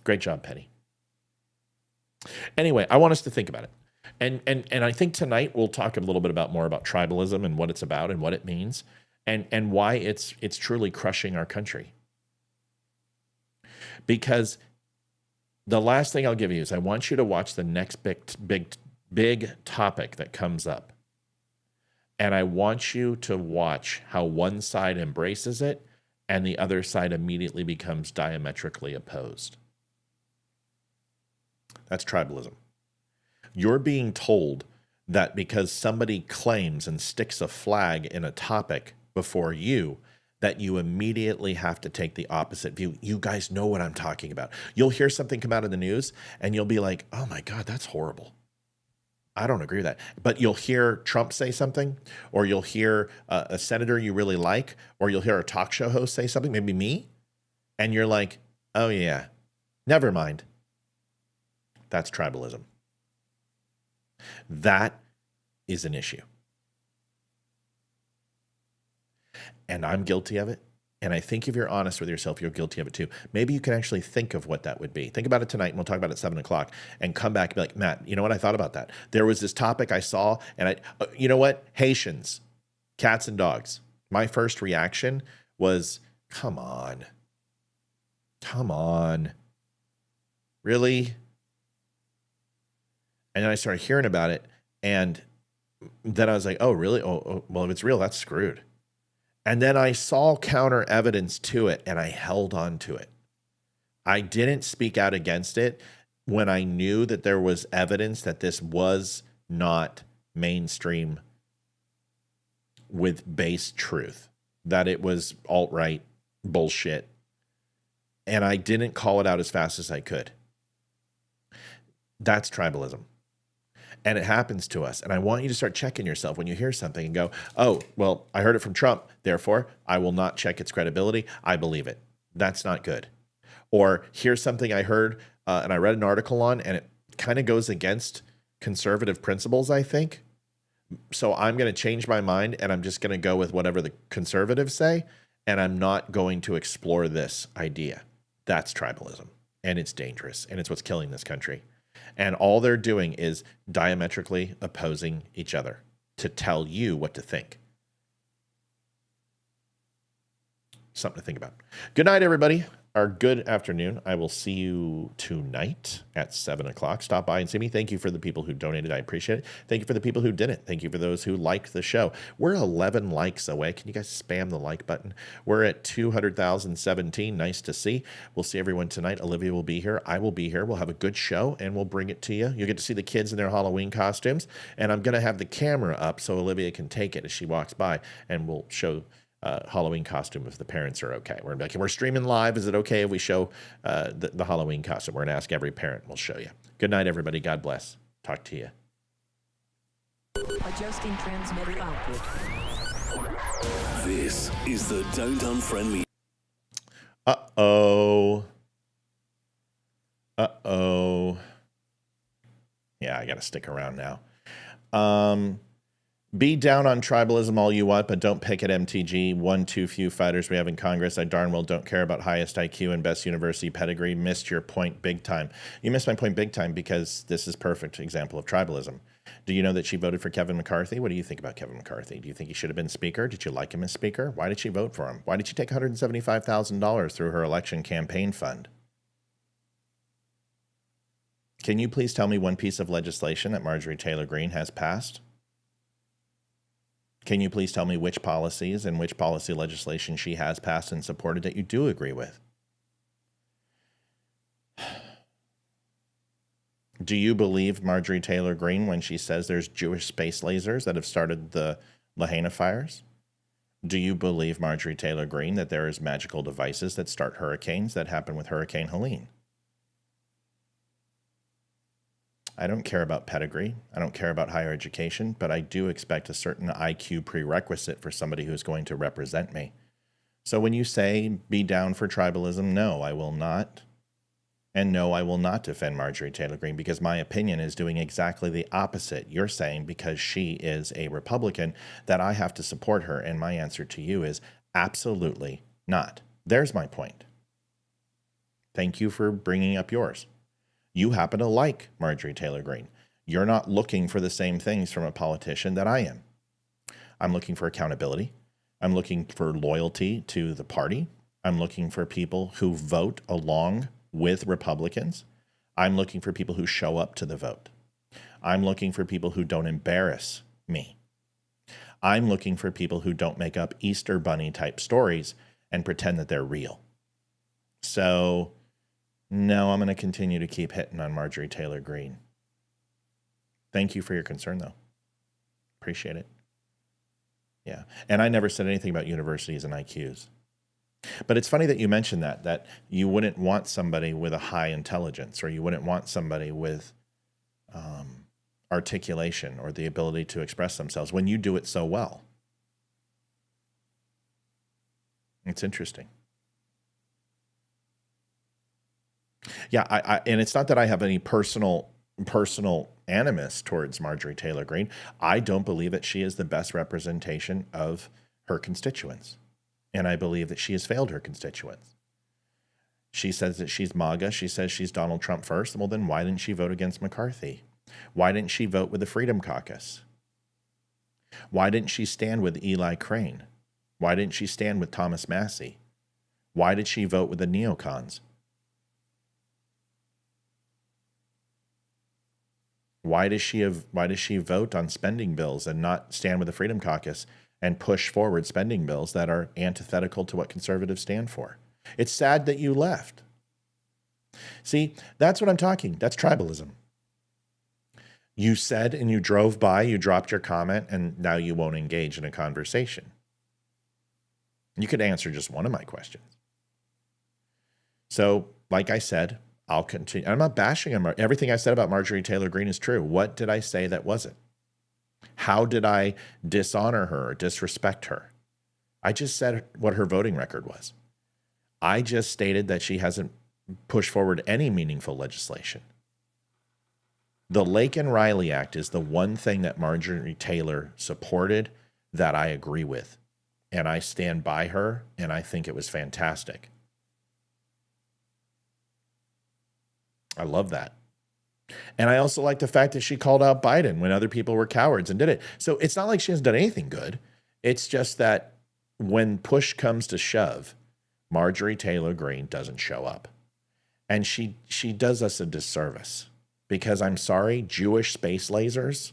A: Great job, Penny. Anyway, I want us to think about it. And I think tonight we'll talk a little bit more about tribalism and what it's about and what it means and why it's truly crushing our country. Because the last thing I'll give you is I want you to watch the next big big topic that comes up. And I want you to watch how one side embraces it and the other side immediately becomes diametrically opposed. That's tribalism. You're being told that because somebody claims and sticks a flag in a topic before you, that you immediately have to take the opposite view. You guys know what I'm talking about. You'll hear something come out of the news and you'll be like, oh my God, that's horrible. I don't agree with that. But you'll hear Trump say something, or you'll hear a senator you really like, or you'll hear a talk show host say something, maybe me, and you're like, oh yeah, never mind. That's tribalism. That is an issue. And I'm guilty of it. And I think if you're honest with yourself, you're guilty of it too. Maybe you can actually think of what that would be. Think about it tonight, and we'll talk about it at 7 o'clock, and come back and be like, Matt, you know what? I thought about that. There was this topic I saw, and you know what? Haitians, cats and dogs. My first reaction was, come on. Come on. Really? And then I started hearing about it, and then I was like, oh, really? Oh, well, if it's real, that's screwed. And then I saw counter evidence to it, and I held on to it. I didn't speak out against it when I knew that there was evidence that this was not mainstream with base truth, that it was alt-right bullshit. And I didn't call it out as fast as I could. That's tribalism. And it happens to us. And I want you to start checking yourself when you hear something and go, oh, well, I heard it from Trump. Therefore, I will not check its credibility. I believe it. That's not good. Or here's something I heard and I read an article on, and it kind of goes against conservative principles, I think. So I'm going to change my mind, and I'm just going to go with whatever the conservatives say. And I'm not going to explore this idea. That's tribalism. And it's dangerous. And it's what's killing this country. And all they're doing is diametrically opposing each other to tell you what to think. Something to think about. Good night, everybody. Or good afternoon. I will see you tonight at 7 o'clock. Stop by and see me. Thank you for the people who donated. I appreciate it. Thank you for the people who didn't. Thank you for those who liked the show. We're 11 likes away. Can you guys spam the like button? We're at 200,017. Nice to see. We'll see everyone tonight. Olivia will be here. I will be here. We'll have a good show, and we'll bring it to you. You'll get to see the kids in their Halloween costumes, and I'm going to have the camera up so Olivia can take it as she walks by, and we'll show Halloween costume if the parents are okay. We're gonna be like, we're streaming live. Is it okay if we show the Halloween costume? We're gonna ask every parent. We'll show you. Good night, everybody. God bless. Talk to you.
C: Adjusting transmitter output.
D: This is the Don't Unfriend Me.
A: Uh-oh. Uh-oh. Yeah, I gotta stick around now. Be down on tribalism all you want, but don't pick at MTG. One too few fighters we have in Congress. I darn well don't care about highest IQ and best university pedigree. Missed your point big time. You missed my point big time because this is perfect example of tribalism. Do you know that she voted for Kevin McCarthy? What do you think about Kevin McCarthy? Do you think he should have been speaker? Did you like him as speaker? Why did she vote for him? Why did she take $175,000 through her election campaign fund? Can you please tell me one piece of legislation that Marjorie Taylor Greene has passed? Can you please tell me which policies and which policy legislation she has passed and supported that you do agree with? Do you believe Marjorie Taylor Greene when she says there's Jewish space lasers that have started the Lahaina fires? Do you believe Marjorie Taylor Greene that there is magical devices that start hurricanes that happened with Hurricane Helene? I don't care about pedigree. I don't care about higher education, but I do expect a certain IQ prerequisite for somebody who's going to represent me. So when you say be down for tribalism, no, I will not. And no, I will not defend Marjorie Taylor Greene because my opinion is doing exactly the opposite. You're saying because she is a Republican that I have to support her. And my answer to you is absolutely not. There's my point. Thank you for bringing up yours. You happen to like Marjorie Taylor Greene. You're not looking for the same things from a politician that I am. I'm looking for accountability. I'm looking for loyalty to the party. I'm looking for people who vote along with Republicans. I'm looking for people who show up to the vote. I'm looking for people who don't embarrass me. I'm looking for people who don't make up Easter Bunny type stories and pretend that they're real. So, no, I'm going to continue to keep hitting on Marjorie Taylor Greene. Thank you for your concern, though. Appreciate it. Yeah. And I never said anything about universities and IQs. But it's funny that you mentioned that you wouldn't want somebody with a high intelligence, or you wouldn't want somebody with articulation or the ability to express themselves when you do it so well. It's interesting. Yeah, and it's not that I have any personal animus towards Marjorie Taylor Greene. I don't believe that she is the best representation of her constituents. And I believe that she has failed her constituents. She says that she's MAGA. She says she's Donald Trump first. Well, then why didn't she vote against McCarthy? Why didn't she vote with the Freedom Caucus? Why didn't she stand with Eli Crane? Why didn't she stand with Thomas Massey? Why did she vote with the neocons? Why does she vote on spending bills and not stand with the Freedom Caucus and push forward spending bills that are antithetical to what conservatives stand for? It's sad that you left. See, that's what I'm talking. That's tribalism. You said and you drove by, you dropped your comment, and now you won't engage in a conversation. You could answer just one of my questions. So, like I said, I'll continue. I'm not bashing him. Everything I said about Marjorie Taylor Greene is true. What did I say that wasn't? How did I dishonor her or disrespect her? I just said what her voting record was. I just stated that she hasn't pushed forward any meaningful legislation. The Lake and Riley Act is the one thing that Marjorie Taylor supported that I agree with. And I stand by her, and I think it was fantastic. I love that. And I also like the fact that she called out Biden when other people were cowards and did it. So it's not like she hasn't done anything good. It's just that when push comes to shove, Marjorie Taylor Greene doesn't show up. And she does us a disservice. Because I'm sorry, Jewish space lasers,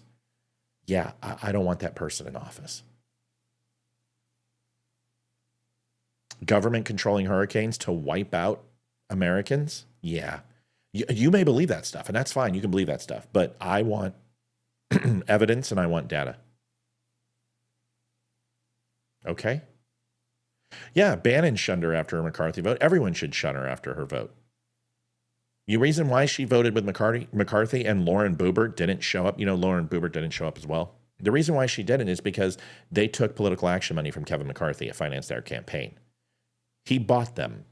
A: yeah, I don't want that person in office. Government controlling hurricanes to wipe out Americans, yeah. You may believe that stuff, and that's fine. You can believe that stuff. But I want evidence and I want data. Okay? Yeah, Bannon shunned her after her McCarthy vote. Everyone should shun her after her vote. The reason why she voted with McCarthy and Lauren Boebert didn't show up, Lauren Boebert didn't show up as well. The reason why she didn't is because they took political action money from Kevin McCarthy to finance their campaign. He bought them.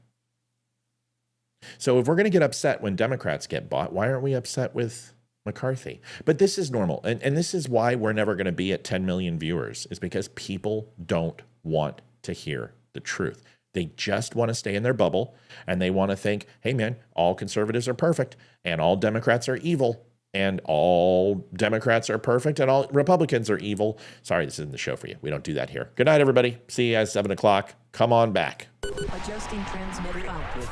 A: So if we're going to get upset when Democrats get bought, why aren't we upset with McCarthy? But this is normal. And this is why we're never going to be at 10 million viewers, is because people don't want to hear the truth. They just want to stay in their bubble, and they want to think, hey, man, all conservatives are perfect, and all Democrats are evil, and all Democrats are perfect, and all Republicans are evil. Sorry, this isn't the show for you. We don't do that here. Good night, everybody. See you at 7 o'clock. Come on back.
C: Adjusting transmitter output.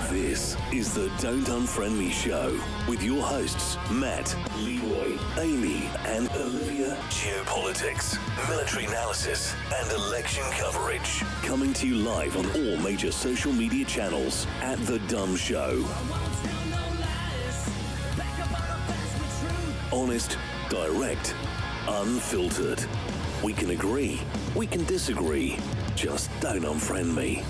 D: This is the Don't Unfriend Me Show with your hosts, Matt, Leroy, Amy, and Olivia. Geopolitics, military analysis, and election coverage. Coming to you live on all major social media channels at The DUM Show. Honest, direct, unfiltered. We can agree, we can disagree. Just don't unfriend me.